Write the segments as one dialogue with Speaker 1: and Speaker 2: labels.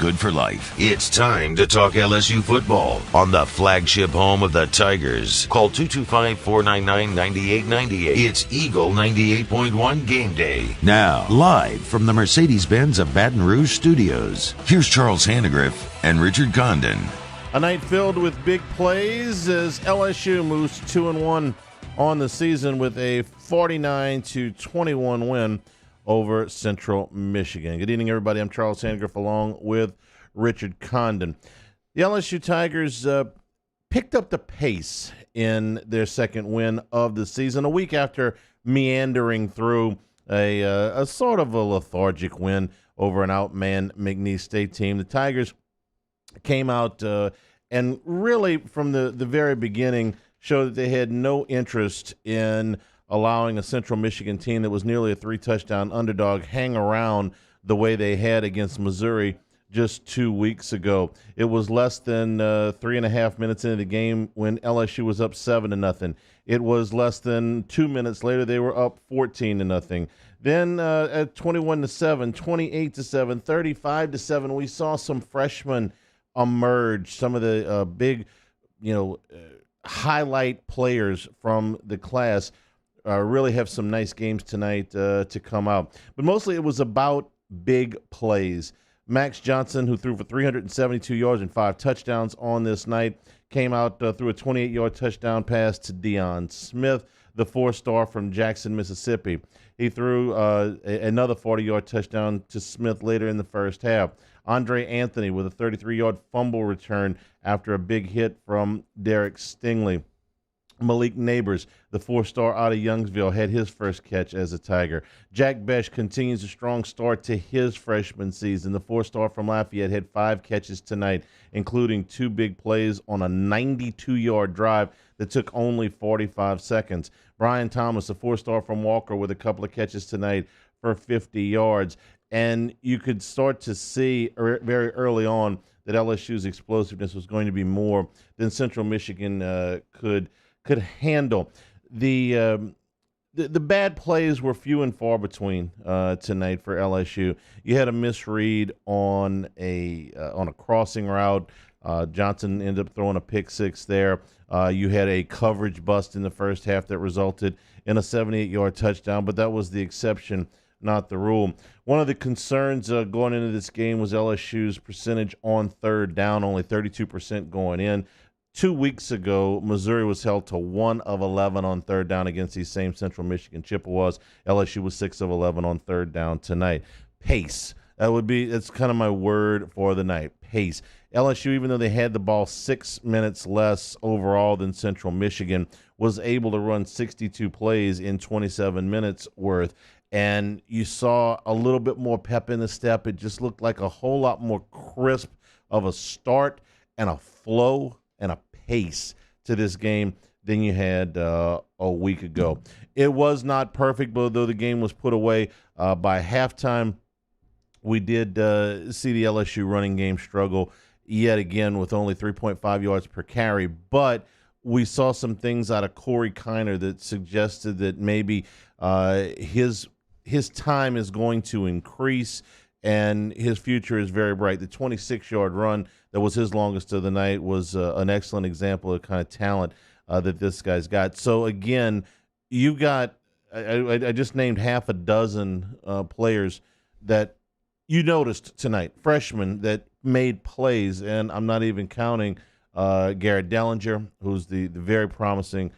Speaker 1: good for life. It's time to talk LSU football on the flagship home of the Tigers. Call 225-499-9898. It's Eagle 98.1 Game Day. Now, live from the Mercedes-Benz of Baton Rouge studios, here's Charles Hanagriff and Richard Condon.
Speaker 2: A night filled with big plays as LSU moves 2-1 on the season with a 49-21 win over Central Michigan. Good evening, everybody. I'm Charles Hanagriff along with Richard Condon. The LSU Tigers picked up the pace in their second win of the season, a week after meandering through a sort of a lethargic win over an outmanned McNeese State team. The Tigers came out and really from the very beginning showed that they had no interest in allowing a Central Michigan team that was nearly a 3-touchdown underdog hang around the way they had against Missouri just 2 weeks ago. It was less than 3.5 minutes into the game when LSU was up 7-0. It was less than 2 minutes later they were up 14-0. Then at 21-7, 28-7, 35-7, we saw some freshmen emerge. Some of the big, highlight players from the class really have some nice games tonight to come out. But mostly it was about big plays. Max Johnson, who threw for 372 yards and 5 touchdowns on this night, came out through a 28-yard touchdown pass to Deion Smith, the 4-star from Jackson, Mississippi. He threw another 40-yard touchdown to Smith later in the first half. Andre Anthony with a 33-yard fumble return after a big hit from Derek Stingley. Malik Neighbors, the 4-star out of Youngsville, had his first catch as a Tiger. Jack Besh continues a strong start to his freshman season. The 4-star from Lafayette had 5 catches tonight, including 2 big plays on a 92-yard drive that took only 45 seconds. Brian Thomas, the 4-star from Walker, with a couple of catches tonight for 50 yards. And you could start to see very early on that LSU's explosiveness was going to be more than Central Michigan could handle. The bad plays were few and far between tonight for LSU. You had a misread on a crossing route. Johnson ended up throwing a pick six there. You had a coverage bust in the first half that resulted in a 78-yard touchdown, but that was the exception, not the rule. One of the concerns going into this game was LSU's percentage on third down, only 32% going in. 2 weeks ago, Missouri was held to 1 of 11 on third down against these same Central Michigan Chippewas. LSU was 6 of 11 on third down tonight. Pace. That's kind of my word for the night. Pace. LSU, even though they had the ball 6 minutes less overall than Central Michigan, was able to run 62 plays in 27 minutes worth. And you saw a little bit more pep in the step. It just looked like a whole lot more crisp of a start and a flow and a pace to this game than you had a week ago. It was not perfect, but though the game was put away by halftime, we did see the LSU running game struggle yet again with only 3.5 yards per carry. But we saw some things out of Corey Kiner that suggested that maybe his time is going to increase and his future is very bright. The 26-yard run that was his longest of the night was an excellent example of the kind of talent that this guy's got. So, again, you got I just named half a dozen players that you noticed tonight, freshmen that made plays, and I'm not even counting Garrett Dellinger, who's the very promising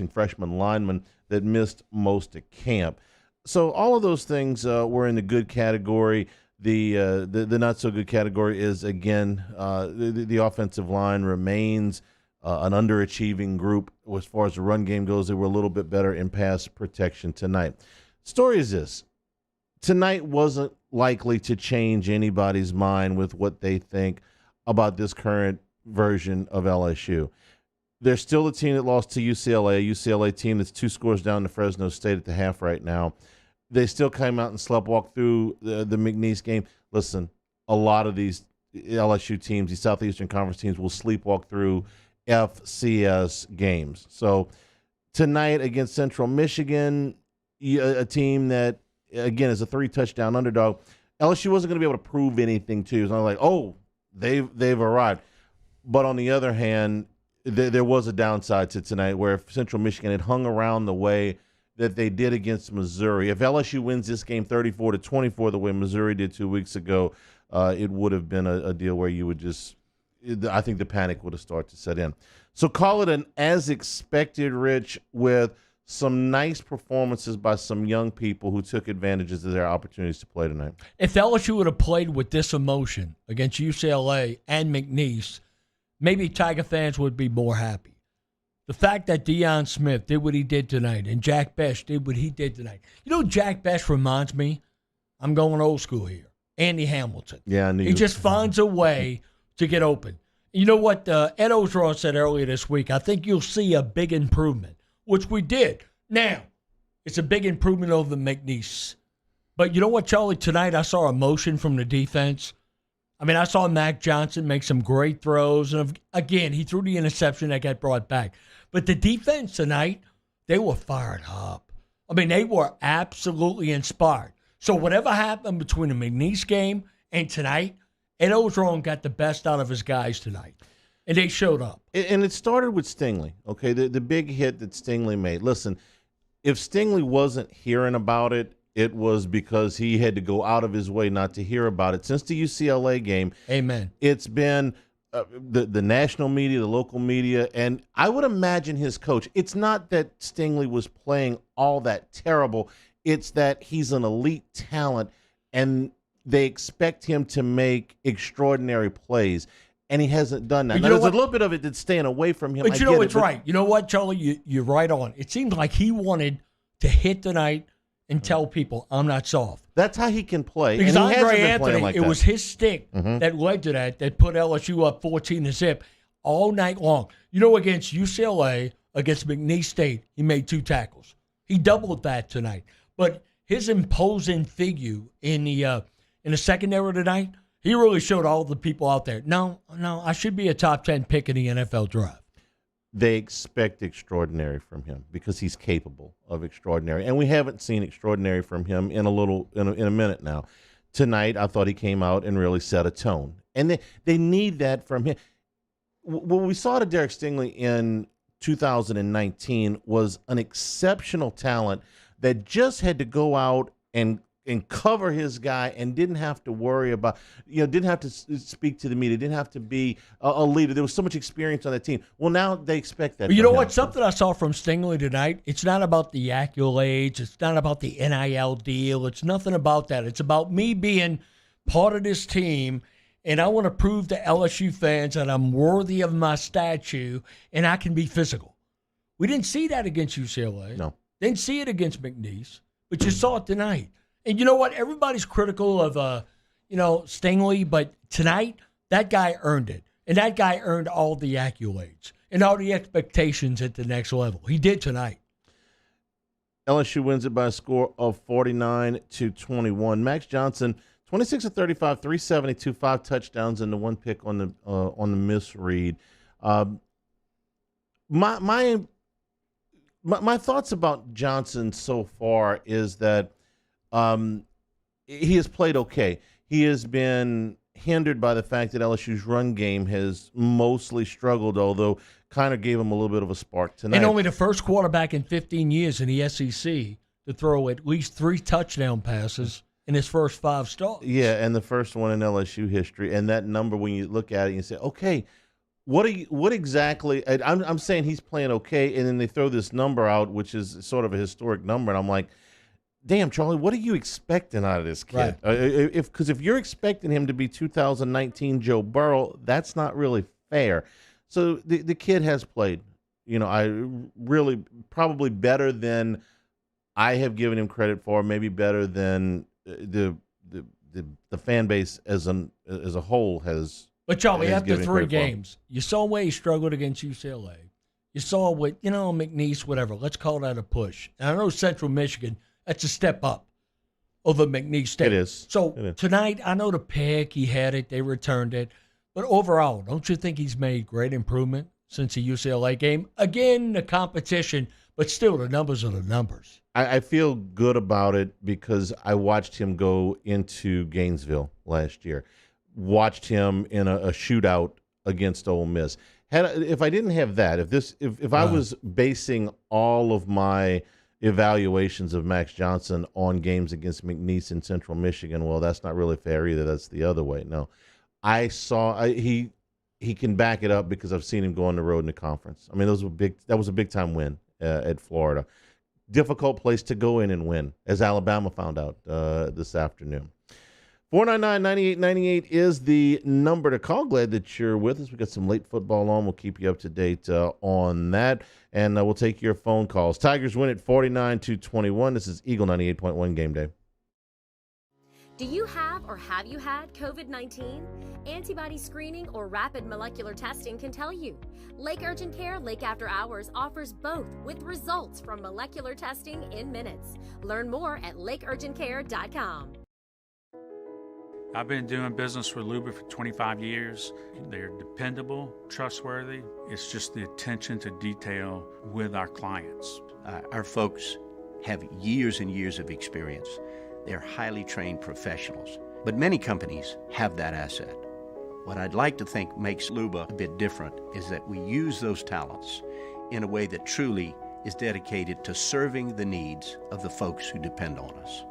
Speaker 2: freshman lineman that missed most of camp. So all of those things were in the good category. The not so good category is, again, the offensive line remains an underachieving group as far as the run game goes. They were a little bit better in pass protection tonight. Story is this. Tonight wasn't likely to change anybody's mind with what they think about this current version of LSU. They're still a team that lost to UCLA, a UCLA team that's 2 scores down to Fresno State at the half right now. They still came out and sleptwalked through the McNeese game. Listen, a lot of these LSU teams, these Southeastern Conference teams, will sleepwalk through FCS games. So tonight against Central Michigan, a team that, again, is a 3-touchdown underdog, LSU wasn't going to be able to prove anything to you. It's not like, oh, they've arrived. But on the other hand, there was a downside to tonight where if Central Michigan had hung around the way that they did against Missouri, if LSU wins this game 34-24 the way Missouri did 2 weeks ago, it would have been a deal where you would just – I think the panic would have started to set in. So call it an as expected, Rich, with some nice performances by some young people who took advantages of their opportunities to play tonight.
Speaker 3: If LSU would have played with this emotion against UCLA and McNeese, maybe Tiger fans would be more happy. The fact that Deion Smith did what he did tonight and Jack Bech did what he did tonight. You know, Jack Bech reminds me, I'm going old school here, Andy Hamilton.
Speaker 2: Yeah, I knew
Speaker 3: he just finds a way to get open. You know what Ed Orgeron said earlier this week? I think you'll see a big improvement, which we did. Now, it's a big improvement over McNeese. But you know what, Charlie? Tonight I saw emotion from the defense. I mean, I saw Mac Johnson make some great throws. And again, he threw the interception that got brought back. But the defense tonight, they were fired up. I mean, they were absolutely inspired. So whatever happened between the McNeese game and tonight, Ed Orgeron got the best out of his guys tonight. And they showed up.
Speaker 2: And it started with Stingley, okay, the big hit that Stingley made. Listen, if Stingley wasn't hearing about it, it was because he had to go out of his way not to hear about it. Since the UCLA game,
Speaker 3: amen,
Speaker 2: it's been the national media, the local media, and I would imagine his coach. It's not that Stingley was playing all that terrible. It's that he's an elite talent, and they expect him to make extraordinary plays, and he hasn't done that. Now, there's a little bit of it that's staying away from him.
Speaker 3: But you know what's right. You know what, Charlie? You're right on. It seems like he wanted to hit tonight and tell people, I'm not soft.
Speaker 2: That's how he can play.
Speaker 3: Because
Speaker 2: and he
Speaker 3: Andre
Speaker 2: hasn't been
Speaker 3: Anthony,
Speaker 2: like
Speaker 3: it
Speaker 2: that.
Speaker 3: was his stick that led to that put LSU up 14-0 all night long. You know, against UCLA, against McNeese State, he made 2 tackles. He doubled that tonight. But his imposing figure in the secondary tonight, he really showed all the people out there, no, I should be a top 10 pick in the NFL draft.
Speaker 2: They expect extraordinary from him because he's capable of extraordinary. And we haven't seen extraordinary from him in a minute now. Tonight, I thought he came out and really set a tone. And they need that from him. What we saw to Derek Stingley in 2019 was an exceptional talent that just had to go out and cover his guy and didn't have to worry about, didn't have to speak to the media, didn't have to be a leader. There was so much experience on that team. Well, now they expect that.
Speaker 3: But you know what? Something I saw from Stingley tonight, it's not about the accolades. It's not about the NIL deal. It's nothing about that. It's about me being part of this team, and I want to prove to LSU fans that I'm worthy of my statue and I can be physical. We didn't see that against UCLA.
Speaker 2: No.
Speaker 3: Didn't see it against McNeese, but you saw it tonight. And you know what? Everybody's critical of, Stingley, but tonight, that guy earned it. And that guy earned all the accolades and all the expectations at the next level. He did tonight.
Speaker 2: LSU wins it by a score of 49-21. Max Johnson, 26 of 35, 372, 5 touchdowns, and the 1 pick on the misread. My thoughts about Johnson so far is that he has played okay. He has been hindered by the fact that LSU's run game has mostly struggled, although kind of gave him a little bit of a spark tonight.
Speaker 3: And only the first quarterback in 15 years in the SEC to throw at least 3 touchdown passes in his first 5 starts.
Speaker 2: Yeah, and the first one in LSU history. And that number, when you look at it, you say, okay, what exactly? I'm saying he's playing okay, and then they throw this number out, which is sort of a historic number, and I'm like, damn, Charlie, what are you expecting out of this kid?
Speaker 3: Right.
Speaker 2: Because if you're expecting him to be 2019 Joe Burrow, that's not really fair. So the kid has played, I really probably better than I have given him credit for, maybe better than the fan base as a whole has.
Speaker 3: But Charlie, after 3 games, you saw where he struggled against UCLA. You saw what McNeese, whatever. Let's call that a push. And I know Central Michigan. That's a step up over McNeese State.
Speaker 2: It is.
Speaker 3: So tonight, I know the pick, he had it, they returned it. But overall, don't you think he's made great improvement since the UCLA game? Again, the competition But still, the numbers are the numbers.
Speaker 2: I feel good about it because I watched him go into Gainesville last year. Watched him in a shootout against Ole Miss. If I didn't have that, if I was basing all of my evaluations of Max Johnson on games against McNeese in Central Michigan, well, that's not really fair either. That's the other way. No, he can back it up because I've seen him go on the road in the conference. I mean, that was a big time win at Florida. Difficult place to go in and win, as Alabama found out this afternoon. 499-9898 is the number to call. Glad that you're with us. We got some late football on. We'll keep you up to date on that, and we'll take your phone calls. Tigers win at 49-21. This is Eagle 98.1 Game Day.
Speaker 4: Do you have or have you had COVID-19? Antibody screening or rapid molecular testing can tell you. Lake Urgent Care Lake After Hours offers both with results from molecular testing in minutes. Learn more at lakeurgentcare.com.
Speaker 5: I've been doing business with Luba for 25 years. They're dependable, trustworthy. It's just the attention to detail with our clients.
Speaker 6: Our folks have years and years of experience. They're highly trained professionals, but many companies have that asset. What I'd like to think makes Luba a bit different is that we use those talents in a way that truly is dedicated to serving the needs of the folks who depend on us.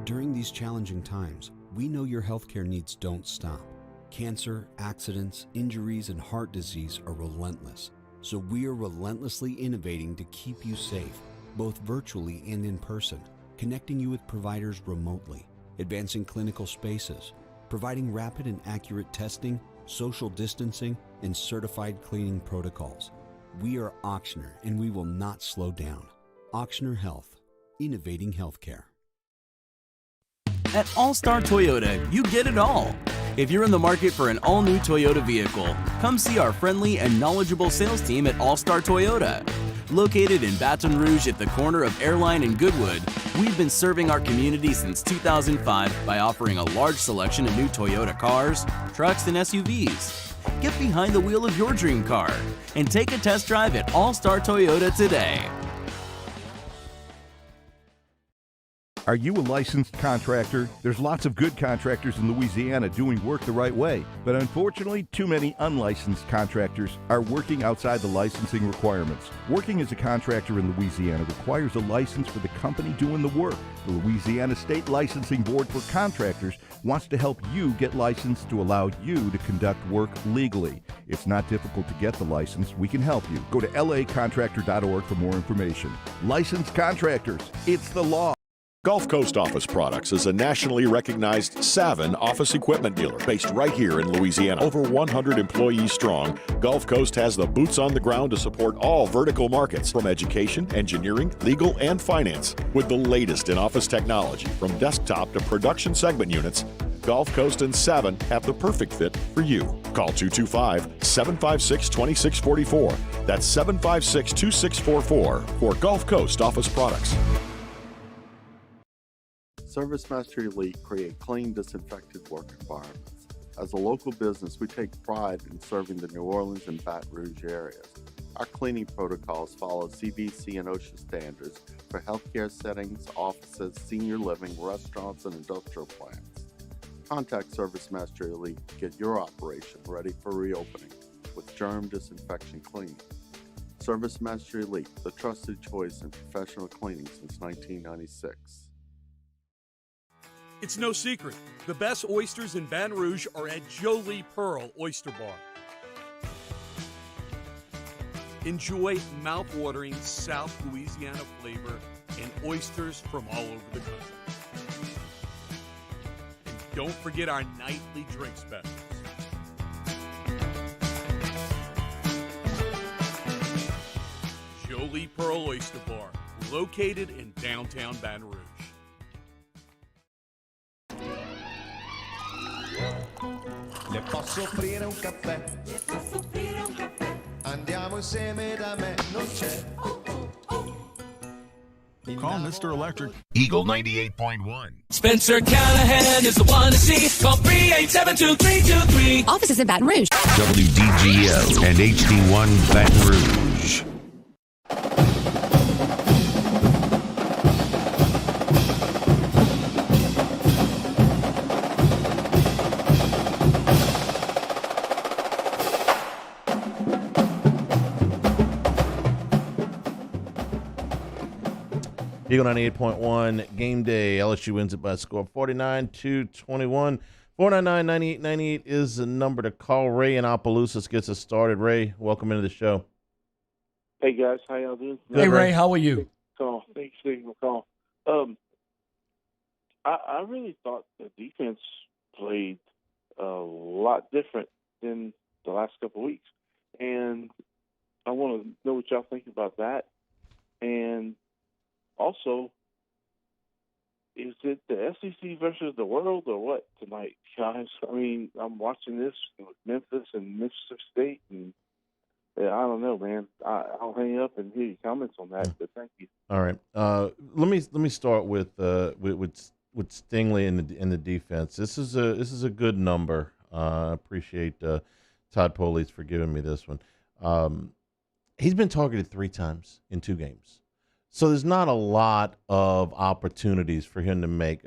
Speaker 7: During these challenging times, we know your healthcare needs don't stop. Cancer, accidents, injuries, and heart disease are relentless. So we are relentlessly innovating to keep you safe, both virtually and in person, connecting you with providers remotely, advancing clinical spaces, providing rapid and accurate testing, social distancing, and certified cleaning protocols. We are Auctioner, and we will not slow down. Auctioner Health, innovating healthcare.
Speaker 8: At All-Star Toyota, you get it all. If you're in the market for an all-new Toyota vehicle, come see our friendly and knowledgeable sales team at All-Star Toyota. Located in Baton Rouge at the corner of Airline and Goodwood, we've been serving our community since 2005 by offering a large selection of new Toyota cars, trucks, and SUVs. Get behind the wheel of your dream car and take a test drive at All-Star Toyota today.
Speaker 9: Are you a licensed contractor? There's lots of good contractors in Louisiana doing work the right way, but unfortunately, too many unlicensed contractors are working outside the licensing requirements. Working as a contractor in Louisiana requires a license for the company doing the work. The Louisiana State Licensing Board for Contractors wants to help you get licensed to allow you to conduct work legally. It's not difficult to get the license. We can help you. Go to lacontractor.org for more information. Licensed contractors, it's the law.
Speaker 10: Gulf Coast Office Products is a nationally recognized Savin office equipment dealer based right here in Louisiana. Over 100 employees strong, Gulf Coast has the boots on the ground to support all vertical markets, from education, engineering, legal, and finance. With the latest in office technology, from desktop to production segment units, Gulf Coast and Savin have the perfect fit for you. Call 225-756-2644. That's 756-2644 for Gulf Coast Office Products.
Speaker 11: ServiceMaster Elite create clean, disinfected work environments. As a local business, we take pride in serving the New Orleans and Baton Rouge areas. Our cleaning protocols follow CDC and OSHA standards for healthcare settings, offices, senior living, restaurants, and industrial plants. Contact ServiceMaster Elite to get your operation ready for reopening with germ disinfection cleaning. ServiceMaster Elite, the trusted choice in professional cleaning since 1996.
Speaker 12: It's no secret, the best oysters in Baton Rouge are at Jolie Pearl Oyster Bar. Enjoy mouth-watering South Louisiana flavor and oysters from all over the country. And don't forget our nightly drink specials. Jolie Pearl Oyster Bar, located in downtown Baton Rouge.
Speaker 13: Le posso offrire un caffè? Le posso offrire un caffè? Andiamo insieme da me, non c'è.
Speaker 14: Call Mr. Electric.
Speaker 1: Eagle 98.1.
Speaker 15: Spencer Callahan is the one to see. Call 387-2323.
Speaker 16: Offices in Baton Rouge.
Speaker 1: WDGL and HD1 Baton Rouge.
Speaker 2: Eagle 98.1 game day. LSU wins it by a score of 49-21. 499-9898 is the number to call. Ray in Opelousas gets us started. Ray, welcome into the show.
Speaker 17: Hey, guys. How y'all doing?
Speaker 3: Hey, Ray. How are you?
Speaker 17: Thanks for taking the call. I really thought the defense played a lot different than the last couple of weeks. And I want to know what y'all think about that. And also, is it the SEC versus the world or what tonight, guys? I mean, I'm watching this with Memphis and Mississippi State, and I don't know, man. I'll hang up and hear your comments on that, but thank you.
Speaker 2: All right. Let me start with Stingley in the defense. This is a good number. I appreciate Todd Police for giving me this one. He's been targeted 3 times in 2 games. So there's not a lot of opportunities for him to make.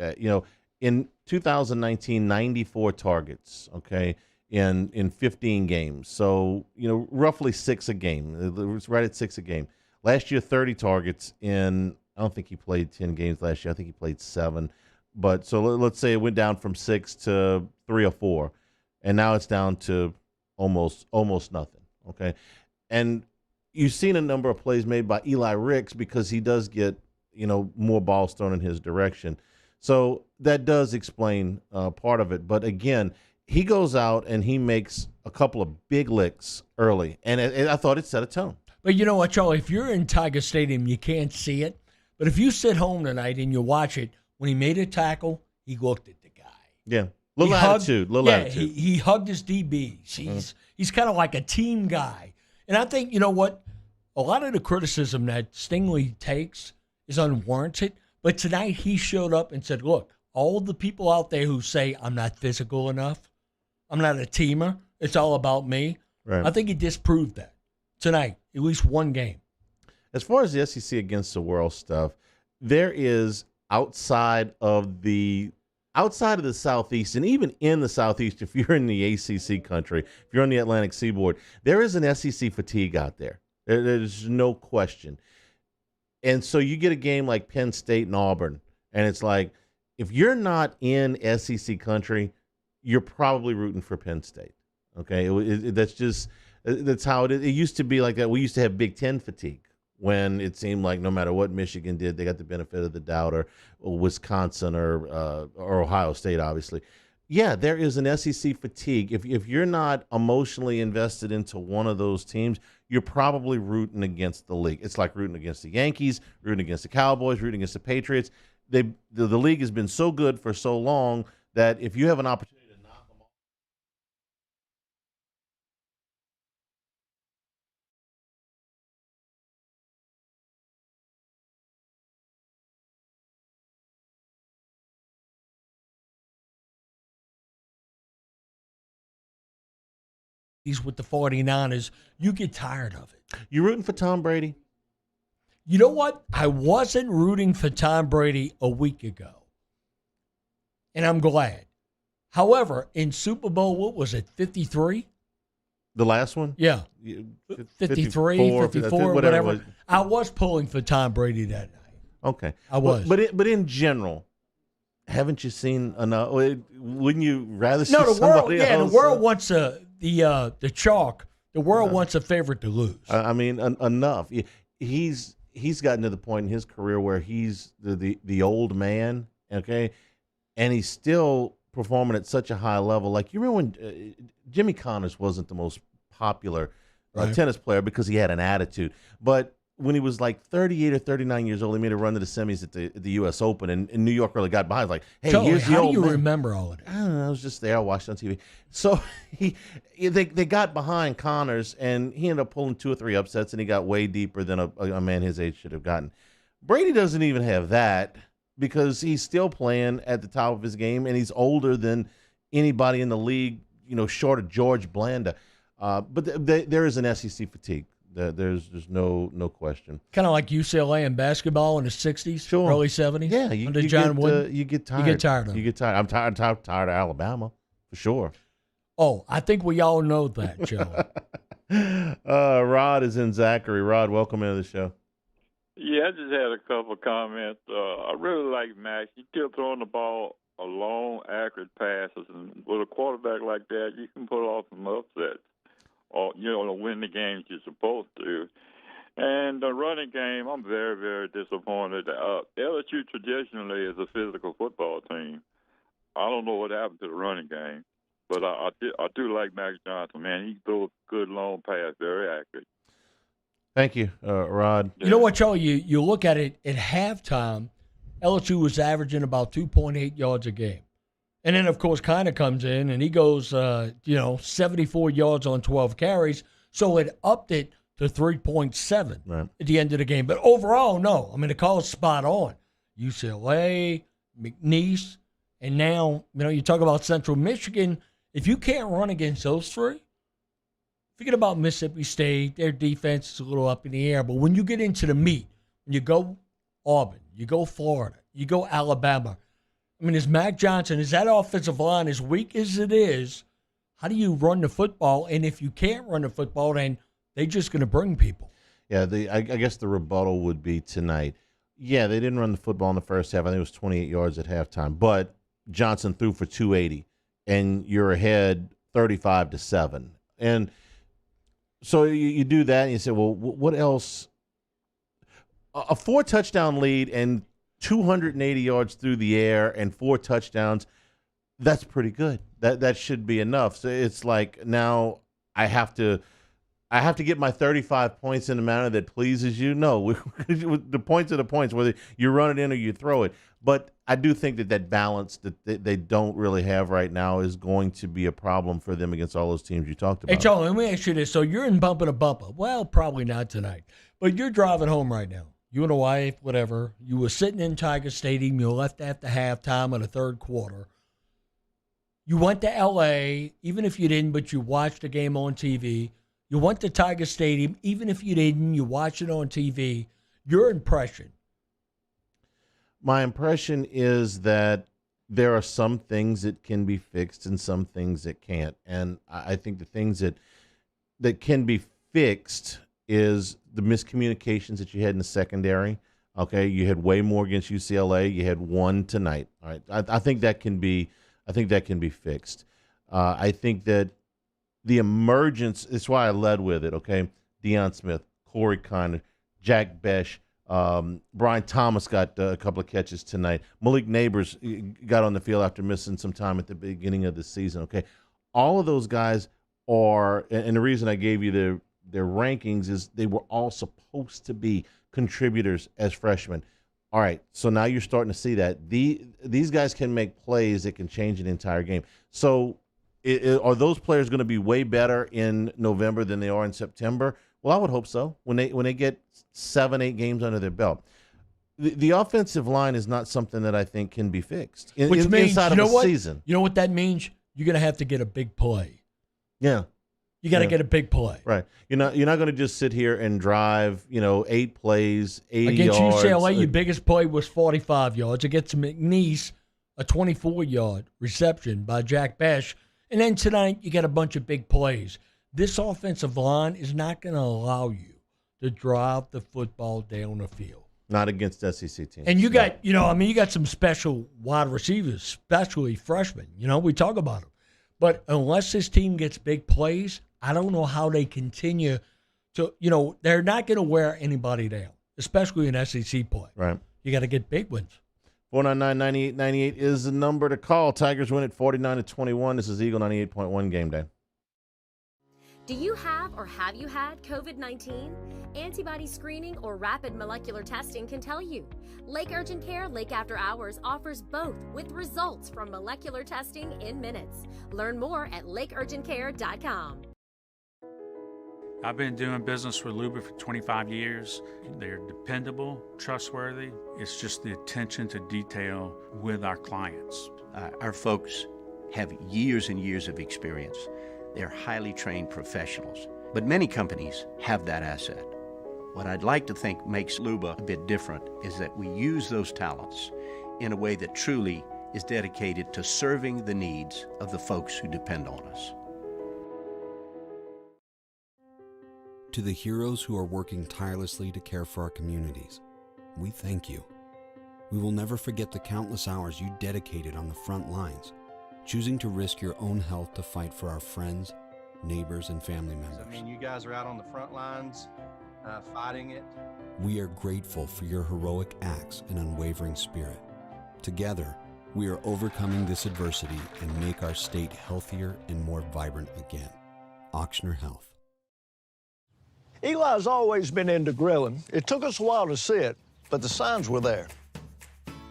Speaker 2: In 2019, 94 targets, okay, in 15 games. So, roughly 6 a game. It was right at 6 a game. Last year, 30 targets I don't think he played 10 games last year. I think he played 7. But so let's say it went down from 6 to 3 or 4. And now it's down to almost nothing, okay? And you've seen a number of plays made by Eli Ricks because he does get, more balls thrown in his direction. So that does explain part of it. But again, he goes out and he makes a couple of big licks early. And I thought it set a tone.
Speaker 3: But you know what, Charlie? If you're in Tiger Stadium, you can't see it. But if you sit home tonight and you watch it, when he made a tackle, he looked at the guy.
Speaker 2: Yeah. Little attitude.
Speaker 3: He hugged his DBs. He's kind of like a team guy. And I think, you know what? A lot of the criticism that Stingley takes is unwarranted. But tonight he showed up and said, look, all the people out there who say I'm not physical enough, I'm not a teamer, it's all about me.
Speaker 2: Right.
Speaker 3: I think he disproved that tonight, at least one game.
Speaker 2: As far as the SEC against the world stuff, there is outside of the Southeast, and even in the Southeast, if you're in the ACC country, if you're on the Atlantic Seaboard, there is an SEC fatigue out there. There's no question. And so you get a game like Penn State and Auburn, and it's like, if you're not in SEC country, you're probably rooting for Penn State. Okay, that's how it is. It used to be like that. We used to have Big Ten fatigue when it seemed like no matter what Michigan did, they got the benefit of the doubt, or Wisconsin or Ohio State, obviously. Yeah, there is an SEC fatigue. If you're not emotionally invested into one of those teams, you're probably rooting against the league. It's like rooting against the Yankees, rooting against the Cowboys, rooting against the Patriots. The league has been so good for so long that if you have an opportunity to knock them off,
Speaker 3: with the 49ers, you get tired of it.
Speaker 2: You rooting for Tom Brady?
Speaker 3: You know what? I wasn't rooting for Tom Brady a week ago, and I'm glad. However, in Super Bowl, what was it, 53?
Speaker 2: The last one?
Speaker 3: Yeah. 53, 54, whatever. I was pulling for Tom Brady that night.
Speaker 2: Okay.
Speaker 3: I was.
Speaker 2: But in general, haven't you seen enough? Wouldn't you rather see
Speaker 3: the
Speaker 2: somebody
Speaker 3: world,
Speaker 2: else?
Speaker 3: The world wants the chalk. The world wants a favorite to lose.
Speaker 2: I mean, enough. He's gotten to the point in his career where he's the old man, okay, and he's still performing at such a high level. Like, you remember when Jimmy Connors wasn't the most popular tennis player because he had an attitude, but when he was like 38 or 39 years old, he made a run to the semis at the U.S. Open, and New York really got behind. Like, hey,
Speaker 3: Joey,
Speaker 2: here's the old man.
Speaker 3: How do you remember all of that?
Speaker 2: I don't know. I was just there. I watched it on TV. So they got behind Connors, and he ended up pulling 2 or 3 upsets, and he got way deeper than a man his age should have gotten. Brady doesn't even have that because he's still playing at the top of his game, and he's older than anybody in the league, short of George Blanda. But there is an SEC fatigue. There's no question.
Speaker 3: Kind of like UCLA in basketball in the 60s, early 70s.
Speaker 2: Yeah, you get tired.
Speaker 3: You get tired of it.
Speaker 2: You get tired. I'm tired of Alabama, for sure.
Speaker 3: Oh, I think we all know that, Joe.
Speaker 2: Rod is in Zachary. Rod, welcome into the show.
Speaker 14: Yeah, I just had a couple of comments. I really like Max. He's still throwing the ball a long, accurate passes, and with a quarterback like that, you can pull off some upsets, or to win the games you're supposed to. And the running game, I'm very, very disappointed. LSU traditionally is a physical football team. I don't know what happened to the running game, but I do like Max Johnson. Man, he throws a good long pass, very accurate.
Speaker 2: Thank you, Rod.
Speaker 3: You know what, Joe? You look at it at halftime, LSU was averaging about 2.8 yards a game. And then, of course, Condon comes in, and he goes, 74 yards on 12 carries. So it upped it to 3.7 at the end of the game. But overall, no. I mean, the call is spot on. UCLA, McNeese, and now, you talk about Central Michigan. If you can't run against those three, forget about Mississippi State. Their defense is a little up in the air. But when you get into the meat, when you go Auburn, you go Florida, you go Alabama, is Mac Johnson, is that offensive line as weak as it is? How do you run the football? And if you can't run the football, then they're just going to bring people.
Speaker 2: Yeah, I guess the rebuttal would be tonight. Yeah, they didn't run the football in the first half. I think it was 28 yards at halftime. But Johnson threw for 280, and you're ahead 35-7. And so you do that, and you say, well, what else? A 4-touchdown lead and 280 yards through the air and 4 touchdowns, that's pretty good. That should be enough. So it's like now I have to get my 35 points in a manner that pleases you. No, the points are the points, whether you run it in or you throw it. But I do think that balance that they don't really have right now is going to be a problem for them against all those teams you talked about.
Speaker 3: Hey, Joe, let me ask you this. So you're in bumper to bumper. Well, probably not tonight. But you're driving home right now. You and a wife, whatever. You were sitting in Tiger Stadium. You left after halftime of the third quarter. You went to L.A., even if you didn't, but you watched the game on TV. You went to Tiger Stadium, even if you didn't, you watched it on TV. Your impression?
Speaker 2: My impression is that there are some things that can be fixed and some things that can't. And I think the things that can be fixed is the miscommunications that you had in the secondary. Okay, you had way more against UCLA. You had one tonight. All right, I think that can be fixed. I think that the emergence, it's why I led with it, okay? Deion Smith, Corey Condon, Jack Besh, Brian Thomas got a couple of catches tonight. Malik Neighbors got on the field after missing some time at the beginning of the season, okay? All of those guys are, and the reason I gave you their rankings is they were all supposed to be contributors as freshmen. All right, so now you're starting to see that. These guys can make plays that can change an entire game. So are those players going to be way better in November than they are in September? Well, I would hope so when they get 7-8 games under their belt. The offensive line is not something that I think can be fixed inside of a season.
Speaker 3: You know what that means? You're going to have to get a big play.
Speaker 2: Yeah.
Speaker 3: You got to get a big play.
Speaker 2: Right. You're not going to just sit here and drive, 8 plays, 80
Speaker 3: Against
Speaker 2: yards.
Speaker 3: Against UCLA, your biggest play was 45 yards. Against McNeese, a 24-yard reception by Jack Besh. And then tonight, you got a bunch of big plays. This offensive line is not going to allow you to drive the football down the field.
Speaker 2: Not against SEC teams.
Speaker 3: And you got, you got some special wide receivers, especially freshmen. We talk about them. But unless this team gets big plays, I don't know how they continue to, they're not going to wear anybody down, especially in SEC play.
Speaker 2: Right.
Speaker 3: You got to get big wins.
Speaker 2: 499-9898 is the number to call. Tigers win at 49-21. This is Eagle 98.1 Game Day.
Speaker 4: Do you have or have you had COVID-19? Antibody screening or rapid molecular testing can tell you. Lake Urgent Care Lake After Hours offers both with results from molecular testing in minutes. Learn more at lakeurgentcare.com.
Speaker 5: I've been doing business with Luba for 25 years. They're dependable, trustworthy. It's just the attention to detail with our clients.
Speaker 6: Our folks have years and years of experience. They're highly trained professionals. But many companies have that asset. What I'd like to think makes Luba a bit different is that we use those talents in a way that truly is dedicated to serving the needs of the folks who depend on us.
Speaker 7: To the heroes who are working tirelessly to care for our communities, we thank you. We will never forget the countless hours you dedicated on the front lines, choosing to risk your own health to fight for our friends, neighbors, and family members.
Speaker 16: I mean, you guys are out on the front lines fighting it.
Speaker 7: We are grateful for your heroic acts and unwavering spirit. Together, we are overcoming this adversity and make our state healthier and more vibrant again. Ochsner Health.
Speaker 18: Eli's always been into grilling. It took us a while to see it, but the signs were there.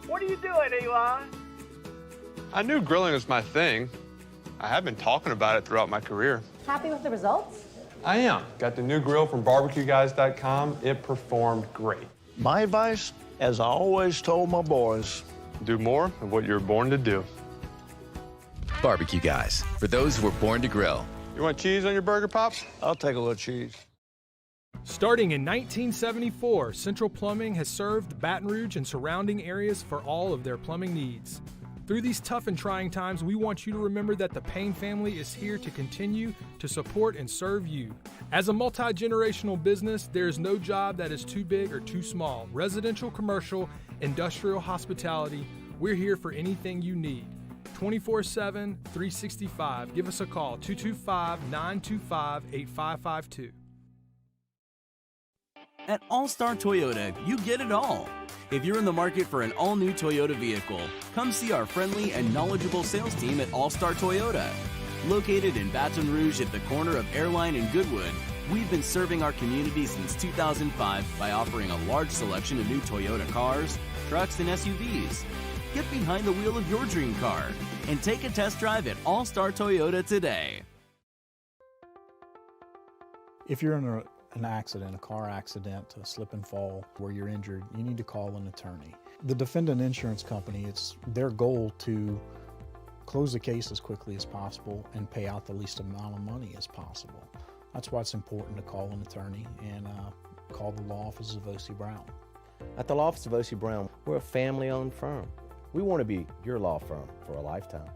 Speaker 19: What are you doing, Eli?
Speaker 20: I knew grilling was my thing. I have been talking about it throughout my career.
Speaker 21: Happy with the results?
Speaker 20: I am. Got the new grill from barbecueguys.com. It performed great.
Speaker 18: My advice, as I always told my boys,
Speaker 20: do more of what you're born to do.
Speaker 22: Barbecue Guys, for those who were born to grill.
Speaker 20: You want cheese on your burger, Pops?
Speaker 18: I'll take a little cheese.
Speaker 23: Starting in 1974, Central Plumbing has served Baton Rouge and surrounding areas for all of their plumbing needs. Through these tough and trying times, we want you to remember that the Payne family is here to continue to support and serve you. As a multi-generational business, there is no job that is too big or too small. Residential, commercial, industrial, hospitality, we're here for anything you need. 24/7, 365. Give us a call, 225-925-8552.
Speaker 8: At All-Star Toyota, you get it all. If you're in the market for an all-new Toyota vehicle, come see our friendly and knowledgeable sales team at All-Star Toyota. Located in Baton Rouge at the corner of Airline and Goodwood, we've been serving our community since 2005 by offering a large selection of new Toyota cars, trucks, and SUVs. Get behind the wheel of your dream car and take a test drive at All-Star Toyota today.
Speaker 24: If you're in an accident, a car accident, a slip and fall where you're injured, you need to call an attorney. The defendant insurance company, it's their goal to close the case as quickly as possible and pay out the least amount of money as possible. That's why it's important to call an attorney and call the law office of O.C. Brown.
Speaker 25: At the law office of O.C. Brown, we're a family-owned firm. We want to be your law firm for a lifetime.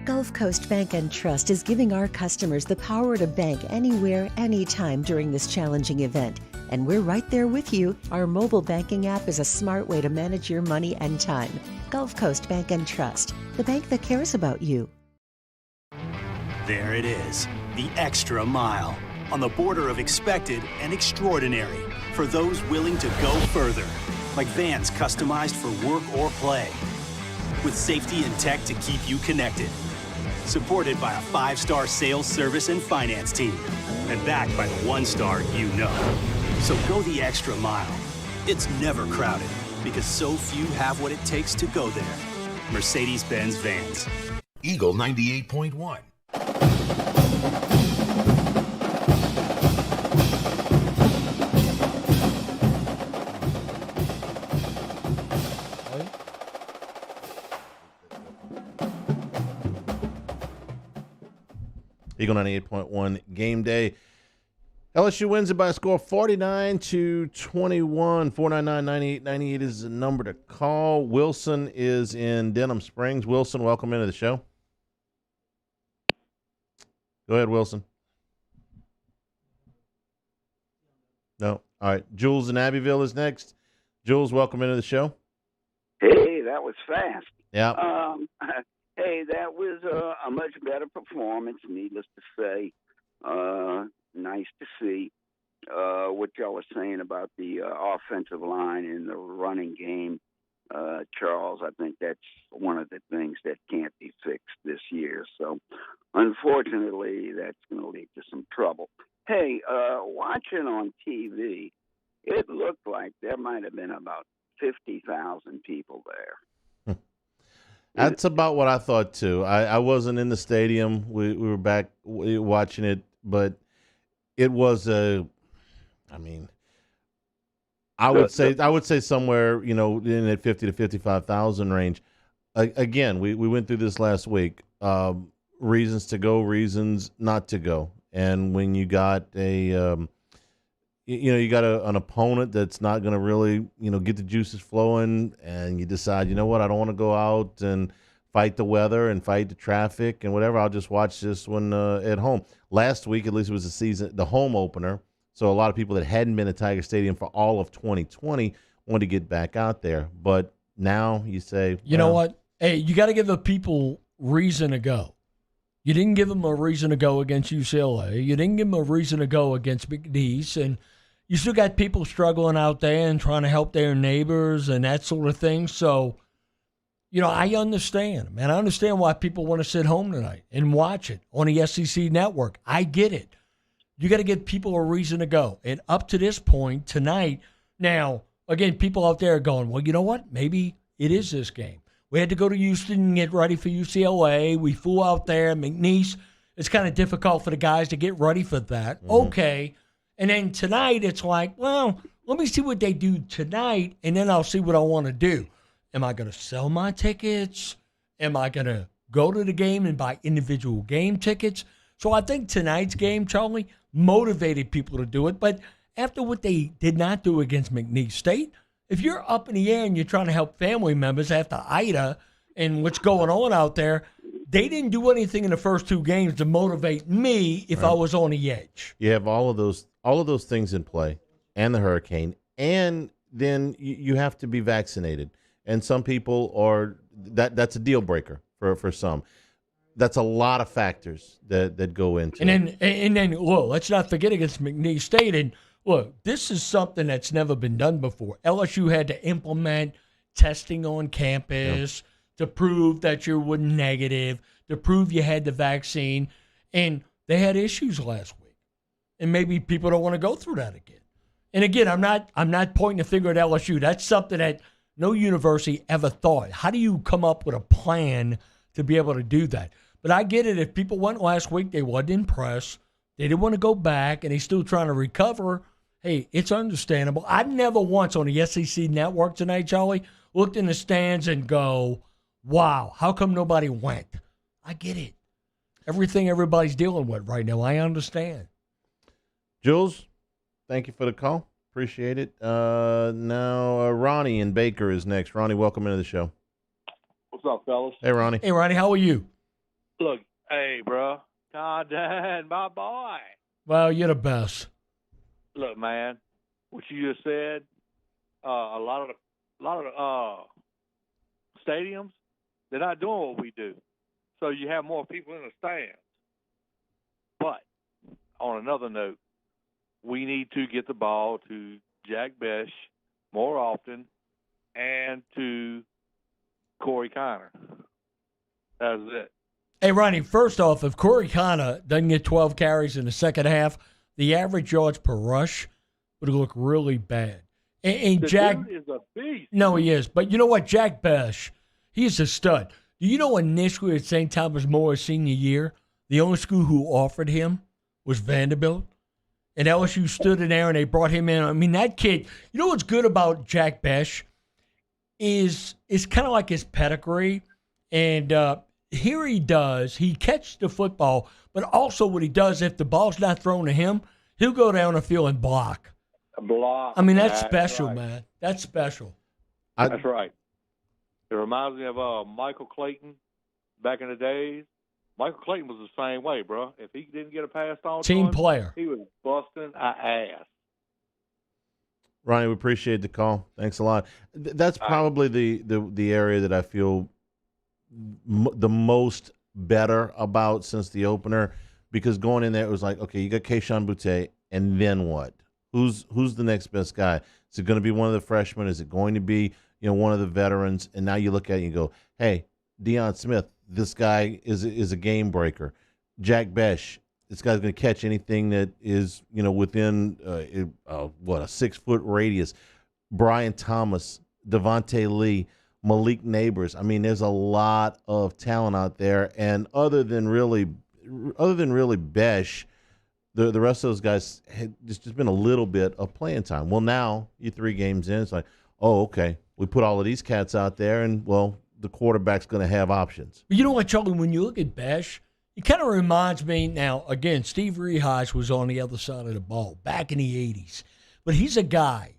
Speaker 26: Gulf Coast Bank and Trust is giving our customers the power to bank anywhere, anytime during this challenging event. And we're right there with you. Our mobile banking app is a smart way to manage your money and time. Gulf Coast Bank and Trust, the bank that cares about you.
Speaker 27: There it is, the extra mile, on the border of expected and extraordinary, for those willing to go further, like vans customized for work or play, with safety and tech to keep you connected. Supported by a 5-star sales, service, and finance team. And backed by the 1-star you know. So go the extra mile. It's never crowded, because so few have what it takes to go there. Mercedes-Benz Vans.
Speaker 1: Eagle 98.1.
Speaker 2: Eagle 98.1 game day. LSU wins it by a score of 49-21. 499-9898 is the number to call. Wilson is in Denham Springs. Wilson, welcome into the show. Go ahead, Wilson. No. All right. Jules in Abbeville is next. Jules, welcome into the show.
Speaker 28: Hey, that was fast.
Speaker 2: Yeah.
Speaker 28: Hey, that was a much better performance, needless to say. Nice to see what y'all were saying about the offensive line and the running game. Charles, I think that's one of the things that can't be fixed this year. So, unfortunately, that's going to lead to some trouble. Hey, watching on TV, it looked like there might have been about 50,000 people there.
Speaker 2: That's about what I thought too. I wasn't in the stadium. We were back watching it, but it was I would say somewhere, in that 50 to 55,000 range. Again, we went through this last week. Reasons to go, reasons not to go. And when you got an opponent that's not going to really, get the juices flowing, and you decide, I don't want to go out and fight the weather and fight the traffic and whatever. I'll just watch this one at home. Last week, at least, it was the home opener. So a lot of people that hadn't been at Tiger Stadium for all of 2020 wanted to get back out there. But now you say,
Speaker 3: you know what? Hey, you got to give the people reason to go. You didn't give them a reason to go against UCLA. You didn't give them a reason to go against McNeese. And you still got people struggling out there and trying to help their neighbors and that sort of thing. So, I understand, man. I understand why people want to sit home tonight and watch it on the SEC network. I get it. You got to give people a reason to go. And up to this point tonight, now, again, people out there are going, well, you know what? Maybe it is this game. We had to go to Houston and get ready for UCLA. We flew out there. McNeese, it's kind of difficult for the guys to get ready for that. Mm-hmm. Okay. And then tonight, it's like, well, let me see what they do tonight, and then I'll see what I want to do. Am I going to sell my tickets? Am I going to go to the game and buy individual game tickets? So I think tonight's game, Charlie, motivated people to do it. But after what they did not do against McNeese State, if you're up in the air and you're trying to help family members after Ida and what's going on out there, they didn't do anything in the first two games to motivate me if I was on the edge.
Speaker 2: You have all of those things in play, and the hurricane, and then you have to be vaccinated. And some people that's a deal breaker for some. That's a lot of factors that go into it.
Speaker 3: And then look, let's not forget against McNeese State. And look, this is something that's never been done before. LSU had to implement testing on campus to prove that you were negative, to prove you had the vaccine, and they had issues last week. And maybe people don't want to go through that again. And again, I'm not pointing the finger at LSU. That's something that no university ever thought. How do you come up with a plan to be able to do that? But I get it. If people went last week, they wasn't impressed. They didn't want to go back, and they're still trying to recover. Hey, it's understandable. I've never once on the SEC network tonight, Charlie, looked in the stands and go, wow, how come nobody went? I get it. Everything everybody's dealing with right now, I understand.
Speaker 2: Jules, thank you for the call. Appreciate it. Now, Ronnie in Baker is next. Ronnie, welcome into the show.
Speaker 9: What's up, fellas?
Speaker 2: Hey, Ronnie.
Speaker 3: Hey, Ronnie, how are you?
Speaker 9: Look, hey, bro. Condon, my boy.
Speaker 3: Well, you're the best.
Speaker 9: Look, man, what you just said, a lot of stadiums, they're not doing what we do. So you have more people in the stands. But on another note, we need to get the ball to Jack Besh more often and to Corey Connor. That's it.
Speaker 3: Hey, Ronnie, first off, if Corey Connor doesn't get 12 carries in the second half, the average yards per rush would look really bad. And Jack
Speaker 9: dude is a beast.
Speaker 3: No, he is. But you know what? Jack Besh, he's a stud. Do you know initially at St. Thomas More's senior year, the only school who offered him was Vanderbilt? And LSU stood in there and they brought him in. I mean, that kid, you know what's good about Jack Besh is kind of like his pedigree. And here he catches the football, but also what he does, if the ball's not thrown to him, he'll go down the field and block. I mean, that's special, right, man. That's special.
Speaker 9: That's right. It reminds me of Michael Clayton back in the days. Michael Clayton was the same way, bro. If he didn't get a pass on
Speaker 3: team player,
Speaker 9: he was busting our ass.
Speaker 2: Ronnie, we appreciate the call. Thanks a lot. That's probably the area that I feel the most better about since the opener, because going in there, it was like, okay, you got Keyshawn Boutte, and then what? Who's the next best guy? Is it going to be one of the freshmen? Is it going to be one of the veterans? And now you look at it and you go, hey, Deion Smith, this guy is a game breaker. Jack Besh, this guy's going to catch anything that is within a 6-foot radius. Brian Thomas, Devontae Lee, Malik Neighbors. I mean, there's a lot of talent out there, and other than really Besh, the rest of those guys had just been a little bit of playing time. Well, now you're 3 games in. It's like, oh, okay, we put all of these cats out there, and, well, the quarterback's going to have options.
Speaker 3: But you know what, Charlie, when you look at Besh, it kind of reminds me now, again, Steve Rehage was on the other side of the ball back in the 80s. But he's a guy,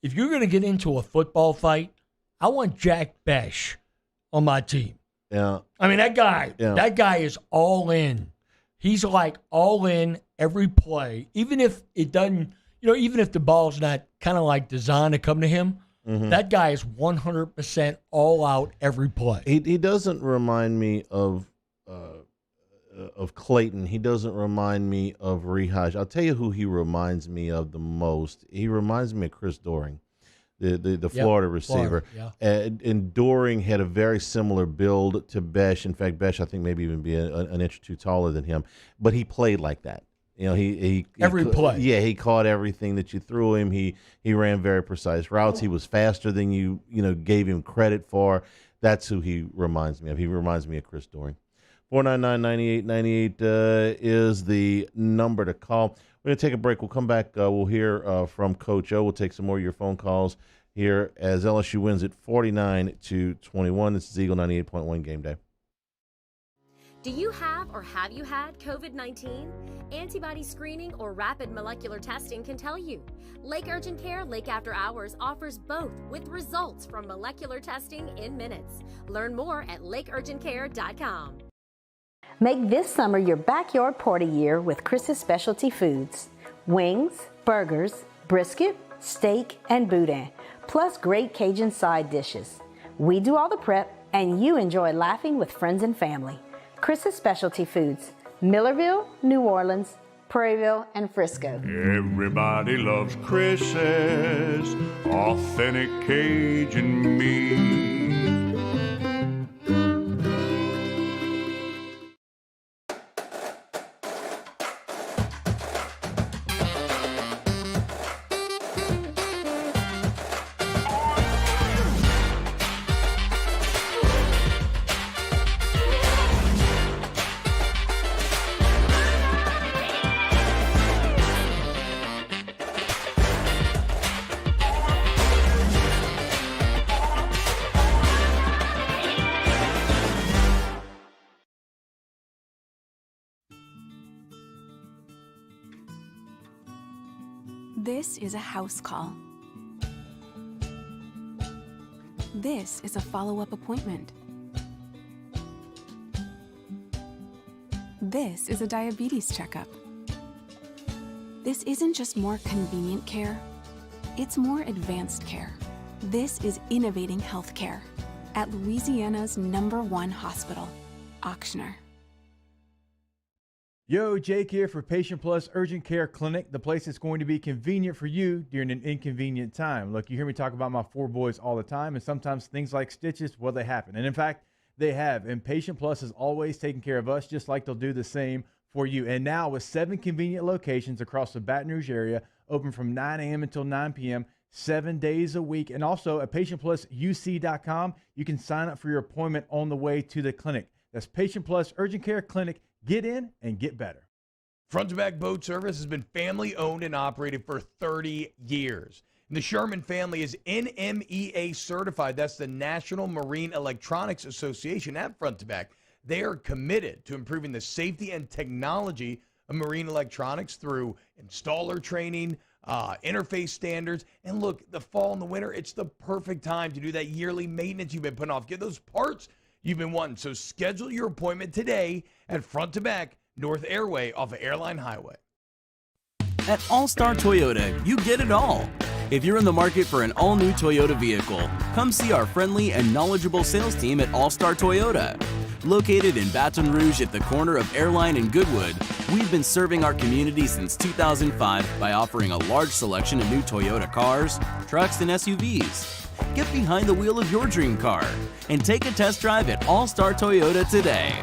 Speaker 3: if you're going to get into a football fight, I want Jack Besh on my team.
Speaker 2: Yeah.
Speaker 3: I mean, that guy is all in. He's like all in every play, even if it doesn't, even if the ball's not kind of like designed to come to him. Mm-hmm. That guy is 100% all out every play.
Speaker 2: He doesn't remind me of Clayton. He doesn't remind me of Rehaj. I'll tell you who he reminds me of the most. He reminds me of Chris Doering, the Florida receiver.
Speaker 3: Florida, yeah.
Speaker 2: And Doering had a very similar build to Besh. In fact, Besh, I think, maybe even be an inch or two taller than him. But he played like that. He
Speaker 3: every play.
Speaker 2: Yeah, he caught everything that you threw him. He ran very precise routes. He was faster than you gave him credit for. That's who he reminds me of. He reminds me of Chris Doering. 499-9898 is the number to call. We're going to take a break. We'll come back. We'll hear from Coach O. We'll take some more of your phone calls here as LSU wins it 49-21. This is Eagle 98.1 Game Day.
Speaker 4: Do you have or have you had COVID-19? Antibody screening or rapid molecular testing can tell you. Lake Urgent Care Lake After Hours offers both with results from molecular testing in minutes. Learn more at lakeurgentcare.com.
Speaker 10: Make this summer your backyard party year with Chris's Specialty Foods. Wings, burgers, brisket, steak, and boudin, plus great Cajun side dishes. We do all the prep, and you enjoy laughing with friends and family. Chris's Specialty Foods, Millerville, New Orleans, Prairieville, and Frisco.
Speaker 11: Everybody loves Chris's authentic Cajun meat.
Speaker 12: This is a house call. This is a follow-up appointment. This is a diabetes checkup. This isn't just more convenient care, it's more advanced care. This is innovating healthcare at Louisiana's #1 hospital, Ochsner.
Speaker 13: Yo, Jake here for Patient Plus Urgent Care Clinic, the place that's going to be convenient for you during an inconvenient time. Look, you hear me talk about my 4 boys all the time, and sometimes things like stitches, well, they happen. And in fact, they have. And Patient Plus is always taking care of us, just like they'll do the same for you. And now with 7 convenient locations across the Baton Rouge area, open from 9 a.m. until 9 p.m., 7 days a week. And also at PatientPlusUC.com, you can sign up for your appointment on the way to the clinic. That's Patient Plus Urgent Care Clinic. Get in and get better.
Speaker 14: Front to Back Boat Service has been family owned and operated for 30 years. And the Sherman family is NMEA certified. That's the National Marine Electronics Association at Front to Back. They are committed to improving the safety and technology of marine electronics through installer training, interface standards. And look, the fall and the winter, it's the perfect time to do that yearly maintenance you've been putting off. Get those parts you've been wanting. So schedule your appointment today at Front to Back, North Airway off of Airline Highway.
Speaker 8: At All-Star Toyota, you get it all. If you're in the market for an all-new Toyota vehicle, come see our friendly and knowledgeable sales team at All-Star Toyota. Located in Baton Rouge at the corner of Airline and Goodwood, we've been serving our community since 2005 by offering a large selection of new Toyota cars, trucks, and SUVs. Get behind the wheel of your dream car and take a test drive at All-Star Toyota today.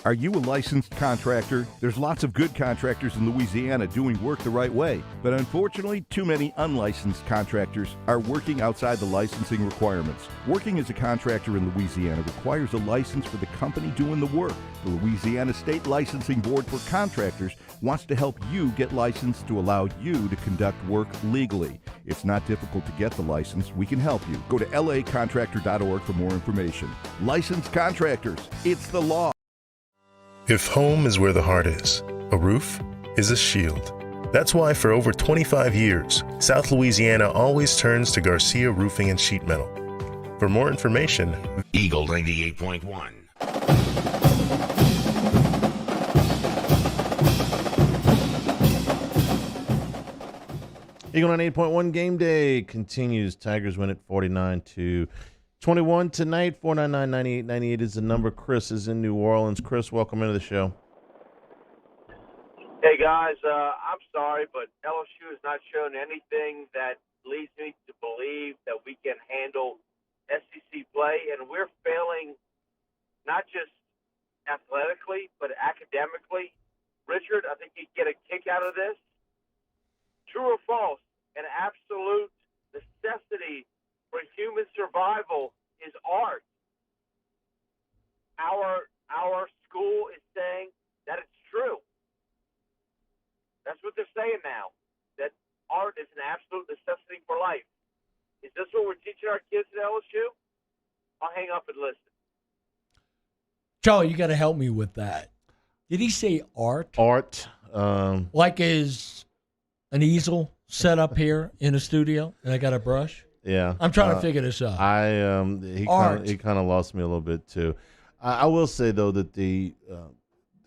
Speaker 5: Are you a licensed contractor? There's lots of good contractors in Louisiana doing work the right way, but unfortunately, too many unlicensed contractors are working outside the licensing requirements. Working as a contractor in Louisiana requires a license for the company doing the work. The Louisiana State Licensing Board for Contractors wants to help you get licensed to allow you to conduct work legally. It's not difficult to get the license. We can help you. Go to lacontractor.org for more information. Licensed contractors, it's the law.
Speaker 6: If home is where the heart is, a roof is a shield. That's why for over 25 years, South Louisiana always turns to Garcia Roofing and Sheet Metal. For more information,
Speaker 1: Eagle 98.1.
Speaker 2: Eagle 98.1 game day continues. Tigers win at 49-21 tonight. 499-9898 is the number. Chris is in New Orleans. Chris, welcome into the show.
Speaker 7: Hey, guys. I'm sorry, but LSU has not shown anything that leads me to believe that we can handle SEC play, and we're failing not just athletically, but academically. Richard, I think you'd get a kick out of this. True or false, an absolute necessity for human survival is art. Our school is saying that it's true. That's what they're saying now, that art is an absolute necessity for life. Is this what we're teaching our kids at LSU? I'll hang up and listen.
Speaker 3: Charlie, you got to help me with that. Did he say art?
Speaker 2: Art.
Speaker 3: Like is an easel set up here in the studio, and I got a brush?
Speaker 2: Yeah.
Speaker 3: I'm trying to figure this out.
Speaker 2: He kind of lost me a little bit, too. I will say, though, that the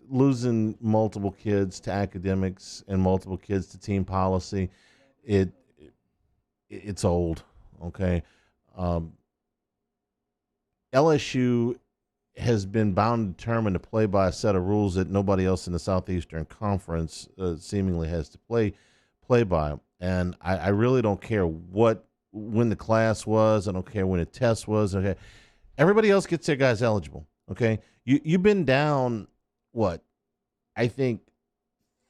Speaker 2: losing multiple kids to academics and multiple kids to team policy, it's old, okay? LSU has been bound and determined to play by a set of rules that nobody else in the Southeastern Conference seemingly has to play by. And I really don't care when the class was. I don't care when the test was. Okay, everybody else gets their guys eligible. Okay, you've been down I think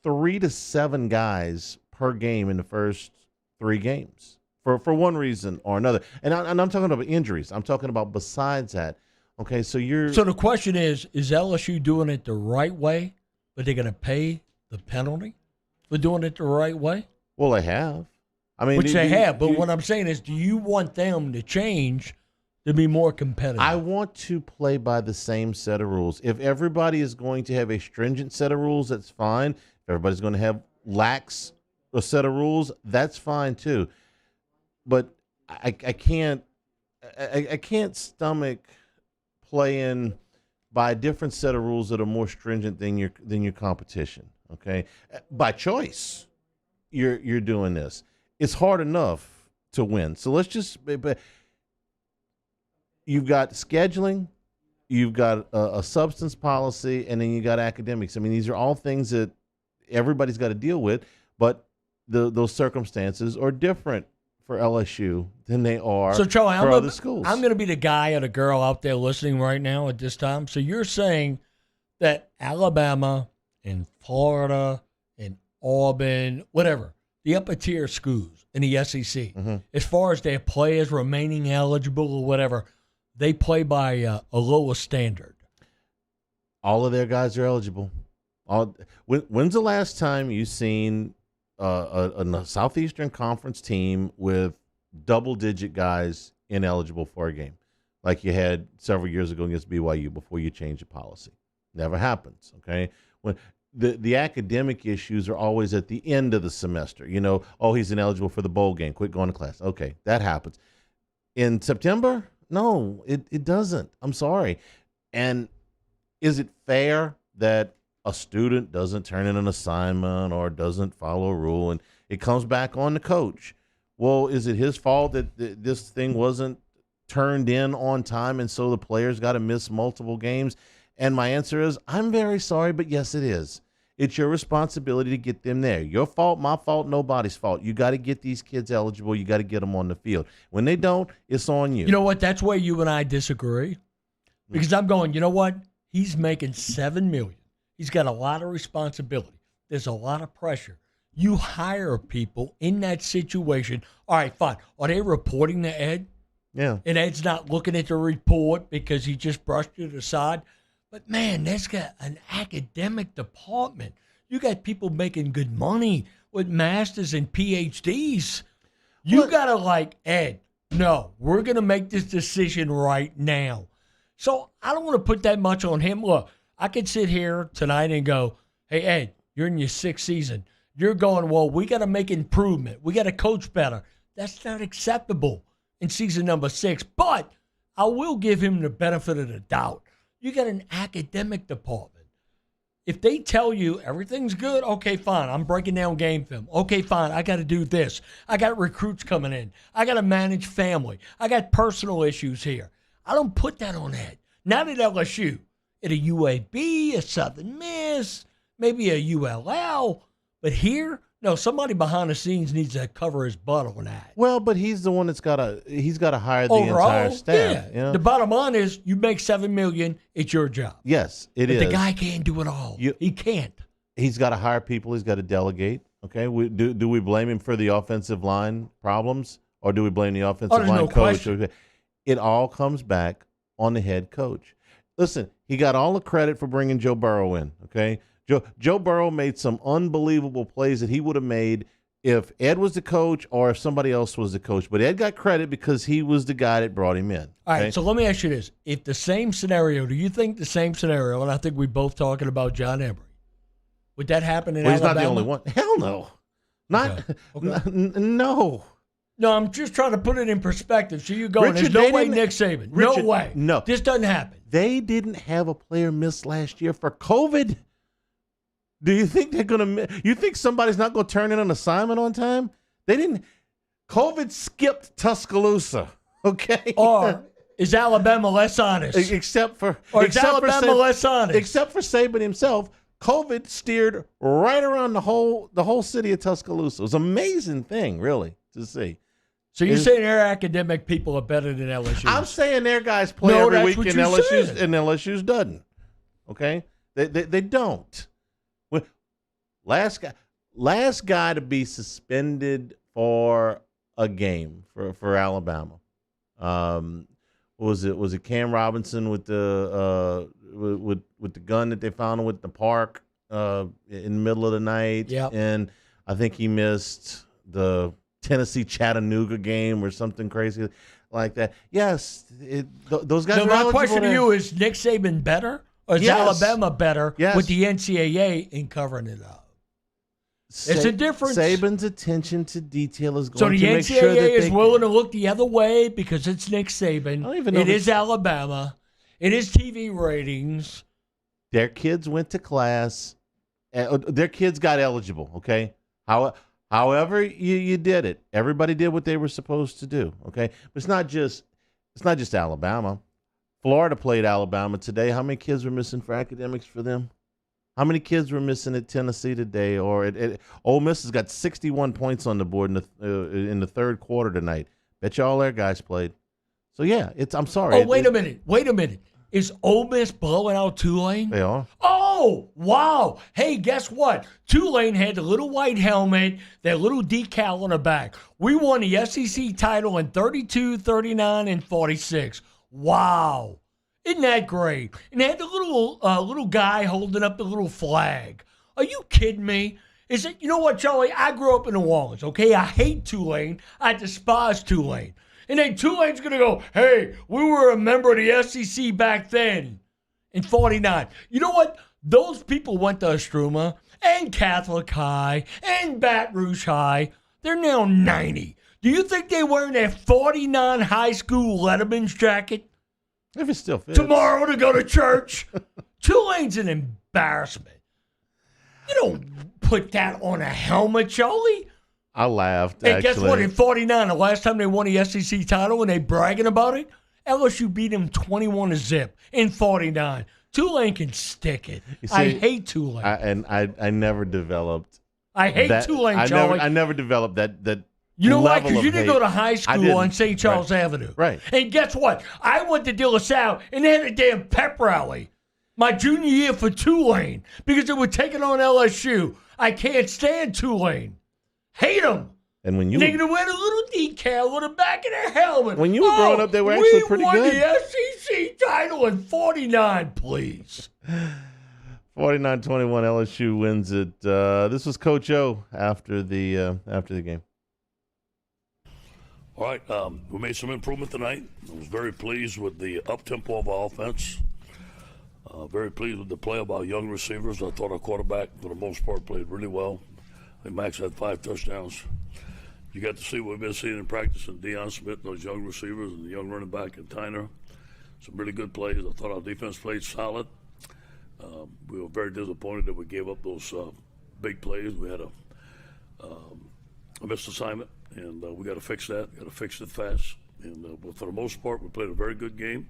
Speaker 2: 3 to 7 guys per game in the first 3 games for one reason or another. And I'm talking about injuries. I'm talking about besides that. Okay, so
Speaker 3: the question is LSU doing it the right way, but they're going to pay the penalty for doing it the right way?
Speaker 2: Well, they have. I mean,
Speaker 3: which they have, but what I'm saying is, do you want them to change to be more competitive?
Speaker 2: I want to play by the same set of rules. If everybody is going to have a stringent set of rules, that's fine. If everybody's going to have lax a set of rules, that's fine too. But I can't stomach playing by a different set of rules that are more stringent than your competition. Okay, by choice, you're doing this. It's hard enough to win. So let's just. You've got scheduling, you've got a substance policy, and then you got academics. I mean, these are all things that everybody's got to deal with, but those circumstances are different for LSU than they are
Speaker 3: for
Speaker 2: other schools.
Speaker 3: I'm going to be the guy or the girl out there listening right now at this time. So you're saying that Alabama and Florida and Auburn, whatever, the upper tier schools in the SEC, as far as their players remaining eligible or whatever, they play by a lower standard.
Speaker 2: All of their guys are eligible. When's the last time you've seen a Southeastern Conference team with double-digit guys ineligible for a game, like you had several years ago against BYU before you changed the policy? Never happens, okay? When the academic issues are always at the end of the semester. He's ineligible for the bowl game. Quit going to class. Okay, that happens. In September? No, it doesn't. I'm sorry. And is it fair that a student doesn't turn in an assignment or doesn't follow a rule and it comes back on the coach? Well, is it his fault that this thing wasn't turned in on time and so the players got to miss multiple games? And my answer is, I'm very sorry, but yes, it is. It's your responsibility to get them there. Your fault, my fault, nobody's fault. You got to get these kids eligible. You got to get them on the field. When they don't, it's on you.
Speaker 3: You know what? That's where you and I disagree. Because I'm going, you know what? He's making $7 million. He's got a lot of responsibility. There's a lot of pressure. You hire people in that situation. All right, fine. Are they reporting to Ed?
Speaker 2: Yeah.
Speaker 3: And Ed's not looking at the report because he just brushed it aside. But, man, that's got an academic department. You got people making good money with masters and PhDs. You got to like, Ed, no, we're going to make this decision right now. So I don't want to put that much on him. Look, I could sit here tonight and go, hey, Ed, you're in your 6th season. You're going, well, we got to make improvement. We got to coach better. That's not acceptable in season number 6. But I will give him the benefit of the doubt. You got an academic department. If they tell you everything's good, okay, fine. I'm breaking down game film. Okay, fine. I got to do this. I got recruits coming in. I got to manage family. I got personal issues here. I don't put that on Ed. Not at LSU. At a UAB, a Southern Miss, maybe a ULL. But here, no, somebody behind the scenes needs to cover his butt on that.
Speaker 2: Well, but he's the one that's got to hire the entire staff.
Speaker 3: Yeah.
Speaker 2: You know?
Speaker 3: The bottom line is you make $7 million, it's your job.
Speaker 2: Yes, it is.
Speaker 3: But the guy can't do it all. He can't.
Speaker 2: He's got to hire people. He's got to delegate. Okay, do we blame him for the offensive line problems, or do we blame the offensive line coach?
Speaker 3: Question.
Speaker 2: It all comes back on the head coach. Listen, he got all the credit for bringing Joe Burrow in. Okay. Joe Burrow made some unbelievable plays that he would have made if Ed was the coach or if somebody else was the coach. But Ed got credit because he was the guy that brought him in.
Speaker 3: All right, so let me ask you this. If the same scenario, do you think the same scenario, and I think we're both talking about John Emery, would that happen in Alabama?
Speaker 2: He's not the only one. Hell no. No.
Speaker 3: No, I'm just trying to put it in perspective. So you're going,
Speaker 2: Richard,
Speaker 3: there's no way Nick Saban. No way.
Speaker 2: No.
Speaker 3: This doesn't happen.
Speaker 2: They didn't have a player miss last year for COVID. Do you think they're going to – you think somebody's not going to turn in an assignment on time? They didn't – COVID skipped Tuscaloosa, okay?
Speaker 3: Or is Alabama less honest?
Speaker 2: Except for –
Speaker 3: Or is Alabama less honest?
Speaker 2: Except for Saban himself, COVID steered right around the whole city of Tuscaloosa. It was an amazing thing, really, to see.
Speaker 3: So you're saying their academic people are better than LSU?
Speaker 2: I'm saying their guys play every week and LSU's doesn't, okay? They don't. Last guy to be suspended for a game for Alabama. Was it Cam Robinson with the gun that they found with the park in the middle of the night?
Speaker 3: Yeah.
Speaker 2: And I think he missed the Tennessee Chattanooga game or something crazy like that. Yes, those guys.
Speaker 3: So my question to you is: Nick Saban better, or is Alabama better with the NCAA in covering it up? It's a difference.
Speaker 2: Saban's attention to detail is going to make sure that
Speaker 3: So the NCAA is willing to look the other way because it's Nick Saban.
Speaker 2: I don't even know
Speaker 3: it is Alabama. It is TV ratings.
Speaker 2: Their kids went to class. Their kids got eligible, okay? However you did it. Everybody did what they were supposed to do, okay? But it's not just Alabama. Florida played Alabama today. How many kids were missing for academics for them? How many kids were missing at Tennessee today? Or Ole Miss has got 61 points on the board in the third quarter tonight. Bet you all their guys played. So yeah, I'm sorry.
Speaker 3: Oh, wait a minute. Is Ole Miss blowing out Tulane?
Speaker 2: They are.
Speaker 3: Oh, wow. Hey, guess what? Tulane had the little white helmet, that little decal on the back. We won the SEC title in 32, 39, and 46. Wow. Isn't that great? And they had the little guy holding up the little flag. Are you kidding me? You know what, Charlie? I grew up in New Orleans, okay? I hate Tulane. I despise Tulane. And then Tulane's going to go, hey, we were a member of the SEC back then in 49. You know what? Those people went to Estruma and Catholic High and Baton Rouge High. They're now 90. Do you think they wearing their 49 high school Letterman's jacket?
Speaker 2: If it still fits.
Speaker 3: Tomorrow to go to church. Tulane's an embarrassment. You don't put that on a helmet, Charlie.
Speaker 2: I laughed,
Speaker 3: Hey, guess what? In 49, the last time they won the SEC title and they bragging about it, LSU beat them 21-0 in 49. Tulane can stick it.
Speaker 2: See,
Speaker 3: I hate Tulane.
Speaker 2: I never developed.
Speaker 3: I hate Tulane, Charlie.
Speaker 2: I never developed that.
Speaker 3: You know why? Because you
Speaker 2: hate.
Speaker 3: didn't go to high school on St. Charles Avenue.
Speaker 2: Right.
Speaker 3: And guess what? I went to De La Salle, and they had a damn pep rally. my junior year for Tulane because they were taking on LSU. I can't stand Tulane. Hate them.
Speaker 2: And when you
Speaker 3: they're going to wear a little decal on the back of their helmet.
Speaker 2: When you were growing up, they were actually pretty good.
Speaker 3: We won the SEC title in 49, please.
Speaker 2: 49-21, LSU wins it. This was Coach O after the game.
Speaker 15: All right, we made some improvement tonight. I was very pleased with the up-tempo of our offense. Very pleased with the play of our young receivers. I thought our quarterback, for the most part, played really well. I think Max had 5 touchdowns. You got to see what we've been seeing in practice in Deion Smith, those young receivers, and the young running back in Tyner. Some really good plays. I thought our defense played solid. We were very disappointed that we gave up those big plays. We had a missed assignment, and we got to fix that. Got to fix it fast. And but for the most part, we played a very good game.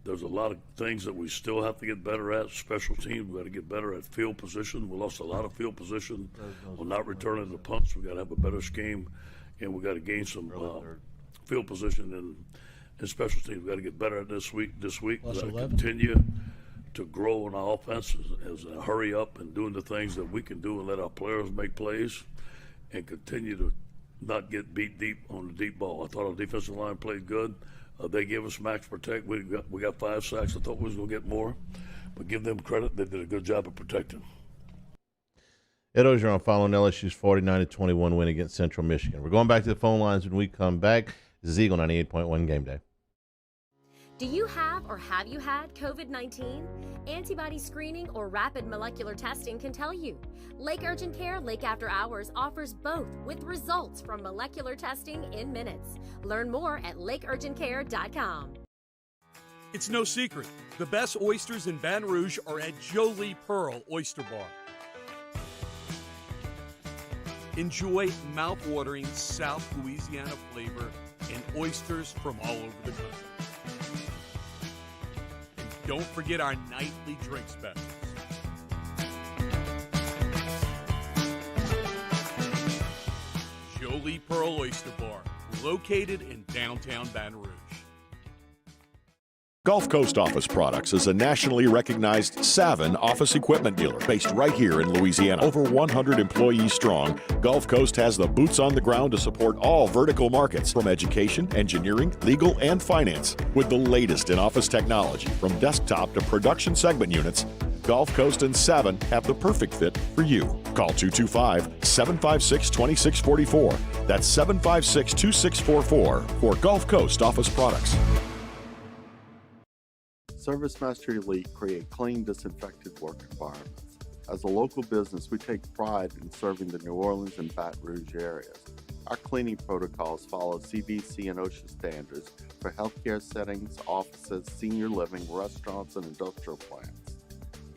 Speaker 15: There's a lot of things that we still have to get better at. Special teams, we got to get better at field position. We lost a lot of field position. We're not returning the punts. We got to have a better scheme, and we got to gain some field position and special teams. We got to get better at this week. We got to continue to grow on our offense as a hurry up and doing the things that we can do and let our players make plays and continue to not get beat deep on the deep ball. I thought our defensive line played good. They gave us max protect. We got 5 sacks. I thought we was going to get more. But give them credit. They did a good job of protecting.
Speaker 2: Ed Orgeron following LSU's 49-21 win against Central Michigan. We're going back to the phone lines when we come back. This is Eagle 98.1 Game Day.
Speaker 4: Do you have or have you had COVID-19? Antibody screening or rapid molecular testing can tell you. Lake Urgent Care Lake After Hours offers both with results from molecular testing in minutes. Learn more at lakeurgentcare.com.
Speaker 16: It's no secret. The best oysters in Baton Rouge are at Jolie Pearl Oyster Bar. Enjoy mouth-watering South Louisiana flavor and oysters from all over the country. Don't forget our nightly drink specials. Jolie Pearl Oyster Bar, located in downtown Baton Rouge.
Speaker 17: Gulf Coast Office Products is a nationally recognized Savin office equipment dealer based right here in Louisiana. Over 100 employees strong, Gulf Coast has the boots on the ground to support all vertical markets, from education, engineering, legal, and finance. With the latest in office technology, from desktop to production segment units, Gulf Coast and Savin have the perfect fit for you. Call 225-756-2644. That's 756-2644 for Gulf Coast Office Products.
Speaker 18: ServiceMaster Elite create clean, disinfected work environments. As a local business, we take pride in serving the New Orleans and Baton Rouge areas. Our cleaning protocols follow CDC and OSHA standards for healthcare settings, offices, senior living, restaurants, and industrial plants.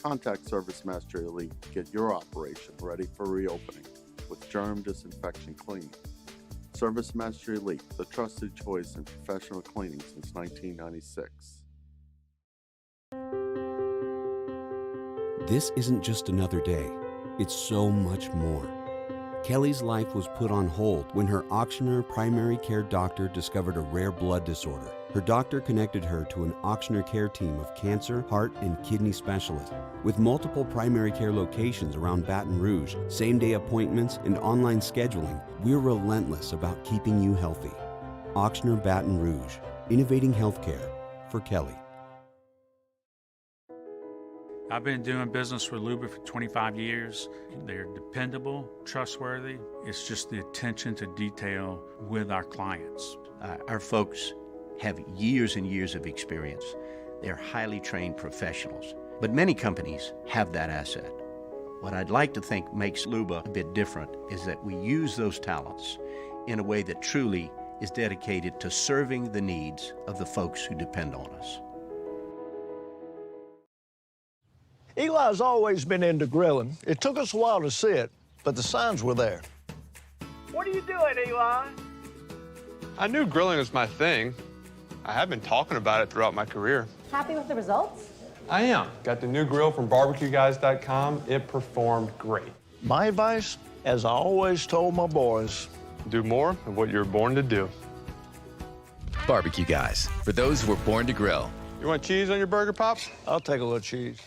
Speaker 18: Contact ServiceMaster Elite to get your operation ready for reopening with germ disinfection cleaning. ServiceMaster Elite, the trusted choice in professional cleaning since 1996.
Speaker 19: This isn't just another day. It's so much more. Kelly's life was put on hold when her auctioneer primary care doctor discovered a rare blood disorder. Her doctor connected her to an auctioneer care team of cancer, heart, and kidney specialists. With multiple primary care locations around Baton Rouge, same-day appointments, and online scheduling, we're relentless about keeping you healthy. Auctioneer Baton Rouge, innovating healthcare for Kelly.
Speaker 20: I've been doing business with Luba for 25 years. They're dependable, trustworthy. It's just the attention to detail with our clients.
Speaker 21: Our folks have years and years of experience. They're highly trained professionals, but many companies have that asset. What I'd like to think makes Luba a bit different is that we use those talents in a way that truly is dedicated to serving the needs of the folks who depend on us.
Speaker 22: Eli's always been into grilling. It took us a while to see it, but the signs were there.
Speaker 29: What are you doing, Eli?
Speaker 30: I knew grilling was my thing. I have been talking about it throughout my career.
Speaker 31: Happy with the results?
Speaker 30: I am. Got the new grill from barbecueguys.com. It performed great.
Speaker 22: My advice, as I always told my boys,
Speaker 30: do more of what you're born to do.
Speaker 32: Barbecue Guys, for those who were born to grill.
Speaker 30: You want cheese on your burger, Pops?
Speaker 22: I'll take a little cheese.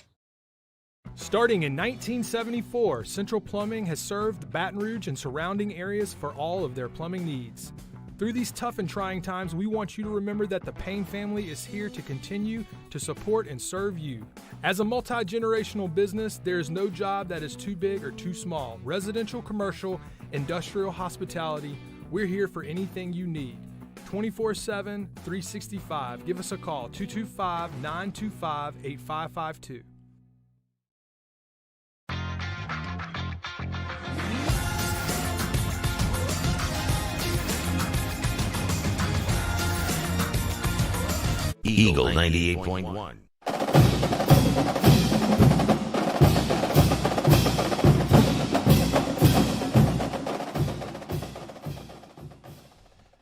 Speaker 9: Starting in 1974, Central Plumbing has served Baton Rouge and surrounding areas for all of their plumbing needs. Through these tough and trying times, we want you to remember that the Payne family is here to continue to support and serve you. As a multi-generational business, there is no job that is too big or too small. Residential, commercial, industrial, hospitality, we're here for anything you need. 24/7, 365. Give us a call, 225-925-8552.
Speaker 1: Eagle 98.1.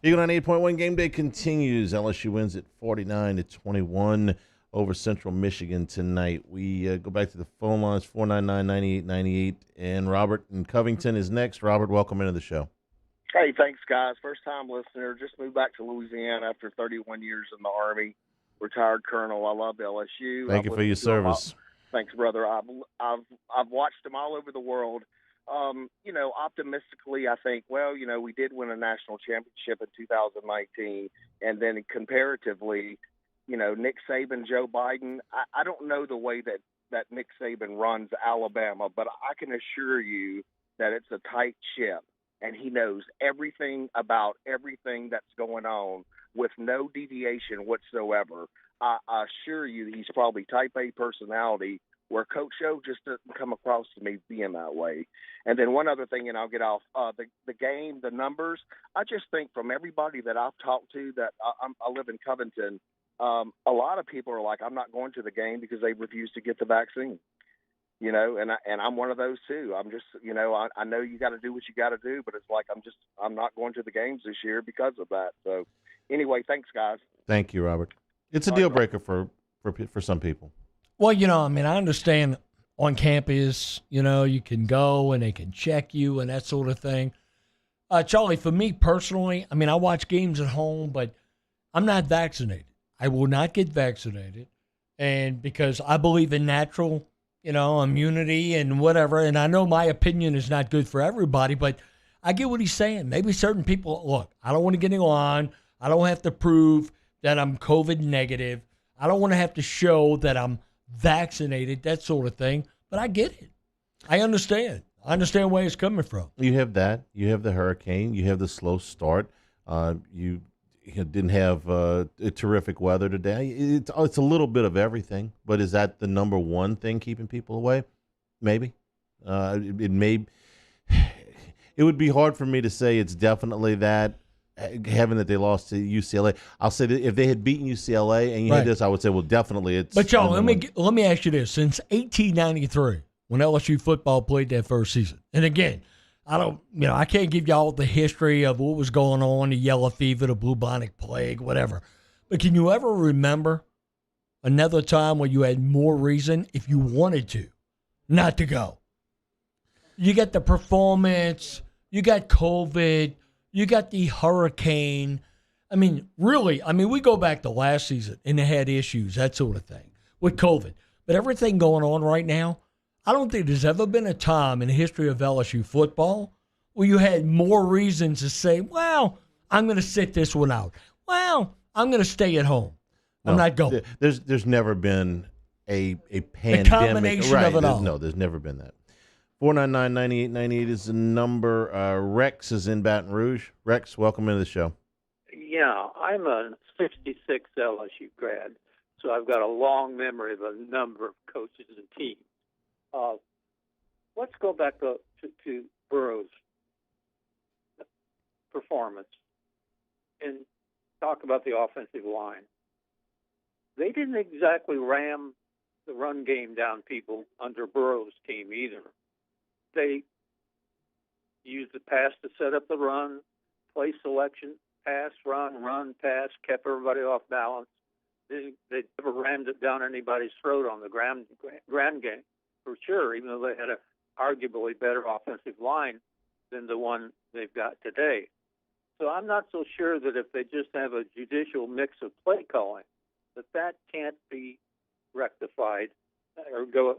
Speaker 2: Eagle 98.1 game day continues. LSU wins at 49-21 over Central Michigan tonight. We go back to the phone lines, 499-9898, and Robert in Covington is next. Robert, welcome into the show.
Speaker 10: Hey, thanks, guys. First-time listener. Just moved back to Louisiana after 31 years in the Army. Retired colonel. I love LSU.
Speaker 2: Thank you for your service.
Speaker 10: Thanks, brother. I've watched them all over the world. Optimistically, I think, we did win a national championship in 2019, and then comparatively, Nick Saban, Joe Biden. I don't know the way that Nick Saban runs Alabama, but I can assure you that it's a tight ship, and he knows everything about everything that's going on with no deviation whatsoever. I assure you he's probably type A personality, where Coach O just doesn't come across to me being that way. And then one other thing, and I'll get off, the game, the numbers, I just think from everybody that I've talked to that I live in Covington, a lot of people are like, I'm not going to the game because they refuse to get the vaccine. And I'm one of those too. I'm just, I know you got to do what you got to do, but it's like I'm not going to the games this year because of that. So anyway, thanks, guys.
Speaker 2: Thank you, Robert. It's a deal breaker for some people.
Speaker 3: Well, I understand on campus, you can go and they can check you and that sort of thing. Charlie, for me personally, I watch games at home, but I'm not vaccinated. I will not get vaccinated, and because I believe in natural, immunity and whatever, and I know my opinion is not good for everybody, but I get what he's saying. Maybe certain people, look, I don't want to get in line. I don't have to prove that I'm COVID negative. I don't want to have to show that I'm vaccinated, that sort of thing, but I get it. I understand. I understand where it's coming from.
Speaker 2: You have that. You have the hurricane. You have the slow start. You didn't have terrific weather today. It's a little bit of everything, but is that the number one thing keeping people away? Maybe. It would be hard for me to say it's definitely that, having that they lost to UCLA. I'll say that if they had beaten UCLA and you had this, I would say, well, definitely it's.
Speaker 3: But y'all, let me ask you this: since 1893, when LSU football played that first season, and again, I can't give y'all the history of what was going on, the yellow fever, the bubonic plague, whatever. But can you ever remember another time where you had more reason, if you wanted to, not to go? You got the performance, you got COVID, you got the hurricane. Really, we go back to last season and they had issues, that sort of thing, with COVID. But everything going on right now, I don't think there's ever been a time in the history of LSU football where you had more reasons to say, well, I'm going to sit this one out. Well, I'm going to stay at home. I'm not going.
Speaker 2: There's never been a pandemic.
Speaker 3: The combination of it all.
Speaker 2: No, there's never been that. 499-9898 is the number. Rex is in Baton Rouge. Rex, welcome into the show.
Speaker 11: Yeah, I'm a 66 LSU grad, so I've got a long memory of a number of coaches and teams. Let's go back to Burrow's performance and talk about the offensive line. They didn't exactly ram the run game down people under Burrow's team either. They used the pass to set up the run, play selection, pass, run, pass, kept everybody off balance. They never rammed it down anybody's throat on the ground game, for sure, even though they had a arguably better offensive line than the one they've got today. So I'm not so sure that if they just have a judicial mix of play calling, that can't be rectified or go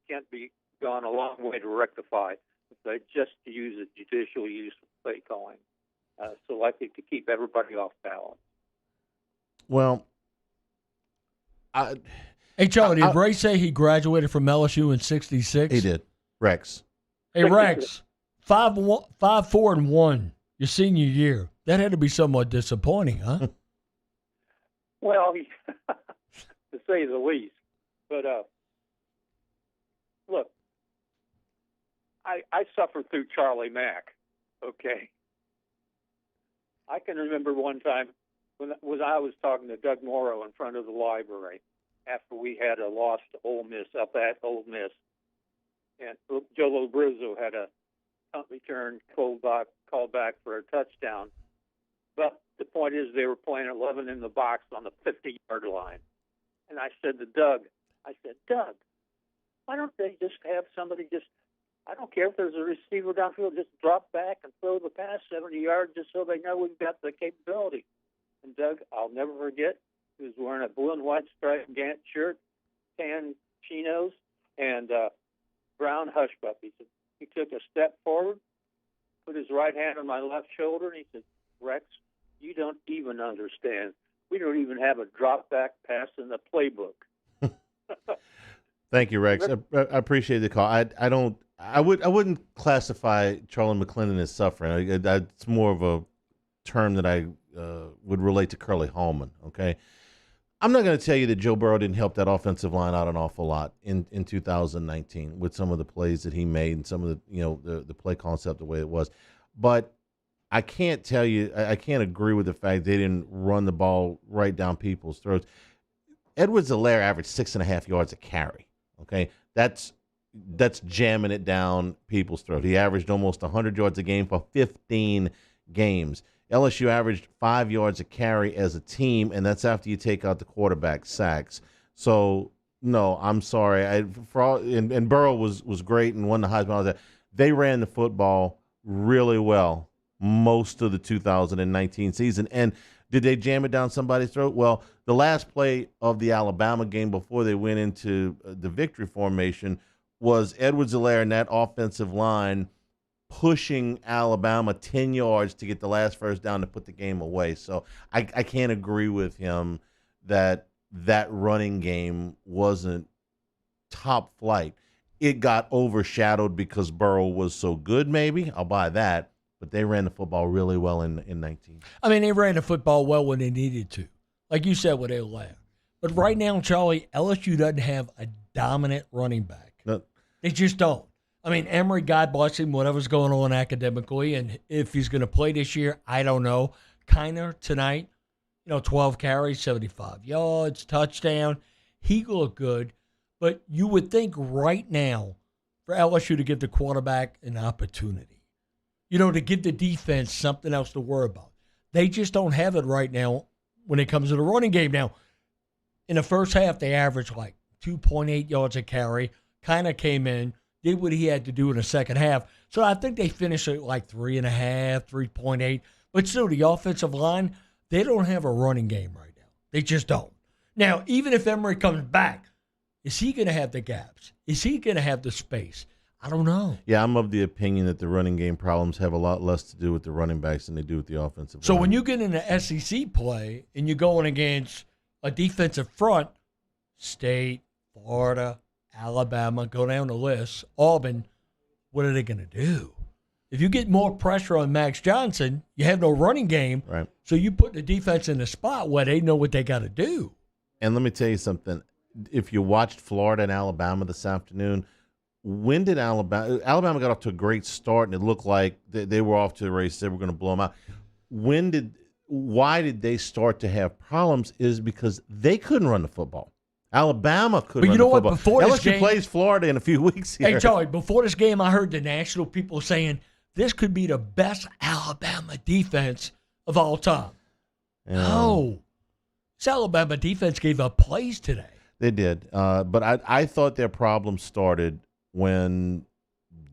Speaker 11: can't be gone a long way to rectify. But just to use a judicial use of play calling, selected to keep everybody off balance.
Speaker 2: Well,
Speaker 3: hey, Charlie, did Ray say he graduated from LSU in '66?
Speaker 2: He did. Rex.
Speaker 3: Hey, Rex, 5-4-1 your senior year. That had to be somewhat disappointing, huh?
Speaker 11: Well, to say the least. But look, I suffered through Charlie Mack. Okay, I can remember one time when I was talking to Doug Morrow in front of the library after we had a loss to Ole Miss up at Ole Miss, and Joe Lobruzzo had a punt return called back for a touchdown. But the point is, they were playing 11 in the box on the 50-yard line, and I said to Doug, Doug, why don't they just have somebody I don't care if there's a receiver downfield, just drop back and throw the pass 70 yards just so they know we've got the capability. And Doug, I'll never forget, he was wearing a blue and white striped Gant shirt, tan chinos, and brown hush puppies. He took a step forward, put his right hand on my left shoulder, and he said, Rex, you don't even understand. We don't even have a drop back pass in the playbook.
Speaker 2: Thank you, Rex. I appreciate the call. I wouldn't classify Charlie McClendon as suffering. It's more of a term that I would relate to Curly Hallman. Okay, I'm not going to tell you that Joe Burrow didn't help that offensive line out an awful lot in 2019 with some of the plays that he made and some of the play concept the way it was. But I can't tell you, I can't agree with the fact they didn't run the ball right down people's throats. Edwards-Helaire averaged 6.5 yards a carry. Okay, that's jamming it down people's throat. He averaged almost 100 yards a game for 15 games. LSU averaged 5 yards a carry as a team, and that's after you take out the quarterback sacks. So, no, I'm sorry. And Burrow was great and won the Heisman. All that. They ran the football really well most of the 2019 season. And did they jam it down somebody's throat? Well, the last play of the Alabama game before they went into the victory formation was Edwards-Helaire and that offensive line pushing Alabama 10 yards to get the last first down to put the game away. So I can't agree with him that running game wasn't top flight. It got overshadowed because Burrow was so good, maybe. I'll buy that. But they ran the football really well in 19.
Speaker 3: I mean, they ran the football well when they needed to. Like you said, with Helaire. But right now, Charlie, LSU doesn't have a dominant running back.
Speaker 2: No.
Speaker 3: They just don't. I mean, Emory, God bless him, whatever's going on academically, and if he's going to play this year, I don't know. Kiner tonight, 12 carries, 75 yards, touchdown. He looked good. But you would think right now for LSU to give the quarterback an opportunity. To give the defense something else to worry about. They just don't have it right now when it comes to the running game. Now, in the first half, they averaged like 2.8 yards a carry. Kind of came in, did what he had to do in the second half. So I think they finished at like 3.5, 3.8. But still, the offensive line, they don't have a running game right now. They just don't. Now, even if Emory comes back, is he going to have the gaps? Is he going to have the space? I don't know.
Speaker 2: Yeah, I'm of the opinion that the running game problems have a lot less to do with the running backs than they do with the offensive line.
Speaker 3: So when you get into SEC play and you're going against a defensive front, State, Florida, Alabama, go down the list, Auburn, what are they going to do? If you get more pressure on Max Johnson, you have no running game.
Speaker 2: Right.
Speaker 3: So you put the defense in a spot where they know what they got to do.
Speaker 2: And let me tell you something. If you watched Florida and Alabama this afternoon, when did Alabama got off to a great start, and it looked like they were off to the race. They were going to blow them out. Why did they start to have problems? Is because they couldn't run the football. Alabama couldn't run the football.
Speaker 3: Before this
Speaker 2: LSU
Speaker 3: game,
Speaker 2: plays Florida in a few weeks here.
Speaker 3: Hey, Charlie, before this game, I heard the national people saying this could be the best Alabama defense of all time.
Speaker 2: Yeah.
Speaker 3: No. This Alabama defense gave up plays today.
Speaker 2: They did. But I thought their problem started when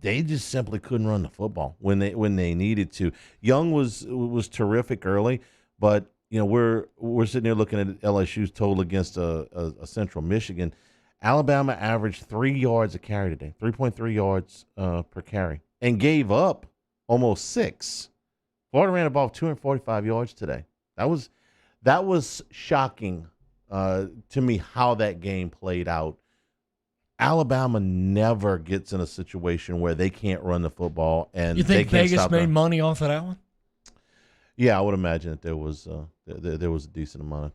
Speaker 2: they just simply couldn't run the football when they needed to. Young was terrific early, but we're sitting there looking at LSU's total against a Central Michigan. Alabama averaged 3 yards a carry today, 3.3 yards per carry, and gave up almost 6. Florida ran about 245 yards today. That was shocking to me how that game played out. Alabama never gets in a situation where they can't run the football, and
Speaker 3: you think
Speaker 2: they can't
Speaker 3: Vegas
Speaker 2: stop
Speaker 3: made
Speaker 2: them.
Speaker 3: money off of that one?
Speaker 2: Yeah, I would imagine that there was a decent amount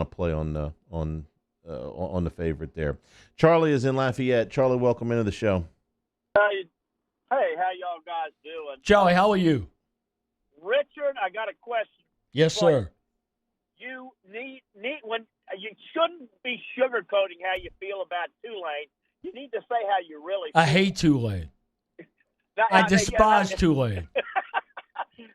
Speaker 2: of play on the favorite there. Charlie is in Lafayette. Charlie, welcome into the show.
Speaker 29: Hey, how y'all guys doing?
Speaker 3: Charlie, how are you?
Speaker 29: Richard, I got a question.
Speaker 3: Yes, sir.
Speaker 29: You need when you shouldn't be sugarcoating how you feel about Tulane. You need to say how you really feel.
Speaker 3: I hate Tulane.
Speaker 29: Now,
Speaker 3: I despise Tulane.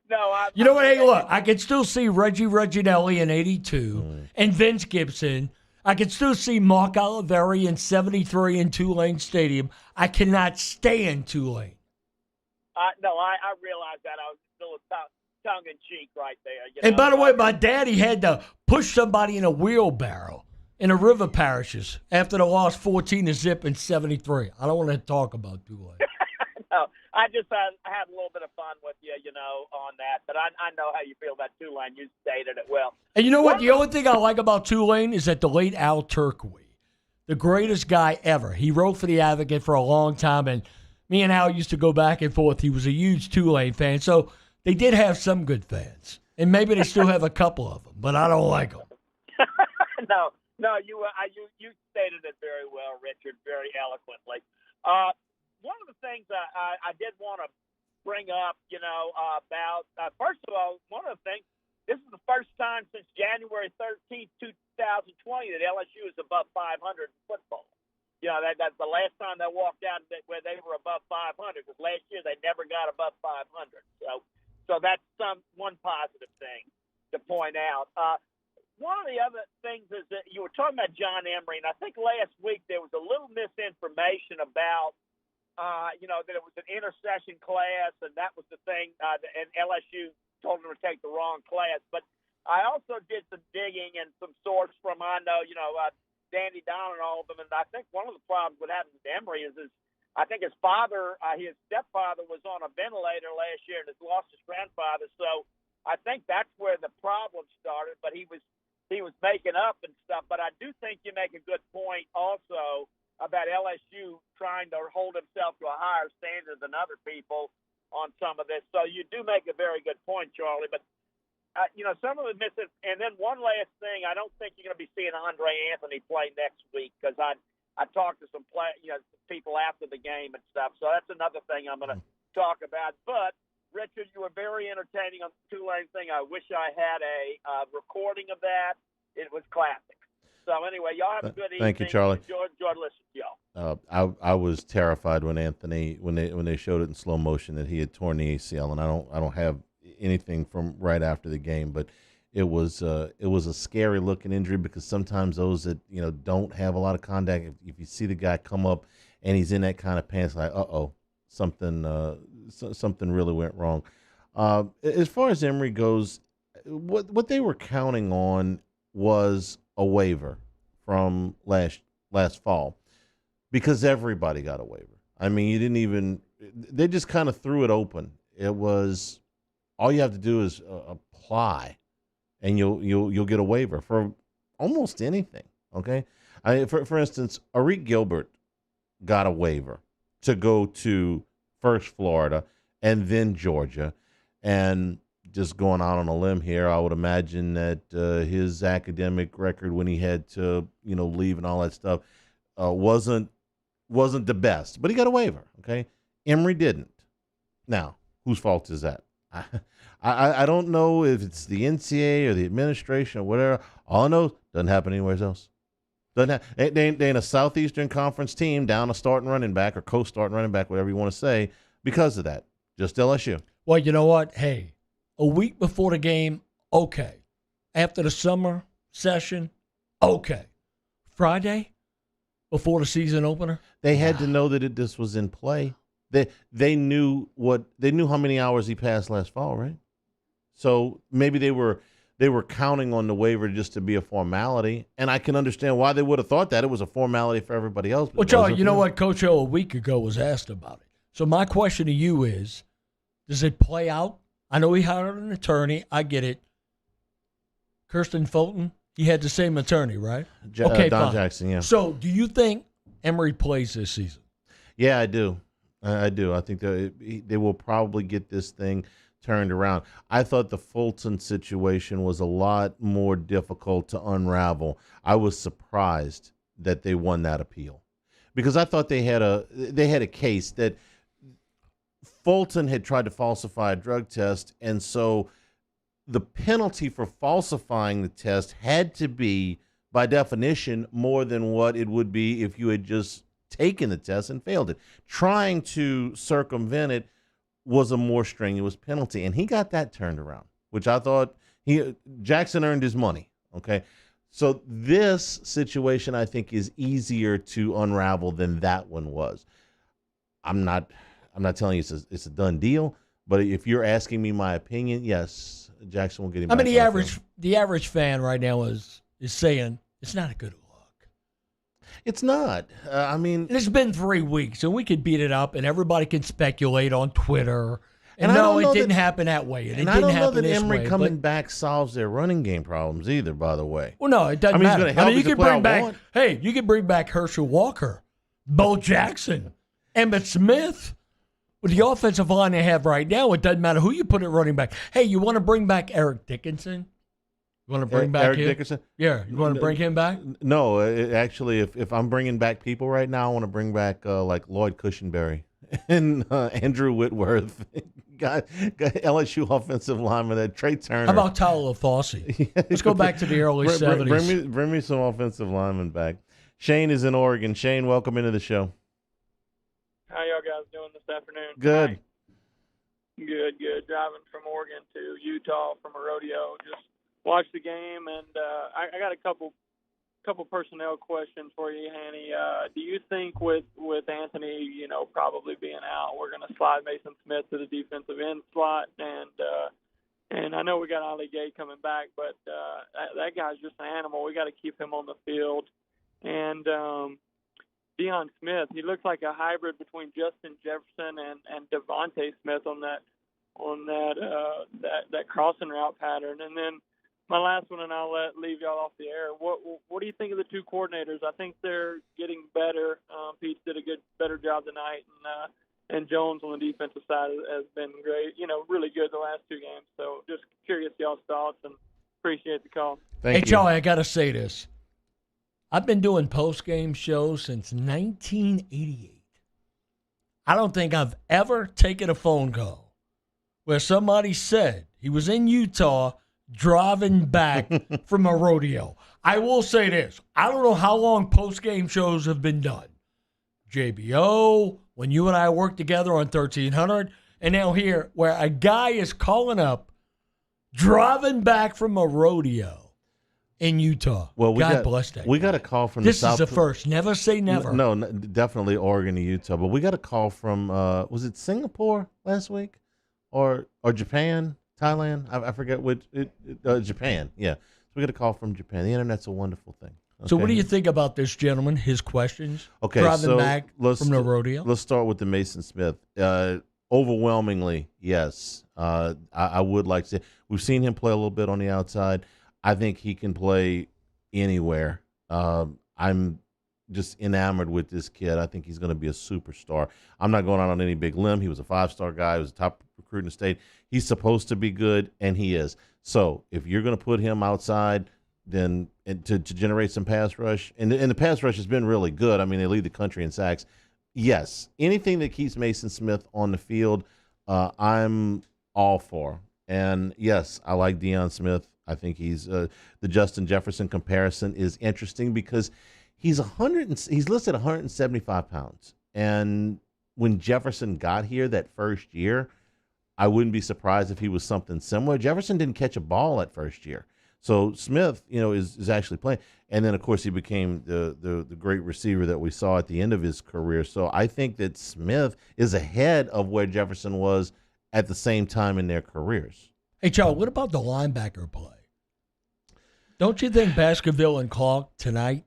Speaker 29: No,
Speaker 3: you know what? Hey, look, I can still see Reggie Reginelli in 82 and Vince Gibson. I can still see Mark Oliveri in 73 in Tulane Stadium. I cannot stand Tulane.
Speaker 29: No, I realize that. I was still tongue-in-cheek right there.
Speaker 3: And by the way, my daddy had to push somebody in a wheelbarrow in the river parishes after they lost 14-0 in 73. I don't want to talk about Tulane.
Speaker 29: No, I just had a little bit of fun with you, on that. But I know how you feel about Tulane. You stated it well.
Speaker 3: And you know what? The only thing I like about Tulane is that the late Al Turkey, the greatest guy ever. He wrote for the Advocate for a long time, and me and Al used to go back and forth. He was a huge Tulane fan. So they did have some good fans. And maybe they still have a couple of them, but I don't like them.
Speaker 29: No, you stated it very well, Richard, very eloquently. One of the things I did want to bring up, about, first of all, one of the things, this is the first time since January 13th, 2020 that LSU is above 500 in football. That's the last time they walked out where they were above 500, because last year they never got above 500. So that's one positive thing to point out. One of the other things is that you were talking about John Emery, and I think last week there was a little misinformation about, that it was an intercession class, and that was the thing, and LSU told them to take the wrong class. But I also did some digging and some sources from, Danny Don and all of them, and I think one of the problems with having Emery is I think his father, his stepfather was on a ventilator last year and has lost his grandfather. So I think that's where the problem started, but he was making up and stuff. But I do think you make a good point also about LSU trying to hold himself to a higher standard than other people on some of this. So you do make a very good point, Charlie. But, some of the misses. And then one last thing, I don't think you're going to be seeing Andre Anthony play next week, because I talked to some people after the game and stuff. So that's another thing I'm going to talk about. But, Richard, you were very entertaining on the Tulane thing. I wish I had a recording of that. It was classic. So, anyway, y'all have a good evening.
Speaker 2: Thank you, Charlie.
Speaker 29: Enjoyed listening to y'all.
Speaker 2: I was terrified when Anthony, when they showed it in slow motion, that he had torn the ACL, and I don't have anything from right after the game, but it was a scary looking injury, because sometimes those that don't have a lot of contact, if you see the guy come up and he's in that kind of pain, it's like something really went wrong. As far as Emory goes, what they were counting on was a waiver from last fall, because everybody got a waiver. I mean, they just kind of threw it open. It was, all you have to do is apply, and you'll get a waiver for almost anything. Okay, for instance, Arik Gilbert got a waiver to go to first Florida and then Georgia, and just going out on a limb here, I would imagine that his academic record when he had to leave and all that stuff wasn't the best, but he got a waiver. Okay, Emory didn't. Now, whose fault is that? I don't know if it's the NCAA or the administration or whatever. All I know, doesn't happen anywhere else. They ain't a Southeastern Conference team down a starting running back or co-starting running back, whatever you want to say, because of that. Just LSU.
Speaker 3: Well, you know what? Hey, a week before the game, okay. After the summer session, okay. Friday, before the season opener,
Speaker 2: they had to know that this was in play. They knew how many hours he passed last fall, right? So maybe they were they were counting on the waiver just to be a formality, and I can understand why they would have thought that it was a formality for everybody else.
Speaker 3: Well, Charlie, you know what? Coach O a week ago was asked about it. So my question to you is, does it play out? I know he hired an attorney. I get it. Kirsten Fulton, he had the same attorney, right?
Speaker 2: Okay, Don
Speaker 3: fine.
Speaker 2: Jackson, yeah.
Speaker 3: So do you think Emory plays this season?
Speaker 2: Yeah, I do. I do. I think they will probably get this thing turned around. I thought the Fulton situation was a lot more difficult to unravel. I was surprised that they won that appeal because I thought they had a case that Fulton had tried to falsify a drug test, and so the penalty for falsifying the test had to be, by definition, more than what it would be if you had just taken the test and failed it. Trying to circumvent it was a more strenuous penalty, and he got that turned around, which I thought Jackson earned his money. Okay, so this situation I think is easier to unravel than that one was. I'm not telling you it's a done deal, but if you're asking me my opinion, yes, Jackson will get him.
Speaker 3: I mean, the average fan right now is saying it's not a good look.
Speaker 2: It's not. I mean,
Speaker 3: it's been 3 weeks, and we could beat it up, and everybody can speculate on Twitter. And
Speaker 2: no,
Speaker 3: it didn't happen that way. And
Speaker 2: I don't know that Emory coming back solves their running game problems either. By the way,
Speaker 3: well, no, it doesn't matter.
Speaker 2: He's going to help.
Speaker 3: You can bring back. Hey, you can bring back Herschel Walker, Bo Jackson, Emmitt Smith. With the offensive line they have right now, it doesn't matter who you put at running back. Hey, you want to bring back Eric Dickinson? You want to bring back
Speaker 2: Eric
Speaker 3: him?
Speaker 2: Dickinson?
Speaker 3: Yeah, you want to bring him back?
Speaker 2: No, actually, if I'm bringing back people right now, I want to bring back like Lloyd Cushenberry and Andrew Whitworth, got LSU offensive lineman, Trey Turner.
Speaker 3: How about Tyler LaFosse? Let's go back to the early 70s.
Speaker 2: Bring me some offensive linemen back. Shane is in Oregon. Shane, welcome into the show.
Speaker 8: How y'all guys doing this afternoon?
Speaker 2: Good.
Speaker 8: Good. Driving from Oregon to Utah from a rodeo. Just watched the game, and I got a couple personnel questions for you, Hanny. Do you think with Anthony, probably being out, we're going to slide Mason Smith to the defensive end slot? And I know we got Ali Gay coming back, but that guy's just an animal. We got to keep him on the field. And Deion Smith, he looks like a hybrid between Justin Jefferson and Devontae Smith on that crossing route pattern. And then my last one, and I'll leave y'all off the air. What do you think of the two coordinators? I think they're getting better. Pete did a better job tonight, and Jones on the defensive side has been great. Really good the last two games. So just curious y'all's thoughts, and appreciate the call.
Speaker 3: Hey, Charlie, I got to say this. I've been doing post-game shows since 1988. I don't think I've ever taken a phone call where somebody said he was in Utah driving back from a rodeo. I will say this. I don't know how long post-game shows have been done. JBO, when you and I worked together on 1300, and now here where a guy is calling up driving back from a rodeo in Utah.
Speaker 2: Well,
Speaker 3: God bless that.
Speaker 2: We got a call from
Speaker 3: this
Speaker 2: the South.
Speaker 3: This is the first. Never say never.
Speaker 2: No, definitely Oregon to Utah. But we got a call from was it Singapore last week, or Japan, Thailand? I forget which. Japan. Yeah. So we got a call from Japan. The internet's a wonderful thing. Okay?
Speaker 3: So what do you think about this gentleman? His questions.
Speaker 2: Okay,
Speaker 3: driving back from the rodeo.
Speaker 2: Let's start with the Mason Smith. Overwhelmingly, yes. I would like to say we've seen him play a little bit on the outside. I think he can play anywhere. I'm just enamored with this kid. I think he's going to be a superstar. I'm not going out on any big limb. He was a 5-star guy. He was a top recruit in the state. He's supposed to be good, and he is. So if you're going to put him outside, then to generate some pass rush, and the pass rush has been really good. I mean, they lead the country in sacks. Yes, anything that keeps Mason Smith on the field, I'm all for. And yes, I like Deion Smith. I think he's the Justin Jefferson comparison is interesting because he's listed 175 pounds. And when Jefferson got here that first year, I wouldn't be surprised if he was something similar. Jefferson didn't catch a ball that first year. So Smith, is actually playing. And then, of course, he became the great receiver that we saw at the end of his career. So I think that Smith is ahead of where Jefferson was at the same time in their careers.
Speaker 3: Hey, Charles, what about the linebacker play? Don't you think Baskerville and Clark tonight?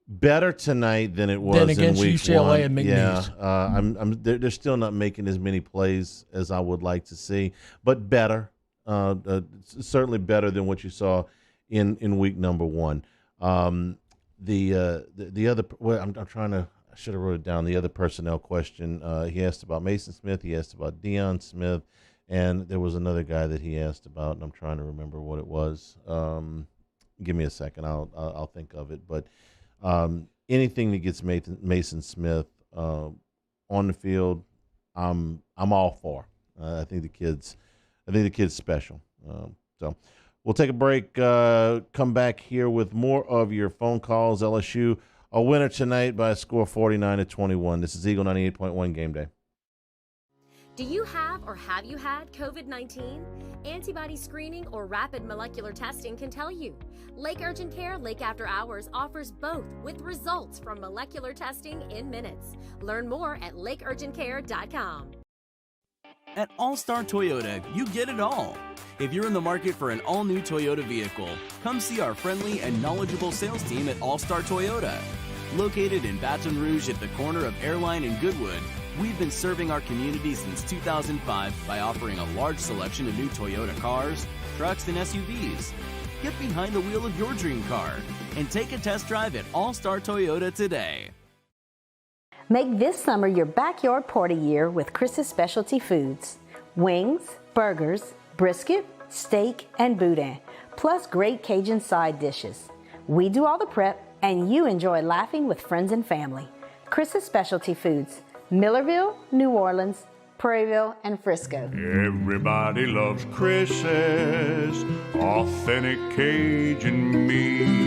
Speaker 2: Better tonight than it was
Speaker 3: Than against
Speaker 2: in week
Speaker 3: UCLA
Speaker 2: one.
Speaker 3: and McNeese.
Speaker 2: They're still not making as many plays as I would like to see, but better. Certainly better than what you saw in week number one. The other, well, I'm trying to. I should have wrote it down. The other personnel question. He asked about Mason Smith. He asked about Deion Smith, and there was another guy that he asked about, and I'm trying to remember what it was. Give me a second. I'll think of it. But anything that gets Mason Smith on the field, I'm all for. I think the kid's special. So we'll take a break. Come back here with more of your phone calls. LSU a winner tonight by a score of 49-21. This is Eagle 98.1 Game Day.
Speaker 4: Do you have or have you had COVID-19? Antibody screening or rapid molecular testing can tell you. Lake Urgent Care Lake After Hours offers both with results from molecular testing in minutes. Learn more at lakeurgentcare.com.
Speaker 5: At All-Star Toyota, you get it all. If you're in the market for an all-new Toyota vehicle, come see our friendly and knowledgeable sales team at All-Star Toyota. Located in Baton Rouge at the corner of Airline and Goodwood, we've been serving our community since 2005 by offering a large selection of new Toyota cars, trucks, and SUVs. Get behind the wheel of your dream car and take a test drive at All-Star Toyota today.
Speaker 12: Make this summer your backyard party year with Chris's Specialty Foods. Wings, burgers, brisket, steak, and boudin, plus great Cajun side dishes. We do all the prep, and you enjoy laughing with friends and family. Chris's Specialty Foods, Millerville, New Orleans, Prairieville, and Frisco.
Speaker 13: Everybody loves Chris's authentic Cajun meat.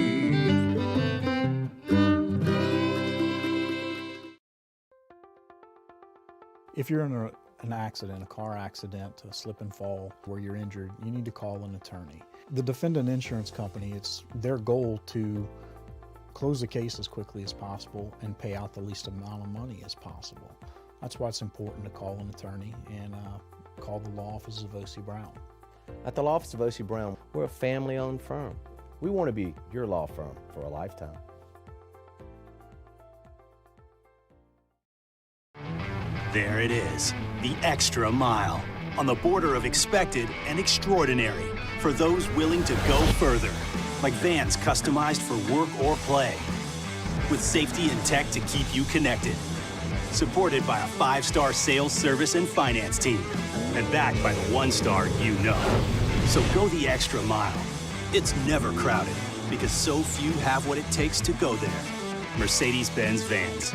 Speaker 14: If you're in an accident, a car accident, a slip and fall where you're injured, you need to call an attorney. The defendant insurance company, it's their goal to close the case as quickly as possible and pay out the least amount of money as possible. That's why it's important to call an attorney and call the law office of O.C. Brown.
Speaker 23: At the law office of O.C. Brown, we're a family-owned firm. We want to be your law firm for a lifetime.
Speaker 24: There it is, the extra mile, on the border of expected and extraordinary for those willing to go further, like vans customized for work or play, with safety and tech to keep you connected, supported by a 5-star sales, service, and finance team, and backed by the 1-star you know. So go the extra mile. It's never crowded, because so few have what it takes to go there. Mercedes-Benz Vans.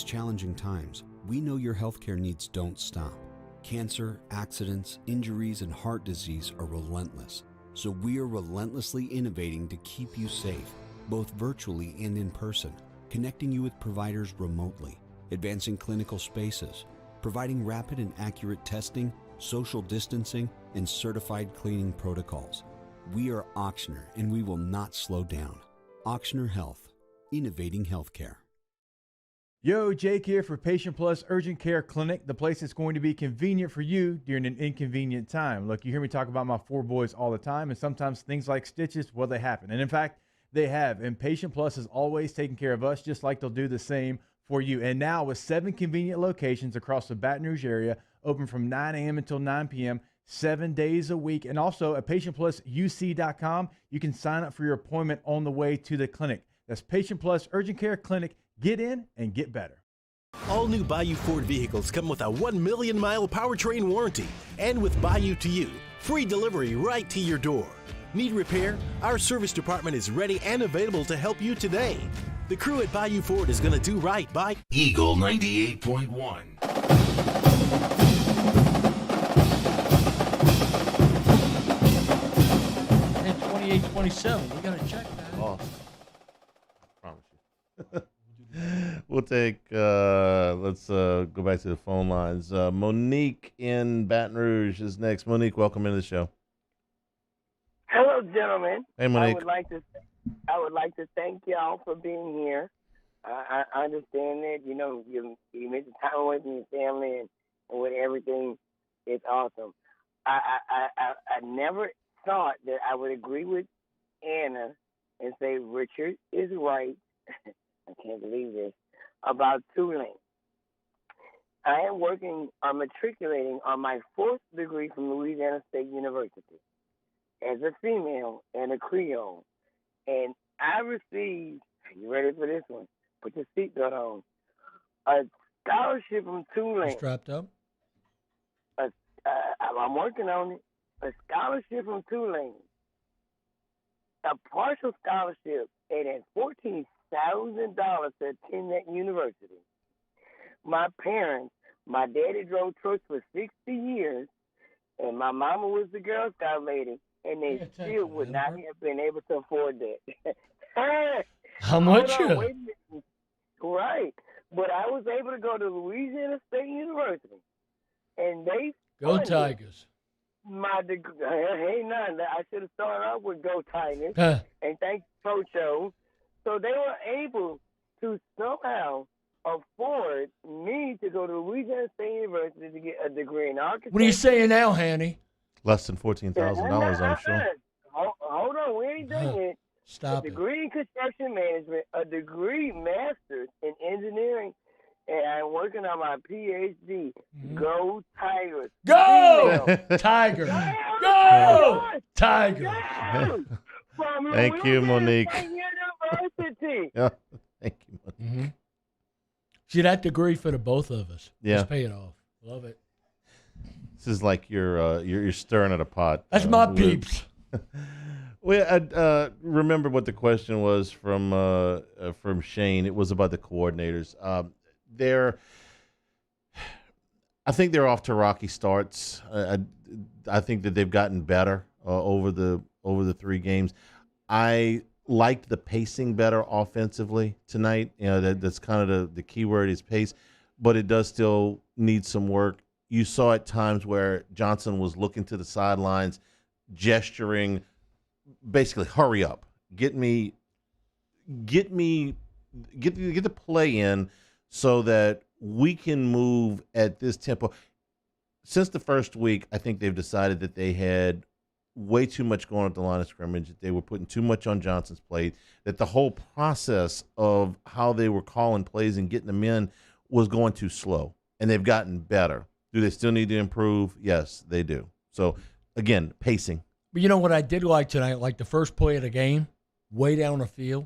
Speaker 19: Challenging times, we know your healthcare needs don't stop. Cancer, accidents, injuries, and heart disease are relentless. So we are relentlessly innovating to keep you safe, both virtually and in person, connecting you with providers remotely, advancing clinical spaces, providing rapid and accurate testing, social distancing, and certified cleaning protocols. We are Auctioner, and we will not slow down. Auctioner Health, innovating healthcare.
Speaker 25: Yo, Jake here for Patient Plus Urgent Care Clinic, the place that's going to be convenient for you during an inconvenient time. Look, you hear me talk about my 4 boys all the time, and sometimes things like stitches, well, they happen. And in fact, they have. And Patient Plus is always taking care of us, just like they'll do the same for you. And now with 7 convenient locations across the Baton Rouge area, open from 9 a.m. until 9 p.m., 7 days a week. And also at PatientPlusUC.com, you can sign up for your appointment on the way to the clinic. That's Patient Plus Urgent Care Clinic. Get in and get better.
Speaker 26: All new Bayou Ford vehicles come with a 1 million mile powertrain warranty. And with Bayou to You, free delivery right to your door. Need repair? Our service department is ready and available to help you today. The crew at Bayou Ford is going to do right by
Speaker 1: Eagle 98.1.
Speaker 3: 27. We got to check that.
Speaker 2: Lost. Promise you. We'll take, let's go back to the phone lines. Monique in Baton Rouge is next. Monique, welcome into the show.
Speaker 6: Hello, gentlemen.
Speaker 2: Hey, Monique.
Speaker 6: I would like to thank y'all for being here. I understand that, you make the time away from your family and with everything. It's awesome. I never thought that I would agree with Anna and say Richard is right. I can't believe this, about Tulane. I am matriculating on my 4th degree from Louisiana State University as a female and a Creole. And I received, are you ready for this one? Put your seatbelt on. A scholarship from Tulane.
Speaker 3: Strapped up?
Speaker 6: I'm working on it. A scholarship from Tulane. A partial scholarship and at $14,000 to attend that university. My parents, my daddy drove trucks for 60 years, and my mama was the Girl Scout lady, and they still would not have been able to afford that.
Speaker 3: How much?
Speaker 6: Right. But I was able to go to Louisiana State University, and they
Speaker 3: Go Tigers.
Speaker 6: My degree. Hey, none. I should have started off with Go Tigers, and thanks, Pocho. So they were able to somehow afford me to go to Louisiana State University to get a degree in architecture.
Speaker 3: What are you saying now, Hanny?
Speaker 2: Less than $14,000, I'm sure.
Speaker 6: Hold on, we ain't done yet.
Speaker 3: Stop
Speaker 6: a degree in construction management, a degree master's in engineering, and I'm working on my PhD. Go Tigers!
Speaker 3: Go Tigers! Go Tigers!
Speaker 2: Thank you, Monique.
Speaker 6: University.
Speaker 2: Yeah, thank you, Monique.
Speaker 3: Mm-hmm. See, that degree for the both of us.
Speaker 2: Yeah.
Speaker 3: It's paying off. Love it.
Speaker 2: This is like you're stirring at a pot.
Speaker 3: That's my peeps.
Speaker 2: Well, remember what the question was from Shane. It was about the coordinators. I think they're off to rocky starts. I think that they've gotten better over the 3 games. I liked the pacing better offensively tonight. That's kind of the key word is pace, but it does still need some work. You saw at times where Johnson was looking to the sidelines, gesturing, basically, hurry up, get the play in so that we can move at this tempo. Since the first week, I think they've decided that they had way too much going at the line of scrimmage, that they were putting too much on Johnson's plate, that the whole process of how they were calling plays and getting them in was going too slow, and they've gotten better. Do they still need to improve? Yes, they do. So, again, pacing.
Speaker 3: But you know what I did like tonight? Like the first play of the game, way down the field,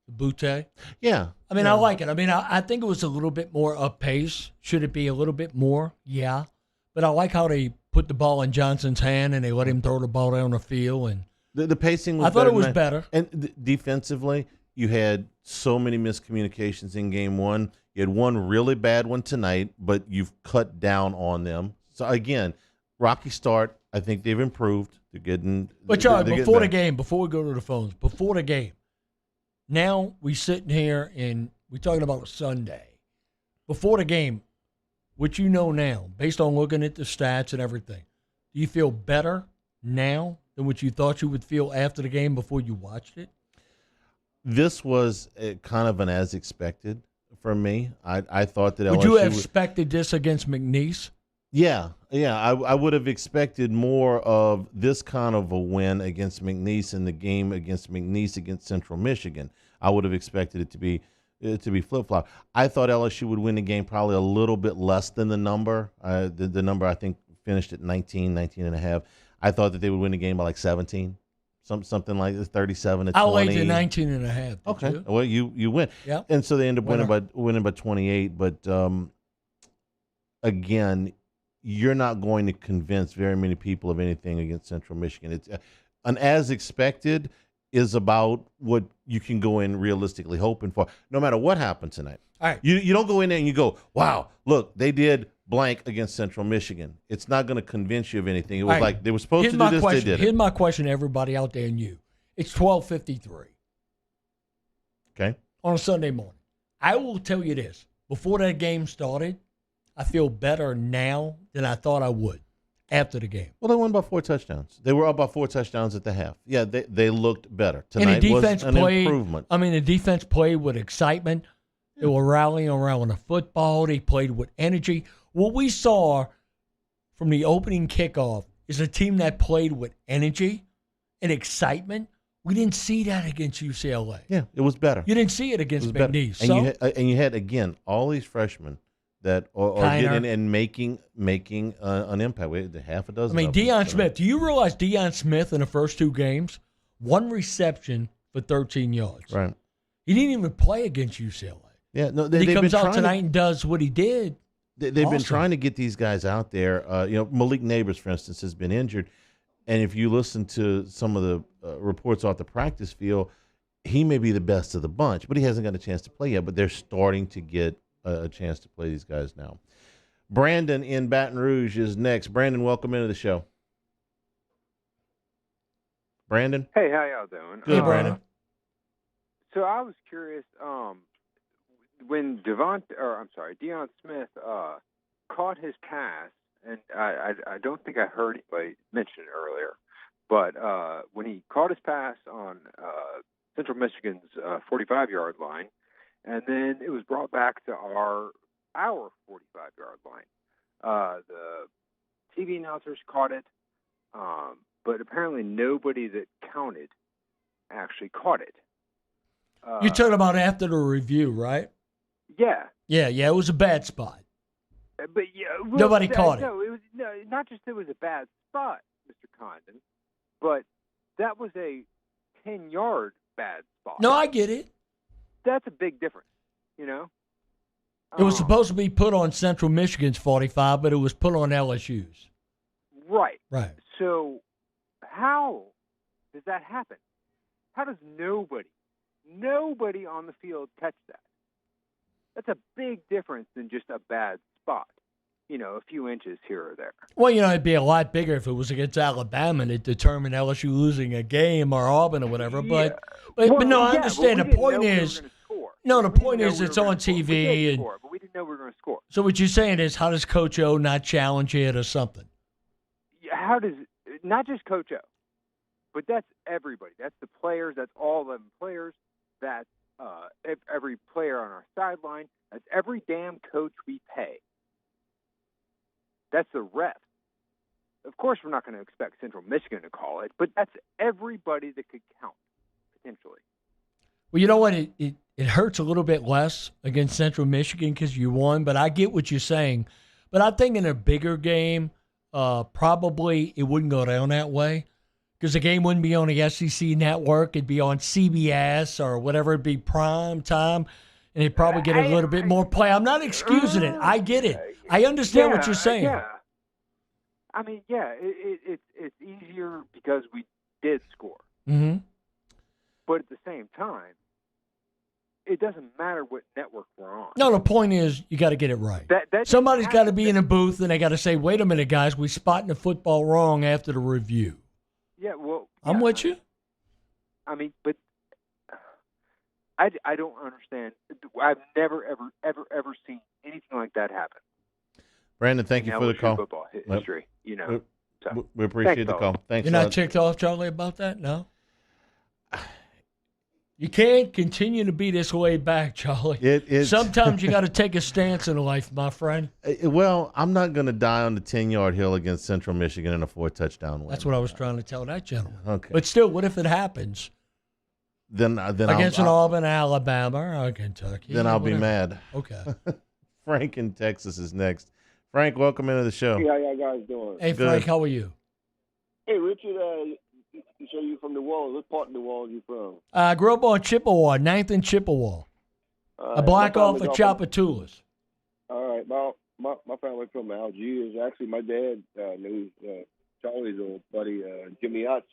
Speaker 3: the Butte.
Speaker 2: Yeah.
Speaker 3: I mean, I like it. I mean, I think it was a little bit more up pace. Should it be a little bit more? Yeah. But I like how they put the ball in Johnson's hand and they let him throw the ball down the field. And
Speaker 2: the pacing was
Speaker 3: I thought it was better.
Speaker 2: And defensively, you had so many miscommunications in game 1. You had one really bad one tonight, but you've cut down on them. So, again, rocky start. I think they've improved. They're getting.
Speaker 3: But, Charlie, before the game, before we go to the phones, before the game, now we sitting here and we're talking about Sunday. Before the game, what you know now, based on looking at the stats and everything, do you feel better now than what you thought you would feel after the game before you watched it?
Speaker 2: This was kind of an as expected for me. I thought that LSU
Speaker 3: would you have expected this against McNeese?
Speaker 2: Yeah. I would have expected more of this kind of a win against McNeese in the game against McNeese against Central Michigan. I would have expected it to be flip-flop. I thought LSU would win the game probably a little bit less than the number. The number, I think, finished at 19 and a half. I thought that they would win the game by like 17, something like 37 to 20.
Speaker 3: I laid you 19 and a half.
Speaker 2: Okay.
Speaker 3: You?
Speaker 2: Well, you win.
Speaker 3: Yeah.
Speaker 2: And so they end up winning by 28. But, again, you're not going to convince very many people of anything against Central Michigan. It's an as expected is about what you can go in realistically hoping for, no matter what happened tonight.
Speaker 3: All right.
Speaker 2: You don't go in there and you go, wow, look, they did blank against Central Michigan. It's not going to convince you of anything. It was like they were supposed to do this, they did it.
Speaker 3: Here's my question to everybody out there and you. It's 12:53.
Speaker 2: Okay.
Speaker 3: On a Sunday morning. I will tell you this. Before that game started, I feel better now than I thought I would after the game.
Speaker 2: Well, they won by 4 touchdowns. They were up by 4 touchdowns at the half. Yeah, they looked better.
Speaker 3: And
Speaker 2: Tonight
Speaker 3: the defense
Speaker 2: was an
Speaker 3: played,
Speaker 2: improvement.
Speaker 3: I mean, the defense played with excitement. They were rallying around the football. They played with energy. What we saw from the opening kickoff is a team that played with energy and excitement. We didn't see that against UCLA.
Speaker 2: Yeah, it was better.
Speaker 3: You didn't see it against
Speaker 2: better.
Speaker 3: McNeese.
Speaker 2: And you had again all these freshmen that are getting and making an impact. We had half a dozen.
Speaker 3: I mean, Deion Smith. Do you realize Deion Smith in the first 2 games, 1 reception for 13 yards?
Speaker 2: Right.
Speaker 3: He didn't even play against UCLA.
Speaker 2: Yeah, no.
Speaker 3: He comes out tonight and does what he did.
Speaker 2: They've been trying to get these guys out there. Malik Neighbors, for instance, has been injured. And if you listen to some of the reports off the practice field, he may be the best of the bunch, but he hasn't got a chance to play yet. But they're starting to get a chance to play these guys now. Brandon in Baton Rouge is next. Brandon, welcome into the show. Brandon?
Speaker 7: Hey, how y'all doing?
Speaker 3: Hey, Brandon.
Speaker 7: So I was curious, when Deion Smith caught his pass, and I don't think I heard anybody mention it earlier, but when he caught his pass on Central Michigan's 45-yard line, and then it was brought back to our 45-yard line. The TV announcers caught it, but apparently nobody that counted actually caught it.
Speaker 3: You're talking about after the review, right?
Speaker 7: Yeah.
Speaker 3: Yeah, it was a bad spot.
Speaker 7: But yeah,
Speaker 3: nobody caught it.
Speaker 7: No, it was not just it was a bad spot, Mr. Condon, but that was a 10-yard bad spot.
Speaker 3: No, I get it.
Speaker 7: That's a big difference, you know?
Speaker 3: It was supposed to be put on Central Michigan's 45, but it was put on LSU's.
Speaker 7: Right.
Speaker 3: Right.
Speaker 7: So how does that happen? How does nobody on the field catch that? That's a big difference than just a bad spot, a few inches here or there.
Speaker 3: Well, it'd be a lot bigger if it was against Alabama and it determined LSU losing a game or Auburn or whatever. But no, I understand. The point is, it's on TV.
Speaker 7: But we didn't know we were going to score.
Speaker 3: So what you're saying is, how does Coach O not challenge it or something?
Speaker 7: How does, not just Coach O, but that's everybody. That's the players. That's all the players. That's every player on our sideline. That's every damn coach we pay. That's the ref. Of course, we're not going to expect Central Michigan to call it, but that's everybody that could count, potentially.
Speaker 3: Well, you know what? It hurts a little bit less against Central Michigan because you won, but I get what you're saying. But I think in a bigger game, probably it wouldn't go down that way because the game wouldn't be on the SEC network. It'd be on CBS or whatever. It'd be prime time, and it'd probably get a little bit more play. I'm not excusing it. I get it. I understand what you're saying.
Speaker 7: Yeah. I mean, it's easier because we did score.
Speaker 3: Mm-hmm.
Speaker 7: But at the same time, it doesn't matter what network we're on.
Speaker 3: No, the point is you got to get it right. Somebody's got to be in a booth and they got to say, wait a minute, guys, we spotting the football wrong after the review.
Speaker 7: Yeah, well.
Speaker 3: I'm with you.
Speaker 7: I mean, but I don't understand. I've never, ever seen anything like that happen.
Speaker 2: Brandon, thank you for the call.
Speaker 7: Football history, So.
Speaker 2: We appreciate the call. Thanks.
Speaker 3: You're not ticked off, Charlie, about that? No? You can't continue to be this way back, Charlie. Sometimes you got to take a stance in life, my friend.
Speaker 2: Well, I'm not going to die on the 10-yard hill against Central Michigan in a 4-touchdown win.
Speaker 3: That's what I was trying to tell that gentleman.
Speaker 2: Okay.
Speaker 3: But still, what if it happens?
Speaker 2: Then
Speaker 3: against an Auburn, Alabama, or Kentucky.
Speaker 2: Then I'll be mad.
Speaker 3: Okay.
Speaker 2: Frank in Texas is next. Frank, welcome into the show.
Speaker 15: Hey, how y'all guys doing?
Speaker 3: Hey, Frank, how are you?
Speaker 15: Hey, Richard, you say you from New Orleans. What part of New Orleans you from?
Speaker 3: I grew up on Chippewa, 9th and Chippewa. A block off of Chapatulas.
Speaker 15: All right. My family from Algiers. Actually, my dad knew Charlie's old buddy, Jimmy Ott's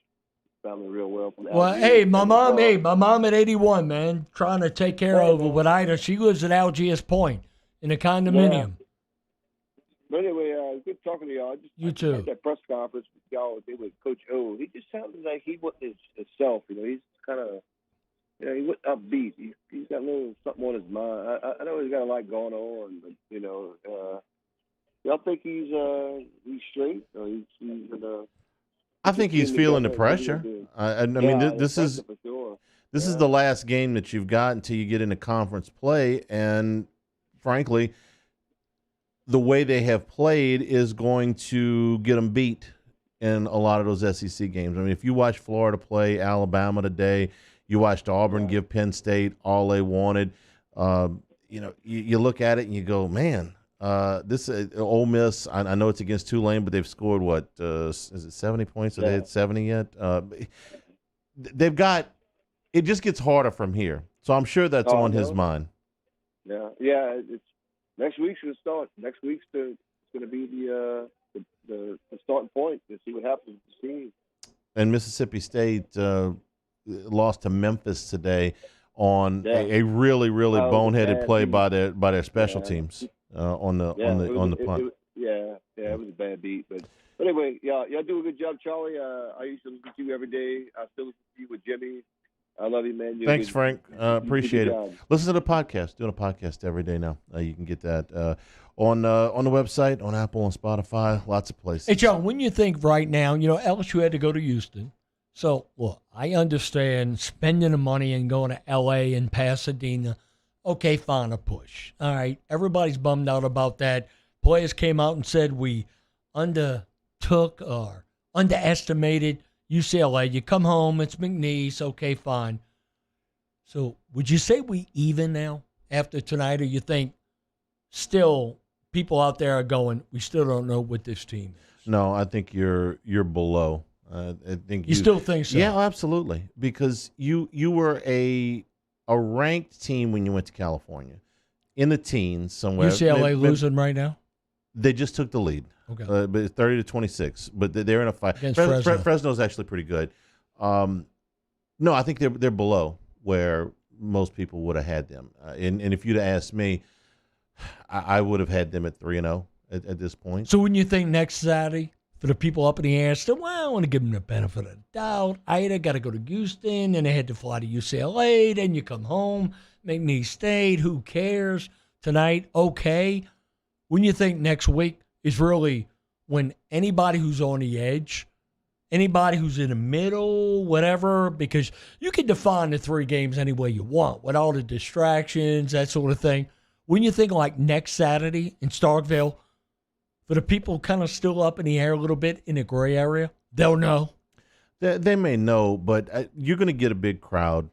Speaker 15: family real well from Algiers.
Speaker 3: Well, hey, my mom at 81, man, trying to take care of her with Ida. She lives at Algiers Point in a condominium.
Speaker 15: But anyway, good talking to y'all.
Speaker 3: You too.
Speaker 15: At that press conference with y'all, they with Coach O. He just sounded like he wasn't himself. He's kind of, he wasn't upbeat. He's got a little something on his mind. I know he's got a lot going on, but y'all think he's straight or he's
Speaker 2: I think he's feeling the pressure. I mean, this is the last game that you've got until you get into conference play, and frankly, the way they have played is going to get them beat in a lot of those SEC games. I mean, if you watch Florida play Alabama today, you watched Auburn give Penn State all they wanted. You look at it and you go, man, this Ole Miss. I know it's against Tulane, but they've scored what? Is it 70 points? Have they had 70 yet? They've got. It just gets harder from here, so I'm sure that's on his mind.
Speaker 15: Yeah. It's next week's the start. Next week's going to be the starting point to see what happens with the team.
Speaker 2: And Mississippi State lost to Memphis today on a really boneheaded play by their special teams on the punt.
Speaker 15: It was a bad beat, but anyway, y'all do a good job, Charlie. I used to listen to you every day. I still listen to you with Jimmy. I love you, man.
Speaker 2: Thanks, Frank. Appreciate it. Listen to the podcast. Doing a podcast every day now. You can get that on the website, on Apple and Spotify, lots of places.
Speaker 3: Hey, John, when you think right now, LSU had to go to Houston. So, look, I understand spending the money and going to L.A. and Pasadena. Okay, fine, a push. All right, everybody's bummed out about that. Players came out and said we undertook or underestimated UCLA. You come home, it's McNeese. Okay, fine. So would you say we even now after tonight, or you think still people out there are going, we still don't know what this team is?
Speaker 2: No, I think you're below. I think
Speaker 3: you still think so?
Speaker 2: Yeah, absolutely. Because you were a ranked team when you went to California, in the teens somewhere.
Speaker 3: UCLA losing right now?
Speaker 2: They just took the lead.
Speaker 3: Okay,
Speaker 2: but 30-26. But they're in a fight. Fresno's actually pretty good. No, I think they're below where most people would have had them. And if you'd have asked me, I would have had them at 3-0 at this point.
Speaker 3: So when you think next Saturday, for the people up in the air, still, well, I want to give them the benefit of the doubt. Ida got to go to Houston, and they had to fly to UCLA. Then you come home, McNeese State. Who cares? Tonight, okay. When you think next week is really when anybody who's on the edge, anybody who's in the middle, whatever, because you can define the 3 games any way you want with all the distractions, that sort of thing. When you think like next Saturday in Starkville, for the people kind of still up in the air a little bit in the gray area, they'll know.
Speaker 2: They may know, but you're going to get a big crowd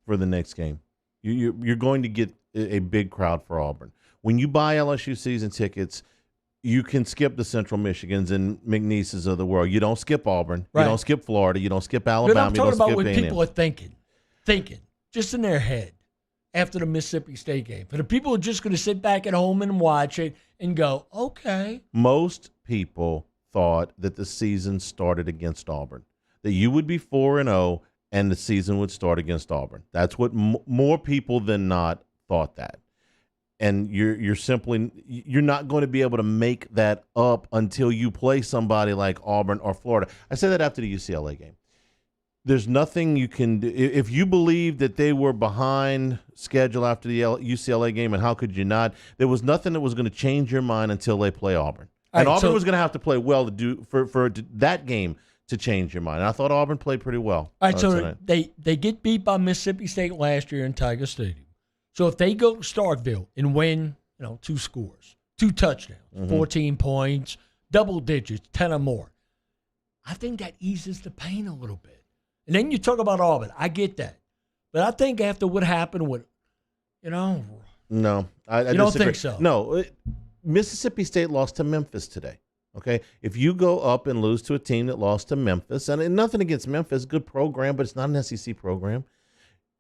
Speaker 2: for the next game. You're going to get a big crowd for Auburn. When you buy LSU season tickets, you can skip the Central Michigans and McNeese's of the world. You don't skip Auburn. Right. You don't skip Florida. You don't skip Alabama.
Speaker 3: But I'm talking about what
Speaker 2: A&M.
Speaker 3: people are thinking, just in their head after the Mississippi State game. For the people who are just going to sit back at home and watch it and go, okay.
Speaker 2: Most people thought that the season started against Auburn, that you would be 4-0 and the season would start against Auburn. That's what more people than not thought that. And you're not going to be able to make that up until you play somebody like Auburn or Florida. I said that after the UCLA game. There's nothing you can do. If you believe that they were behind schedule after the UCLA game, and how could you not? There was nothing that was going to change your mind until they play Auburn. And Auburn was going to have to play well to do for that game to change your mind. And I thought Auburn played pretty well.
Speaker 3: All right, so they get beat by Mississippi State last year in Tiger Stadium. So if they go to Starkville and win, 2 scores, 2 touchdowns, 14 points, double digits, 10 or more, I think that eases the pain a little bit. And then you talk about Auburn. I get that. But I think after what happened with,
Speaker 2: No. I
Speaker 3: you don't think so?
Speaker 2: No. Mississippi State lost to Memphis today. Okay? If you go up and lose to a team that lost to Memphis, and nothing against Memphis, good program, but it's not an SEC program.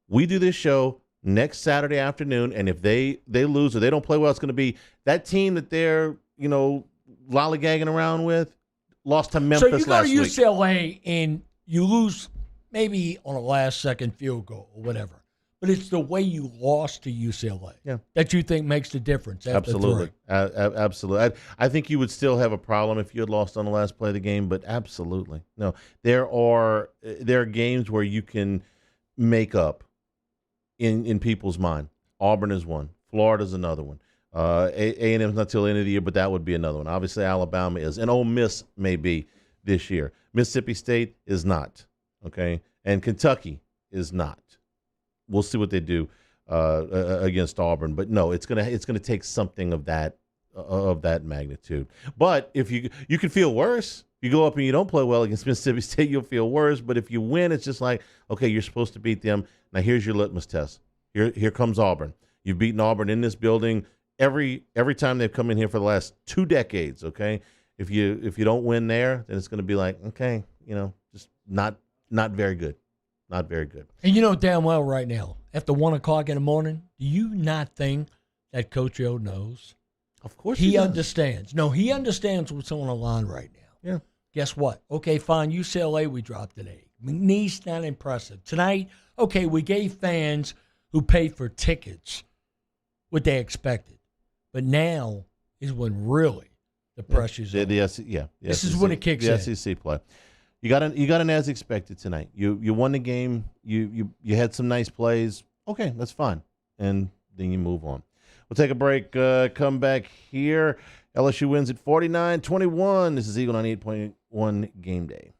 Speaker 2: We do this show next Saturday afternoon, and if they lose or they don't play well, it's going to be that team that they're, lollygagging around with lost to Memphis last week.
Speaker 3: So you go to UCLA and you lose maybe on a last-second field goal or whatever. but it's the way you lost to UCLA that you think makes the difference.
Speaker 2: Absolutely. Absolutely. I think you would still have a problem if you had lost on the last play of the game, but absolutely. No, there are games where you can make up in people's mind. Auburn is one. Florida's another one. A&M's not till the end of the year, but that would be another one. Obviously, Alabama is. And Ole Miss may be this year. Mississippi State is not, okay? And Kentucky is not. We'll see what they do against Auburn. But, no, it's gonna take something of that magnitude. But if you can feel worse. You go up and you don't play well against Mississippi State, you'll feel worse. But if you win, it's just like, okay, you're supposed to beat them. Now here's your litmus test. Here comes Auburn. You've beaten Auburn in this building every time they've come in here for the last 2 decades, okay? If you don't win there, then it's going to be like, okay, just not very good. Not very good.
Speaker 3: And you know damn well right now, after 1 o'clock in the morning, do you not think that Coach O knows?
Speaker 2: Of course
Speaker 3: he
Speaker 2: does.
Speaker 3: understands. No, he understands what's on the line right now.
Speaker 2: Yeah.
Speaker 3: Guess what? Okay, fine, UCLA, we dropped an egg. McNeese, not impressive. Tonight, okay, we gave fans who paid for tickets what they expected. But now is when really the pressure's on.
Speaker 2: This
Speaker 3: is when it kicks in.
Speaker 2: The SEC play. You got an as expected tonight. You won the game. You had some nice plays. Okay, that's fine. And then you move on. We'll take a break. Come back here. LSU wins at 49-21. This is Eagle 98.1 Game Day.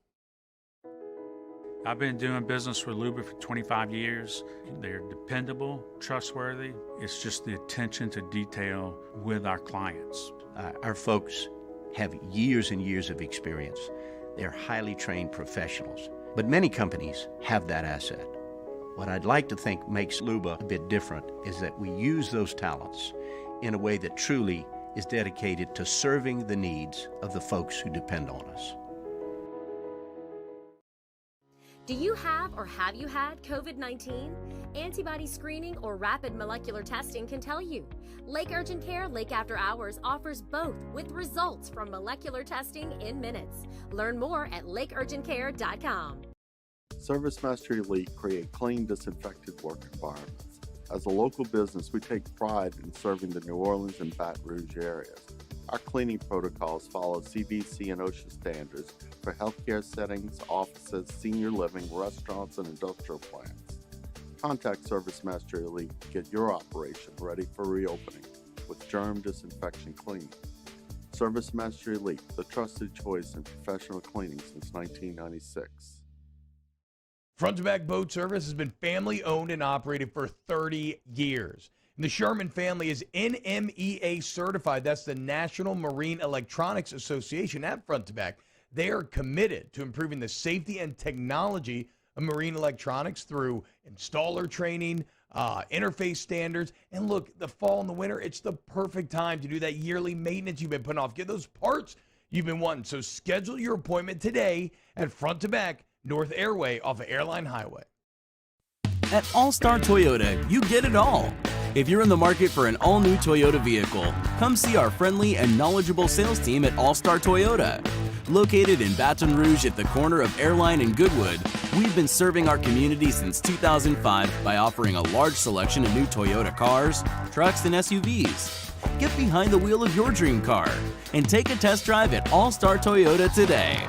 Speaker 9: I've been doing business with Luba for 25 years. They're dependable, trustworthy. It's just the attention to detail with our clients.
Speaker 16: Our folks have years and years of experience. They're highly trained professionals. But many companies have that asset. What I'd like to think makes Luba a bit different is that we use those talents in a way that truly is dedicated to serving the needs of the folks who depend on us.
Speaker 4: Do you have or have you had COVID-19? Antibody screening or rapid molecular testing can tell you. Lake Urgent Care Lake After Hours offers both with results from molecular testing in minutes. Learn more at lakeurgentcare.com.
Speaker 17: ServiceMaster Elite create clean, disinfected work environments. As a local business, we take pride in serving the New Orleans and Baton Rouge areas. Our cleaning protocols follow CDC and OSHA standards for healthcare settings, offices, senior living, restaurants, and industrial plants. Contact ServiceMaster Elite to get your operation ready for reopening with germ disinfection cleaning. ServiceMaster Elite, the trusted choice in professional cleaning since 1996.
Speaker 18: Front to Back Boat Service has been family owned and operated for 30 years. And the Sherman family is NMEA certified. That's the National Marine Electronics Association at Front to Back. They are committed to improving the safety and technology of marine electronics through installer training, interface standards. And look, the fall and the winter, it's the perfect time to do that yearly maintenance you've been putting off. Get those parts you've been wanting. So schedule your appointment today at Front to Back, North Airway off of Airline Highway.
Speaker 5: At All-Star Toyota, you get it all. If you're in the market for an all-new Toyota vehicle, come see our friendly and knowledgeable sales team at All-Star Toyota. Located in Baton Rouge at the corner of Airline and Goodwood, we've been serving our community since 2005 by offering a large selection of new Toyota cars, trucks, and SUVs. Get behind the wheel of your dream car and take a test drive at All-Star Toyota today.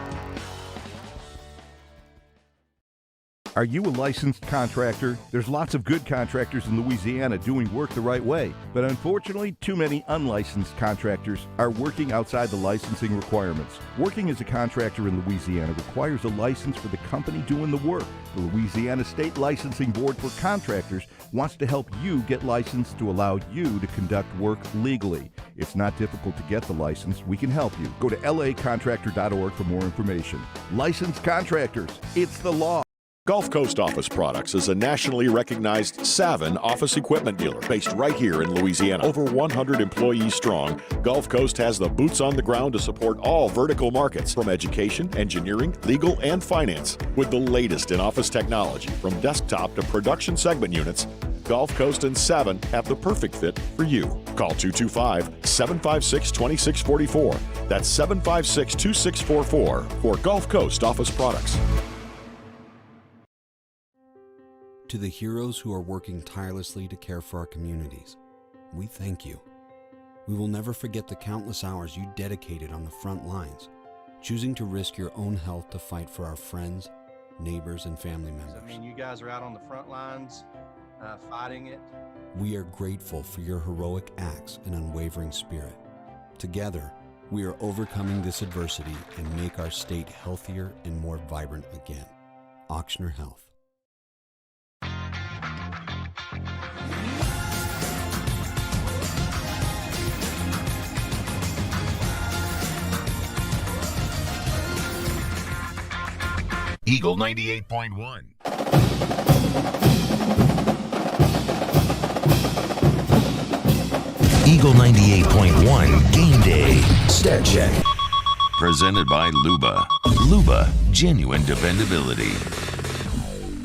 Speaker 20: Are you a licensed contractor? There's lots of good contractors in Louisiana doing work the right way, but unfortunately, too many unlicensed contractors are working outside the licensing requirements. Working as a contractor in Louisiana requires a license for the company doing the work. The Louisiana State Licensing Board for Contractors wants to help you get licensed to allow you to conduct work legally. It's not difficult to get the license. We can help you. Go to lacontractor.org for more information. Licensed contractors, it's the law.
Speaker 21: Gulf Coast Office Products is a nationally recognized Savin office equipment dealer based right here in Louisiana. Over 100 employees strong, Gulf Coast has the boots on the ground to support all vertical markets, from education, engineering, legal, and finance. With the latest in office technology, from desktop to production segment units, Gulf Coast and Savin have the perfect fit for you. Call 225-756-2644. That's 756-2644 for Gulf Coast Office Products.
Speaker 19: To the heroes who are working tirelessly to care for our communities, we thank you. We will never forget the countless hours you dedicated on the front lines, choosing to risk your own health to fight for our friends, neighbors, and family members.
Speaker 8: I mean, you guys are out on the front lines fighting it.
Speaker 19: We are grateful for your heroic acts and unwavering spirit. Together, we are overcoming this adversity and make our state healthier and more vibrant again. Ochsner Health.
Speaker 1: Eagle 98.1. Eagle 98.1 Game Day Stat Check. Presented by Luba. Luba, genuine dependability.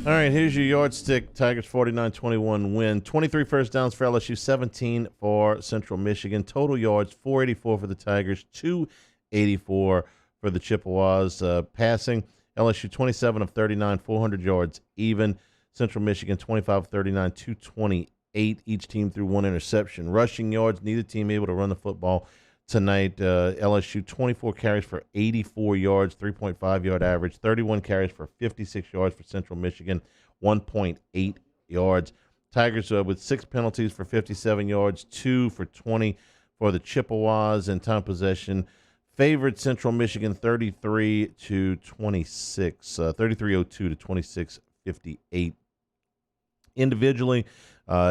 Speaker 2: All right, here's your yardstick. Tigers 49-21 win. 23 first downs for LSU, 17 for Central Michigan. Total yards, 484 for the Tigers, 284 for the Chippewas. Passing, LSU 27 of 39, 400 yards even. Central Michigan 25 of 39, 228. Each team threw one interception. Rushing yards, neither team able to run the football tonight. LSU 24 carries for 84 yards, 3.5 yard average. 31 carries for 56 yards for Central Michigan, 1.8 yards. Tigers with 6 penalties for 57 yards, 2 for 20 for the Chippewas. And time possession favored Central Michigan 33-26, 33-02 to 26-58. Individually,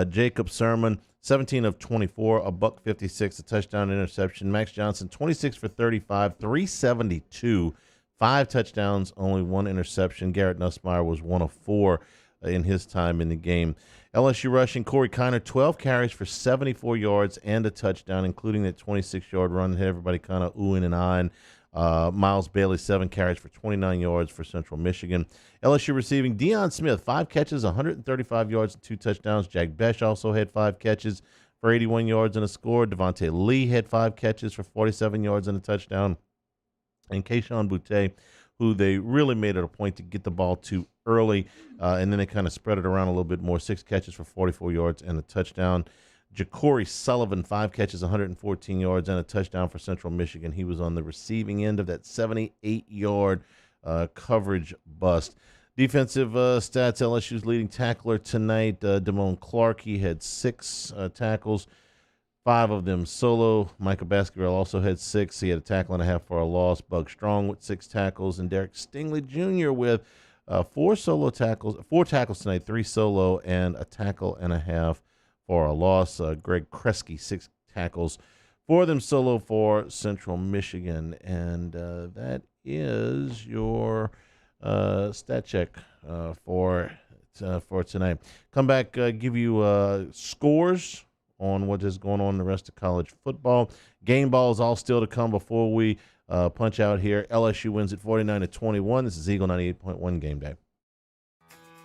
Speaker 2: Jacob Sermon, 17 of 24, a buck 56, a touchdown interception. Max Johnson, 26 for 35, 372, 5 touchdowns, only 1 interception. Garrett Nussmeier was 1 of 4 in his time in the game. LSU rushing, Corey Kiner, 12 carries for 74 yards and a touchdown, including that 26-yard run that had everybody kind of oohing and eyeing. Miles Bailey, 7 carries for 29 yards for Central Michigan. LSU receiving, Deion Smith, 5 catches, 135 yards and 2 touchdowns. Jack Besh also had 5 catches for 81 yards and a score. Devontae Lee had 5 catches for 47 yards and a touchdown. And Keyshawn Boutte, who they really made it a point to get the ball to early, and then they kind of spread it around a little bit more. 6 catches for 44 yards and a touchdown. Ja'Cory Sullivan, 5 catches, 114 yards, and a touchdown for Central Michigan. He was on the receiving end of that 78-yard coverage bust. Defensive stats, LSU's leading tackler tonight, Damone Clark. He had 6 tackles, 5 of them solo. Micah Baskerville also had 6. He had a tackle and a half for a loss. Bug Strong with 6 tackles, and Derek Stingley Jr. with 4 tackles tonight, 3 solo, and a tackle and a half for a loss. Greg Kresge, 6 tackles for them solo for Central Michigan. And that is your stat check for tonight. Come back, give you scores on what is going on in the rest of college football. Game balls all still to come before we punch out here. LSU wins at 49-21. This is Eagle 98.1 Game Day.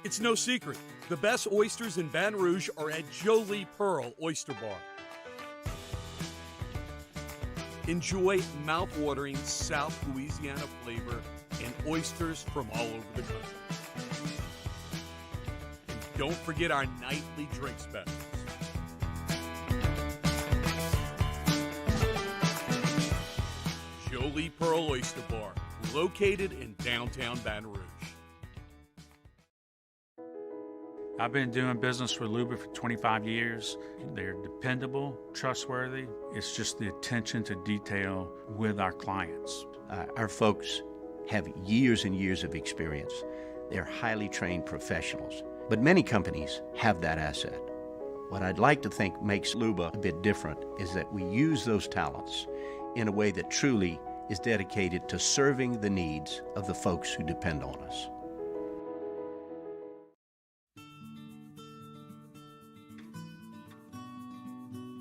Speaker 10: It's no secret. The best oysters in Baton Rouge are at Jolie Pearl Oyster Bar. Enjoy mouth-watering South Louisiana flavor and oysters from all over the country. And don't forget our nightly drink specials. Jolie Pearl Oyster Bar, located in downtown Baton Rouge.
Speaker 9: I've been doing business with Luba for 25 years. They're dependable, trustworthy. It's just the attention to detail with our clients.
Speaker 16: Our folks have years and years of experience. They're highly trained professionals, but many companies have that asset. What I'd like to think makes Luba a bit different is that we use those talents in a way that truly is dedicated to serving the needs of the folks who depend on us.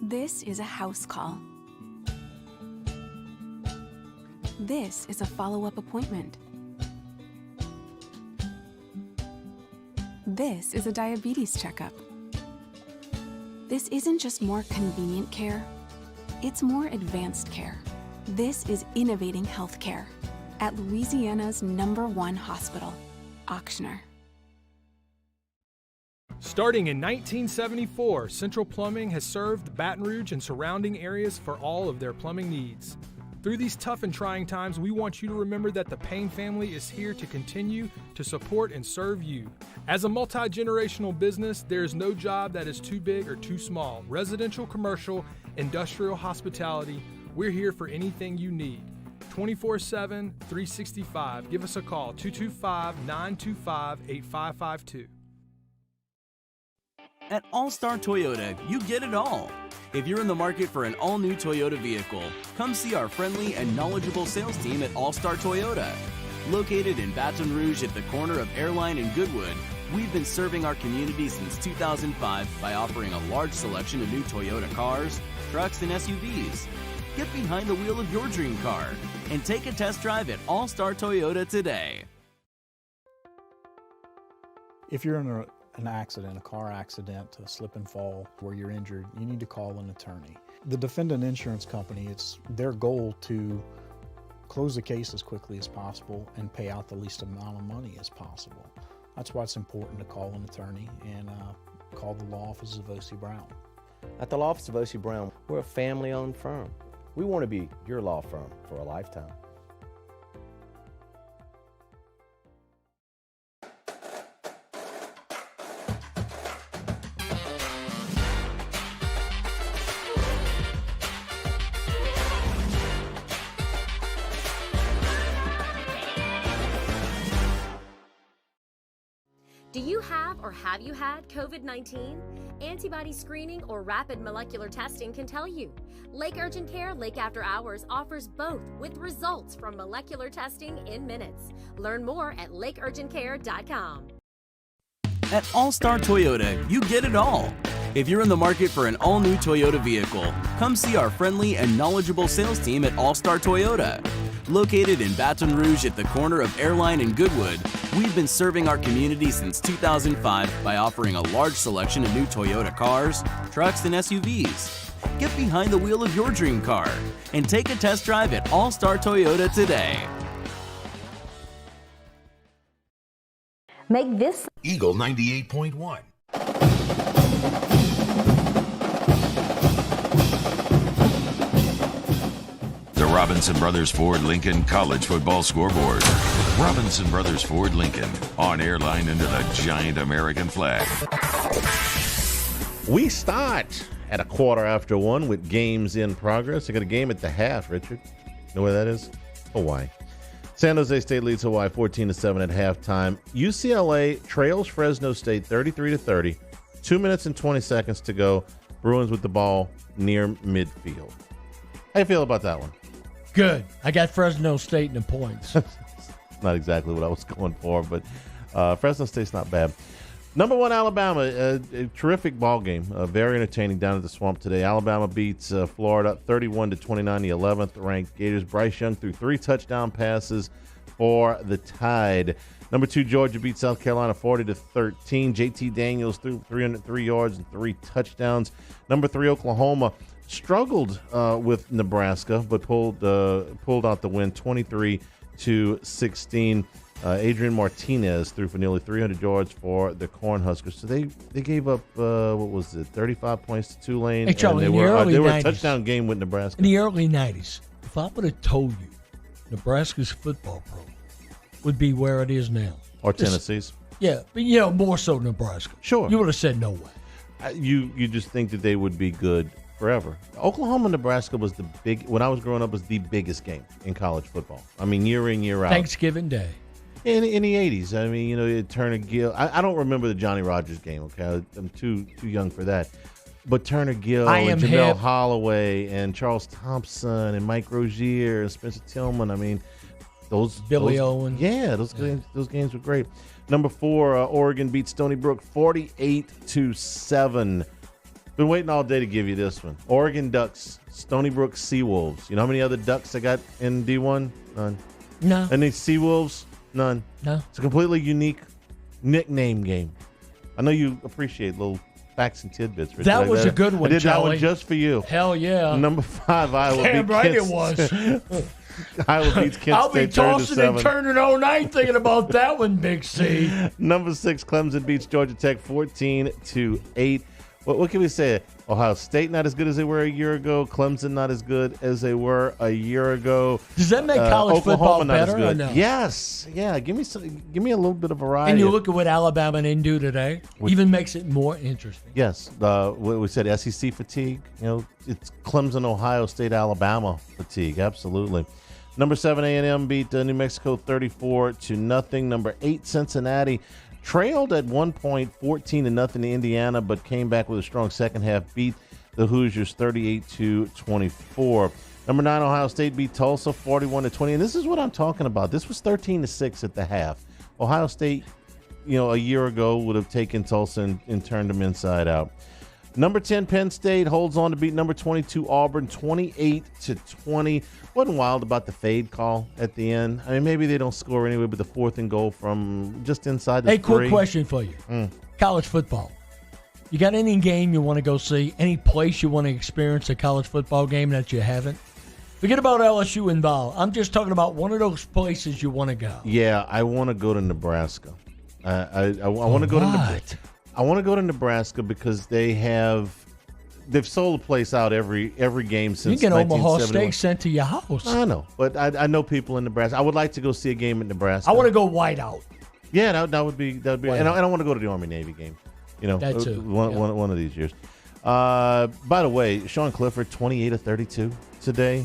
Speaker 11: This is a house call. This is a follow-up appointment. This is a diabetes checkup. This isn't just more convenient care, it's more advanced care. This is innovating healthcare at Louisiana's #1 hospital, Ochsner.
Speaker 12: Starting in 1974, Central Plumbing has served Baton Rouge and surrounding areas for all of their plumbing needs. Through these tough and trying times, we want you to remember that the Payne family is here to continue to support and serve you. As a multi-generational business, there is no job that is too big or too small. Residential, commercial, industrial, hospitality, we're here for anything you need. 24/7, 365. Give us a call, 225-925-8552.
Speaker 5: At All-Star Toyota, you get it all. If you're in the market for an all-new Toyota vehicle, come see our friendly and knowledgeable sales team at All-Star Toyota. Located in Baton Rouge at the corner of Airline and Goodwood, we've been serving our community since 2005 by offering a large selection of new Toyota cars, trucks, and SUVs. Get behind the wheel of your dream car and take a test drive at All-Star Toyota today.
Speaker 13: If you're in an accident, a car accident, a slip and fall where you're injured, you need to call an attorney. The defendant insurance company, it's their goal to close the case as quickly as possible and pay out the least amount of money as possible. That's why it's important to call an attorney and call the law office of O.C. Brown.
Speaker 14: At the law office of O.C. Brown, we're a family-owned firm. We want to be your law firm for a lifetime.
Speaker 4: Do you have or have you had COVID-19? Antibody screening or rapid molecular testing can tell you. Lake Urgent Care Lake After Hours offers both with results from molecular testing in minutes. Learn more at lakeurgentcare.com.
Speaker 5: At All-Star Toyota, you get it all. If you're in the market for an all-new Toyota vehicle, come see our friendly and knowledgeable sales team at All-Star Toyota. Located in Baton Rouge at the corner of Airline and Goodwood, we've been serving our community since 2005 by offering a large selection of new Toyota cars, trucks, and SUVs. Get behind the wheel of your dream car and take a test drive at All-Star Toyota today.
Speaker 4: Make this
Speaker 1: Eagle 98.1. The Robinson Brothers Ford Lincoln College Football Scoreboard. Robinson Brothers Ford Lincoln, on airline under the giant American flag.
Speaker 2: We start at 1:15 with games in progress. I got a game at the half, Richard. Know where that is? Hawaii. San Jose State leads Hawaii 14-7 at halftime. UCLA trails Fresno State 33-30. 2 minutes and 20 seconds to go. Bruins with the ball near midfield. How you feel about that one?
Speaker 3: Good. I got Fresno State in the points.
Speaker 2: Not exactly what I was going for, but Fresno State's not bad. Number 1, Alabama, a terrific ball game, very entertaining down at the Swamp today. Alabama beats Florida 31-29, the 11th ranked Gators. Bryce Young threw 3 touchdown passes for the Tide. Number 2, Georgia beat South Carolina 40-13. JT Daniels threw 303 yards and 3 touchdowns. Number 3, Oklahoma struggled with Nebraska, but pulled out the win 23-16. Adrian Martinez threw for nearly 300 yards for the Cornhuskers. So they gave up 35 points to Tulane.
Speaker 3: Hey, Charlie,
Speaker 2: and
Speaker 3: they were
Speaker 2: a touchdown game with Nebraska.
Speaker 3: In the early 90s, if I would have told you Nebraska's football program would be where it is now.
Speaker 2: Or Tennessee's.
Speaker 3: Yeah, but more so Nebraska.
Speaker 2: Sure.
Speaker 3: You would have said no way.
Speaker 2: You just think that they would be good forever. Oklahoma-Nebraska was when I was growing up, was the biggest game in college football. I mean, year in, year out.
Speaker 3: Thanksgiving Day.
Speaker 2: In the 80s. I mean, Turner Gill. I don't remember the Johnny Rogers game, okay? I'm too young for that. But Turner Gill and Jamel Holloway and Charles Thompson and Mike Rozier and Spencer Tillman. I mean,
Speaker 3: Billy Owen.
Speaker 2: Yeah, those games were great. Number 4, Oregon beat Stony Brook 48-7. Been waiting all day to give you this one. Oregon Ducks, Stony Brook Seawolves. You know how many other Ducks I got in D1? None.
Speaker 3: No.
Speaker 2: And these Seawolves? None.
Speaker 3: No.
Speaker 2: It's a completely unique nickname game. I know you appreciate little facts and tidbits. Richard.
Speaker 3: That was a good one,
Speaker 2: I did
Speaker 3: Charlie.
Speaker 2: that one just for you.
Speaker 3: Hell yeah.
Speaker 2: Number 5, Iowa
Speaker 3: Damn
Speaker 2: beat
Speaker 3: right
Speaker 2: Kent
Speaker 3: it was.
Speaker 2: Iowa beats Kent
Speaker 3: I'll be
Speaker 2: State
Speaker 3: tossing
Speaker 2: 30-7.
Speaker 3: and turning all night thinking about that one, Big C.
Speaker 2: Number 6, Clemson beats Georgia Tech 14-8. What can we say? Ohio State not as good as they were a year ago. Clemson not as good as they were a year ago.
Speaker 3: Does that make college
Speaker 2: Oklahoma
Speaker 3: football
Speaker 2: not as
Speaker 3: better
Speaker 2: good.
Speaker 3: or no?
Speaker 2: Yes. Yeah. Give me a little bit of variety.
Speaker 3: And you look at what Alabama didn't do today, even makes it more interesting.
Speaker 2: Yes. What we said, SEC fatigue. It's Clemson, Ohio State, Alabama fatigue. Absolutely. Number 7, A&M beat New Mexico 34-0. Number 8, Cincinnati trailed at one point 14-0 to Indiana, but came back with a strong second half, beat the Hoosiers 38-24. Number 9, Ohio State beat Tulsa 41-20. And this is what I'm talking about. This was 13-6 at the half. Ohio State, a year ago would have taken Tulsa and turned them inside out. Number 10, Penn State holds on to beat number 22, Auburn 28-20. Wasn't wild about the fade call at the end. I mean, maybe they don't score anyway, but the 4th and goal from just inside the 3.
Speaker 3: Hey, quick question for you. College football. You got any game you want to go see? Any place you want to experience a college football game that you haven't? Forget about LSU and Vol. I'm just talking about one of those places you want to go.
Speaker 2: Yeah, I want to go to Nebraska. I want to go to Nebraska. I want to go to Nebraska because they've sold the place out every game since 1971.
Speaker 3: You get Omaha Steak sent to your house.
Speaker 2: I know, but I know people in Nebraska. I would like to go see a game in Nebraska.
Speaker 3: I want to go whiteout.
Speaker 2: Yeah, that would be, and I want to go to the Army-Navy game.
Speaker 3: That too.
Speaker 2: One of these years. By the way, Sean Clifford, 28-32 today.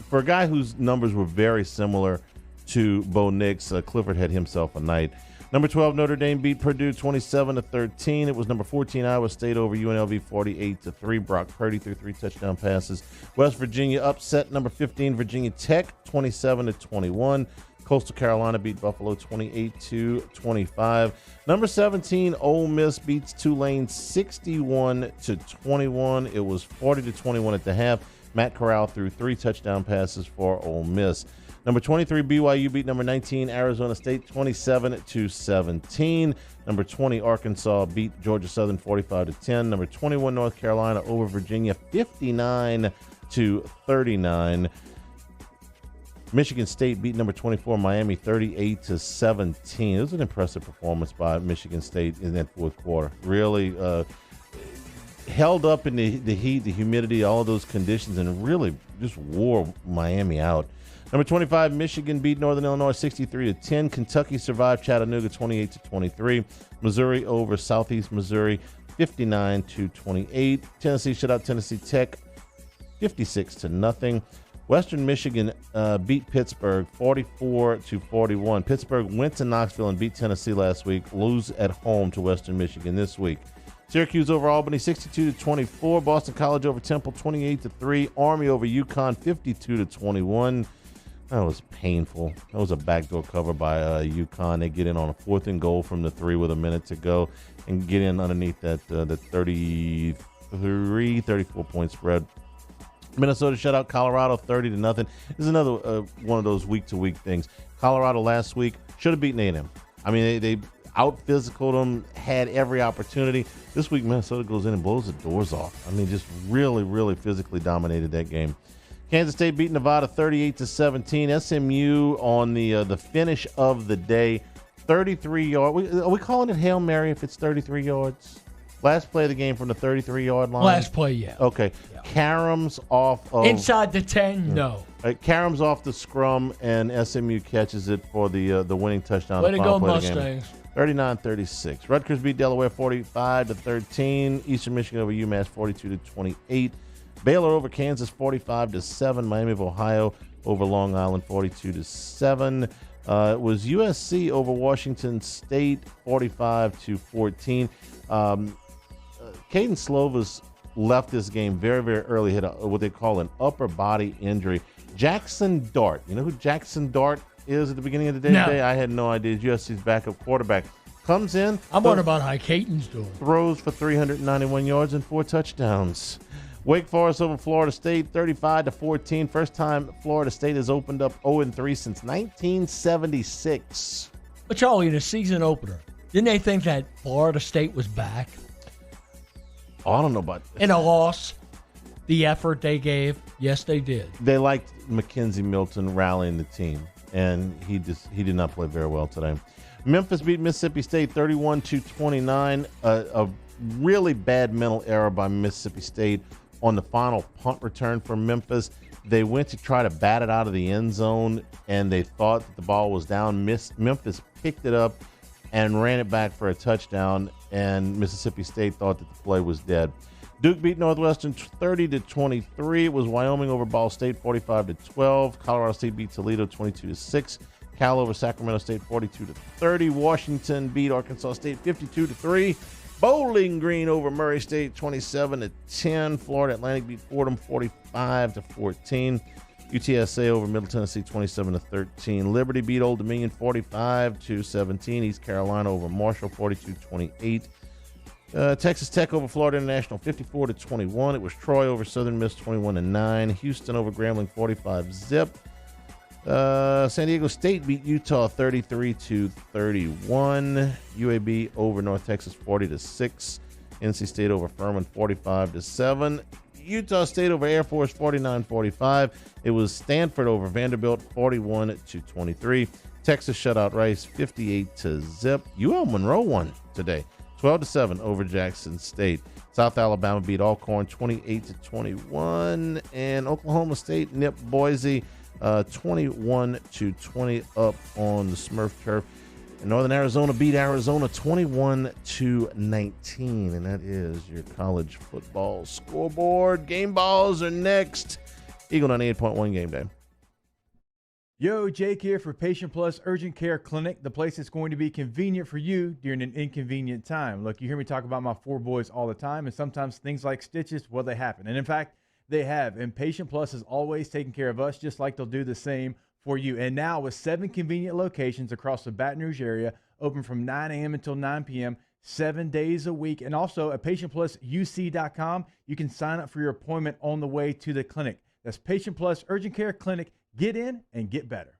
Speaker 2: For a guy whose numbers were very similar to Bo Nix, Clifford had himself a night. Number 12, Notre Dame beat Purdue 27-13. It was number 14, Iowa State over UNLV 48-3. Brock Purdy threw 3 touchdown passes. West Virginia upset number 15, Virginia Tech 27-21. Coastal Carolina beat Buffalo 28-25. Number 17, Ole Miss beats Tulane 61-21. It was 40-21 at the half. Matt Corral threw 3 touchdown passes for Ole Miss. Number 23, BYU beat number 19, Arizona State 27-17. Number 20, Arkansas beat Georgia Southern 45-10. Number 21, North Carolina over Virginia 59-39. Michigan State beat number 24, Miami 38-17. It was an impressive performance by Michigan State in that fourth quarter. Really held up in the heat, the humidity, all of those conditions, and really just wore Miami out. Number 25, Michigan beat Northern Illinois 63-10. Kentucky survived Chattanooga 28-23. Missouri over Southeast Missouri 59-28. Tennessee shut out Tennessee Tech 56-0. Western Michigan beat Pittsburgh 44-41. Pittsburgh went to Knoxville and beat Tennessee last week. Lose at home to Western Michigan this week. Syracuse over Albany 62-24. Boston College over Temple 28-3. Army over UConn 52-21. That was painful. That was a backdoor cover by UConn. They get in on a 4th and goal from the 3 with a minute to go and get in underneath that the 34-point spread. Minnesota shut out Colorado 30-0. This is another one of those week-to-week things. Colorado last week should have beaten A&M. I mean, they out-physicaled them, had every opportunity. This week, Minnesota goes in and blows the doors off. I mean, just really, really physically dominated that game. Kansas State beat Nevada 38-17. SMU on the finish of the day, 33 yards. Are we calling it Hail Mary if it's 33 yards? Last play of the game from the 33-yard line?
Speaker 3: Last play, yeah.
Speaker 2: Okay. Yeah. Karams off of...
Speaker 3: Inside the 10, no.
Speaker 2: Karams off the scrum, and SMU catches it for the winning touchdown.
Speaker 3: Way to go, Mustangs.
Speaker 2: 39-36. Rutgers beat Delaware 45-13. Eastern Michigan over UMass 42-28. Baylor over Kansas 45-7. Miami of Ohio over Long Island 42-7. It was USC over Washington State 45-14. Caden Slovis left this game very, very early. Hit what they call an upper body injury. Jackson Dart. You know who Jackson Dart is at the beginning of the day?
Speaker 3: No.
Speaker 2: Today? I had no idea. USC's backup quarterback. Comes in.
Speaker 3: I'm wondering about how Caden's doing.
Speaker 2: Throws for 391 yards and 4 touchdowns. Wake Forest over Florida State, 35-14. First time Florida State has opened up 0-3 since 1976.
Speaker 3: But Charlie, in the season opener, didn't they think that Florida State was back?
Speaker 2: I don't know about
Speaker 3: in a loss. The effort they gave, yes, they did.
Speaker 2: They liked Mackenzie Milton rallying the team, and he did not play very well today. Memphis beat Mississippi State 31-29. A really bad mental error by Mississippi State on the final punt return for Memphis. They went to try to bat it out of the end zone, and they thought that the ball was down. Memphis picked it up and ran it back for a touchdown, and Mississippi State thought that the play was dead. Duke beat Northwestern 30-23. It was Wyoming over Ball State 45-12. Colorado State beat Toledo 22-6. Cal over Sacramento State 42-30. Washington beat Arkansas State 52-3. Bowling Green over Murray State 27-10. Florida Atlantic beat Fordham 45-14. UTSA over Middle Tennessee 27-13. Liberty beat Old Dominion 45-17. East Carolina over Marshall 42-28. Texas Tech over Florida International 54-21. It was Troy over Southern Miss 21-9. Houston over Grambling 45-zip. San Diego State beat Utah 33-31. UAB over North Texas 40-6. NC State over Furman 45-7. Utah State over Air Force 49-45. It was Stanford over Vanderbilt 41-23. Texas shut out Rice 58-zip. UL Monroe won today 12-7 over Jackson State. South Alabama beat Alcorn 28-21. And Oklahoma State nipped Boise 21-20 up on the Smurf turf. And Northern Arizona beat Arizona 21-19. And that is your college football scoreboard. Game balls are next. Eagle 98.1 Game Day.
Speaker 6: Yo, Jake here for Patient Plus Urgent Care Clinic, the place that's going to be convenient for you during an inconvenient time. Look, you hear me talk about my 4 boys all the time, and sometimes things like stitches, well, they happen. And in fact, they have. And Patient Plus is always taking care of us, just like they'll do the same for you. And now with 7 convenient locations across the Baton Rouge area, open from 9 a.m. until 9 p.m., 7 days a week. And also at PatientPlusUC.com, you can sign up for your appointment on the way to the clinic. That's Patient Plus Urgent Care Clinic. Get in and get better.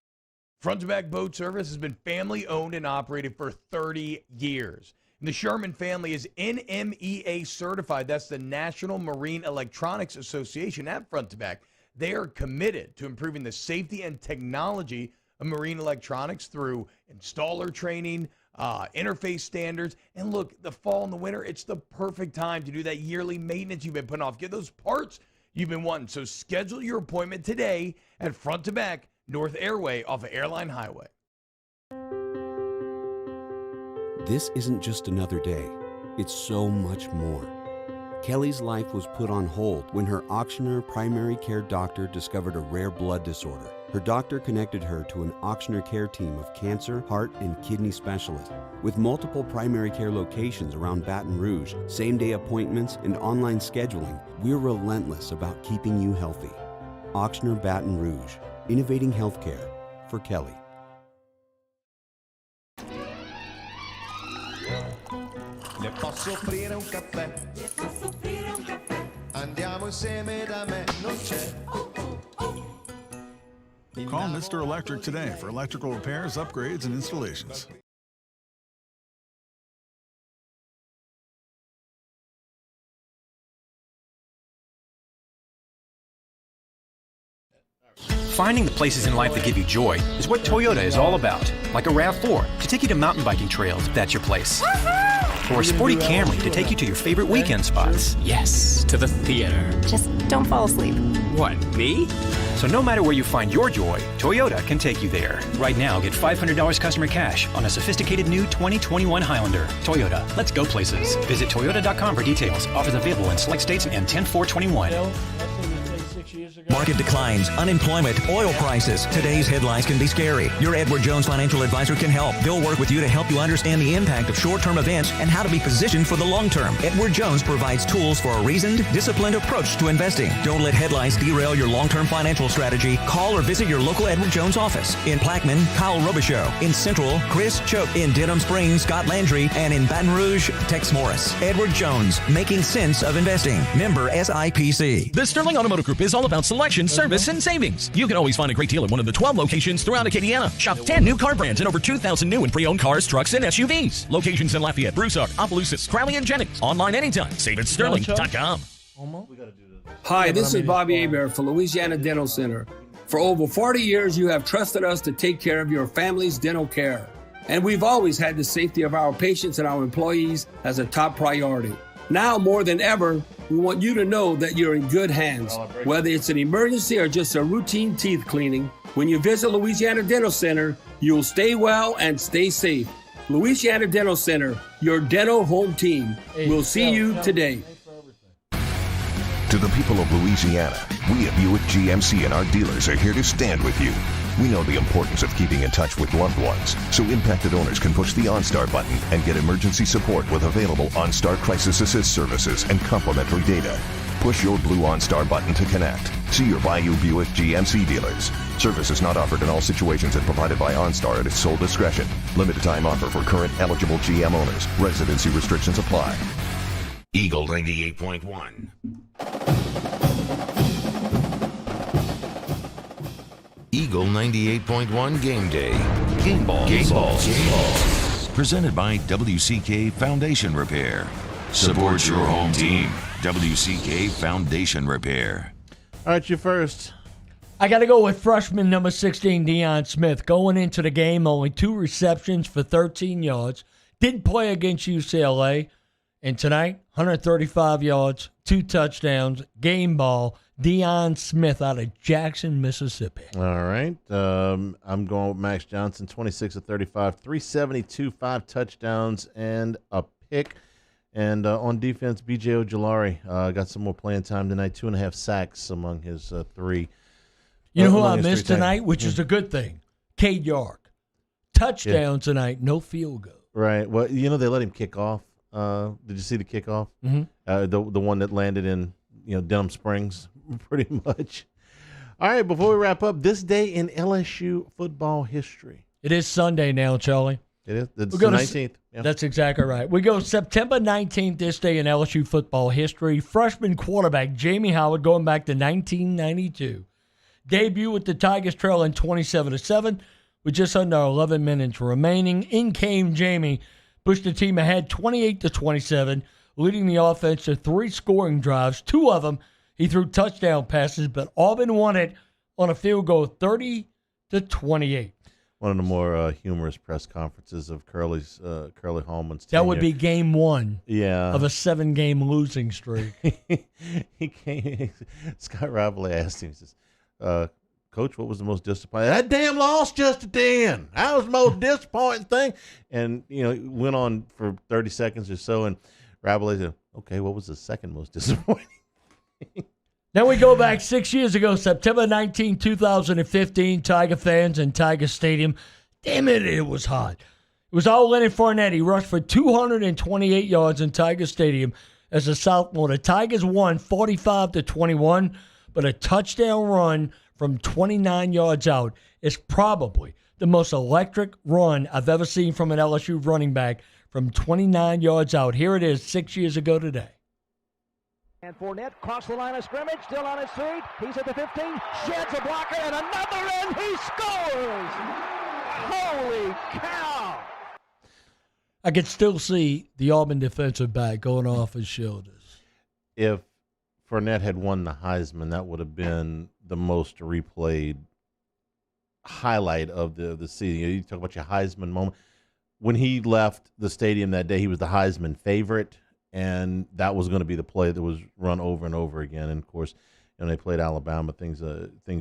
Speaker 18: Front to Back Boat Service has been family owned and operated for 30 years. And the Sherman family is NMEA certified. That's the National Marine Electronics Association at Front to Back. They are committed to improving the safety and technology of marine electronics through installer training, interface standards. And look, the fall and the winter, it's the perfect time to do that yearly maintenance you've been putting off. Get those parts you've been wanting. So schedule your appointment today at Front to Back, North Airway off of Airline Highway.
Speaker 19: This isn't just another day. It's so much more. Kelly's life was put on hold when her auctioneer primary care doctor discovered a rare blood disorder. Her doctor connected her to an auctioneer care team of cancer, heart, and kidney specialists. With multiple primary care locations around Baton Rouge, same-day appointments, and online scheduling, we're relentless about keeping you healthy. Auctioneer Baton Rouge, innovating healthcare for Kelly.
Speaker 22: Le posso offrire un caffè? Le posso offrire un caffè? Andiamo insieme da me, non c'è.
Speaker 23: Call Mr. Electric today for electrical repairs, upgrades, and installations.
Speaker 24: Finding the places in life that give you joy is what Toyota is all about. Like a RAV4 to take you to mountain biking trails if that's your place. Or a sporty Camry to take you to your favorite weekend spots. Yes, to the theater.
Speaker 11: Just don't fall asleep.
Speaker 24: What, me? So no matter where you find your joy, Toyota can take you there. Right now, get $500 customer cash on a sophisticated new 2021 Highlander. Toyota, let's go places. Visit Toyota.com for details. Offers available in select states and 10-4-21.
Speaker 25: Market declines, unemployment, oil prices. Today's headlines can be scary. Your Edward Jones financial advisor can help. They'll work with you to help you understand the impact of short-term events and how to be positioned for the long term. Edward Jones provides tools for a reasoned, disciplined approach to investing. Don't let headlines derail your long-term financial strategy. Call or visit your local Edward Jones office. In Plaquemine, Kyle Robichaux. In Central, Chris Choke. In Denham Springs, Scott Landry. And in Baton Rouge, Tex Morris. Edward Jones, making sense of investing. Member SIPC.
Speaker 26: The Sterling Automotive Group is all about
Speaker 7: selection, service, and savings. You can always find a great deal at one of the 12 locations throughout Acadiana. Shop 10 new car brands and over 2,000 new and pre-owned cars, trucks, and SUVs. Locations in Lafayette, Broussard, Opelousas, Crowley, and Jennings. Online anytime. Save at sterling.com.
Speaker 15: Hi, this is Bobby Hebert for Louisiana Dental Center. For over 40 years, you have trusted us to take care of your family's dental care. And we've always had the safety of our patients and our employees as a top priority. Now more than ever, we want you to know that you're in good hands. Whether it's an emergency or just a routine teeth cleaning, when you visit Louisiana Dental Center, you'll stay well and stay safe. Louisiana Dental Center, your dental home team. We'll see you today.
Speaker 17: To the people of Louisiana, we at Buick GMC and our dealers are here to stand with you. We know the importance of keeping in touch with loved ones, so impacted owners can push the OnStar button and get emergency support with available OnStar Crisis Assist services and complimentary data. Push your blue OnStar button to connect. See your Bayou Buick GMC dealers. Service is not offered in all situations and provided by OnStar at its sole discretion. Limited time offer for current eligible GM owners. Residency restrictions apply.
Speaker 1: Eagle 98.1. Eagle 98.1 Game Day. Game Ball. Game Ball. Game Ball. Presented by WCK Foundation Repair. Support your home team. WCK Foundation Repair.
Speaker 2: All right, you first.
Speaker 3: I got to go with freshman number 16, Deion Smith. Going into the game, only 2 receptions for 13 yards. Didn't play against UCLA. And tonight, 135 yards, 2 touchdowns, game ball. Deion Smith out of Jackson, Mississippi.
Speaker 2: All right. I'm going with Max Johnson, 26 of 35, 372, 5 touchdowns, and a pick. And on defense, B.J. Ojulari got some more playing time tonight, 2.5 sacks among his 3.
Speaker 3: You know who I missed tonight, which is a good thing? Cade York. Touchdown tonight, no field goal.
Speaker 2: Right. Well, you know, they let him kick off. Did you see the kickoff?
Speaker 3: Mm-hmm.
Speaker 2: The one that landed in Denham Springs, pretty much. All right, before we wrap up, this day in LSU football history.
Speaker 3: It is Sunday now, Charlie.
Speaker 2: It is. It's the 19th. Yeah.
Speaker 3: That's exactly right. We go September 19th, this day in LSU football history. Freshman quarterback Jamie Howard, going back to 1992. Debut with the Tigers trailing 27-7 with just under 11 minutes remaining. In came Jamie. Pushed the team ahead 28-27, leading the offense to 3 scoring drives. 2 of them, he threw touchdown passes, but Auburn won it on a field goal 30-28.
Speaker 2: One of the more humorous press conferences of Curly Hallman's tenure.
Speaker 3: That would be game 1 of a 7-game losing streak.
Speaker 2: He came, Scott Rivalry asked him, he says, Coach, what was the most disappointing? That damn loss just at the end. That was the most disappointing thing. And, went on for 30 seconds or so, and Rabelais said, okay, what was the second most disappointing?
Speaker 3: Then we go back 6 years ago, September 19, 2015, Tiger fans in Tiger Stadium. Damn it, it was hot. It was all Leonard Fournette. He rushed for 228 yards in Tiger Stadium as a sophomore. The Tigers won 45-21, but a touchdown run from 29 yards out is probably the most electric run I've ever seen from an LSU running back from 29 yards out. Here it is 6 years ago today.
Speaker 20: And Fournette crossed the line of scrimmage, still on his feet. He's at the 15, sheds a blocker, and another, and he scores! Holy cow!
Speaker 3: I could still see the Auburn defensive back going off his shoulders.
Speaker 2: If Fournette had won the Heisman, that would have been the most replayed highlight of the season. You talk about your Heisman moment. When he left the stadium that day, he was the Heisman favorite, and that was going to be the play that was run over and over again. And, of course, when they played Alabama, things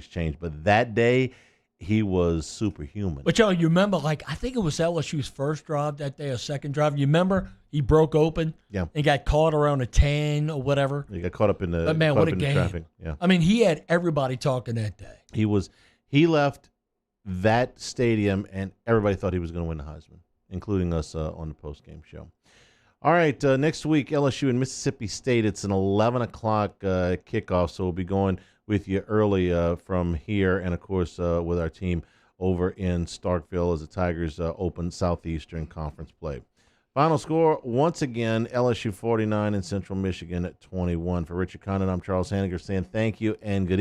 Speaker 2: changed. But that day, he was superhuman.
Speaker 3: But, you remember, I think it was LSU's first drive that day, or second drive. You remember he broke open?
Speaker 2: Yeah.
Speaker 3: And got caught around a 10 or whatever.
Speaker 2: He got caught up in the
Speaker 3: But, man, what a game.
Speaker 2: traffic. Yeah.
Speaker 3: I mean, he had everybody talking that day.
Speaker 2: He left that stadium, and everybody thought he was going to win the Heisman, including us on the postgame show. All right, next week, LSU and Mississippi State. It's an 11 o'clock kickoff, so we'll be going with you early from here, and, of course, with our team over in Starkville as the Tigers open Southeastern Conference play. Final score, once again, LSU 49 and Central Michigan at 21. For Richard Condon, I'm Charles Hanagriff saying thank you and good evening.